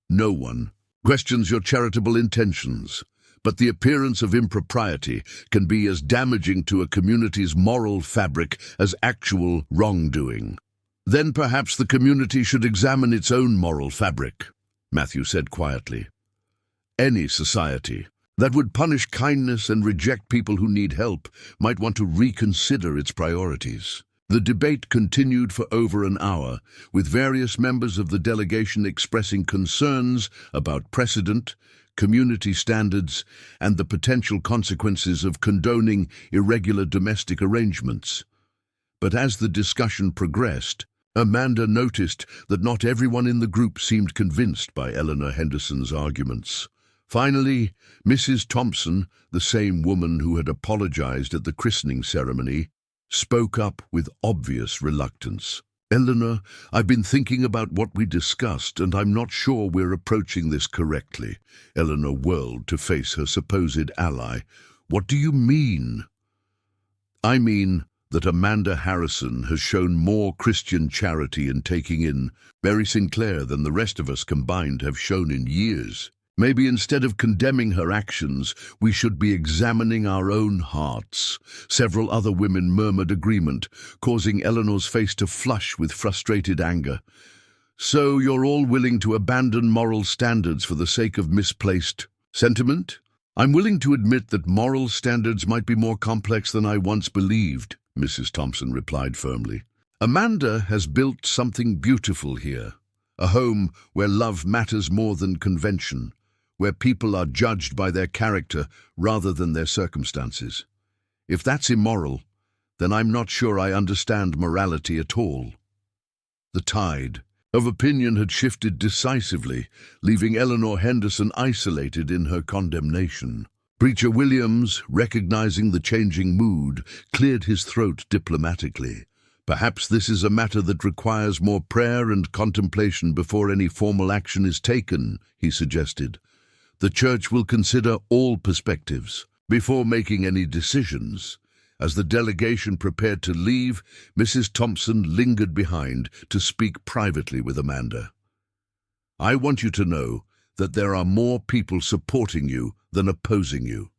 S1: no one questions your charitable intentions, but the appearance of impropriety can be as damaging to a community's moral fabric as actual wrongdoing." "Then perhaps the community should examine its own moral fabric," Matthew said quietly. "Any society that would punish kindness and reject people who need help might want to reconsider its priorities." The debate continued for over an hour, with various members of the delegation expressing concerns about precedent, community standards, and the potential consequences of condoning irregular domestic arrangements. But as the discussion progressed, Amanda noticed that not everyone in the group seemed convinced by Eleanor Henderson's arguments. Finally, Mrs. Thompson, the same woman who had apologized at the christening ceremony, spoke up with obvious reluctance. "Eleanor, I've been thinking about what we discussed, and I'm not sure we're approaching this correctly." Eleanor whirled to face her supposed ally. "What do you mean?" "I mean that Amanda Harrison has shown more Christian charity in taking in Mary Sinclair than the rest of us combined have shown in years. Maybe instead of condemning her actions, we should be examining our own hearts." Several other women murmured agreement, causing Eleanor's face to flush with frustrated anger. So you're all willing to abandon moral standards for the sake of misplaced sentiment? I'm willing to admit that moral standards might be more complex than I once believed, Mrs. Thompson replied firmly. Amanda has built something beautiful here, a home where love matters more than convention, where people are judged by their character rather than their circumstances. If that's immoral, then I'm not sure I understand morality at all. The tide of opinion had shifted decisively, leaving Eleanor Henderson isolated in her condemnation. Preacher Williams, recognizing the changing mood, cleared his throat diplomatically. Perhaps this is a matter that requires more prayer and contemplation before any formal action is taken, he suggested. The church will consider all perspectives before making any decisions. As the delegation prepared to leave, Mrs. Thompson lingered behind to speak privately with Amanda. I want you to know that there are more people supporting you than opposing you.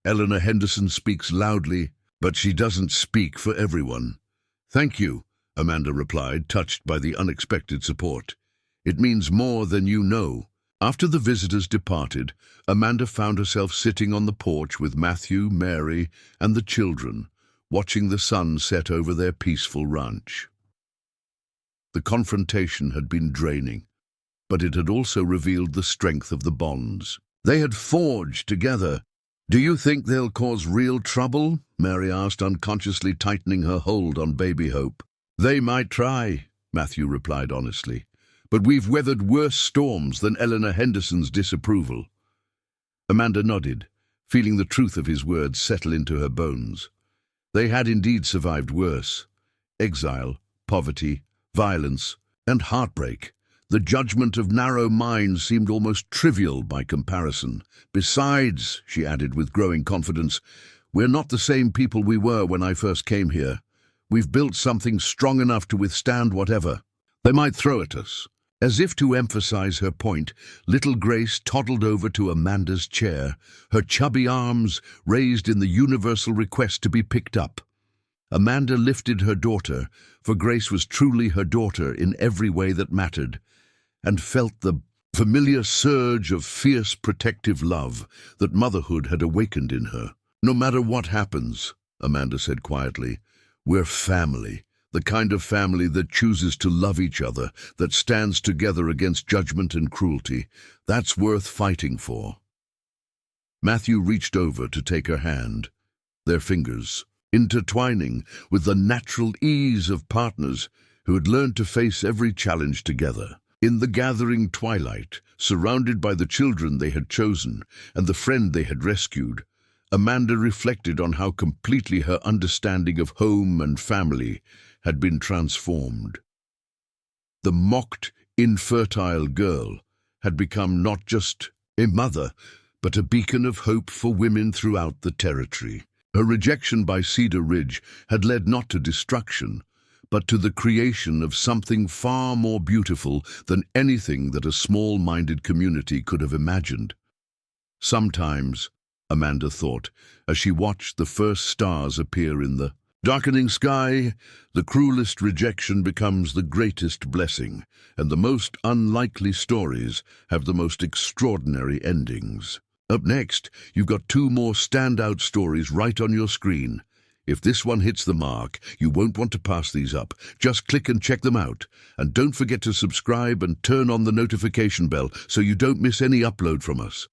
S1: Eleanor Henderson speaks loudly, but she doesn't speak for everyone. Thank you, Amanda replied, touched by the unexpected support. It means more than you know. After the visitors departed, Amanda found herself sitting on the porch with Matthew, Mary, and the children, watching the sun set over their peaceful ranch. The confrontation had been draining, but it had also revealed the strength of the bonds they had forged together. Do you think they'll cause real trouble? Mary asked, unconsciously tightening her hold on baby Hope. They might try, Matthew replied honestly. But we've weathered worse storms than Eleanor Henderson's disapproval. Amanda nodded, feeling the truth of his words settle into her bones. They had indeed survived worse. Exile, poverty, violence, and heartbreak. The judgment of narrow minds seemed almost trivial by comparison. Besides, she added with growing confidence, we're not the same people we were when I first came here. We've built something strong enough to withstand whatever they might throw at us. As if to emphasize her point, little Grace toddled over to Amanda's chair, her chubby arms raised in the universal request to be picked up. Amanda lifted her daughter, for Grace was truly her daughter in every way that mattered, and felt the familiar surge of fierce protective love that motherhood had awakened in her. No matter what happens, Amanda said quietly, we're family. The kind of family that chooses to love each other, that stands together against judgment and cruelty. That's worth fighting for. Matthew reached over to take her hand, their fingers intertwining with the natural ease of partners who had learned to face every challenge together. In the gathering twilight, surrounded by the children they had chosen and the friend they had rescued, Amanda reflected on how completely her understanding of home and family had been transformed. The mocked, infertile girl had become not just a mother, but a beacon of hope for women throughout the territory. Her rejection by Cedar Ridge had led not to destruction, but to the creation of something far more beautiful than anything that a small-minded community could have imagined. Sometimes, Amanda thought, as she watched the first stars appear in the darkening sky, the cruelest rejection becomes the greatest blessing, and the most unlikely stories have the most extraordinary endings. Up next, you've got two more standout stories right on your screen. If this one hits the mark, you won't want to pass these up. Just click and check them out. And don't forget to subscribe and turn on the notification bell so you don't miss any upload from us.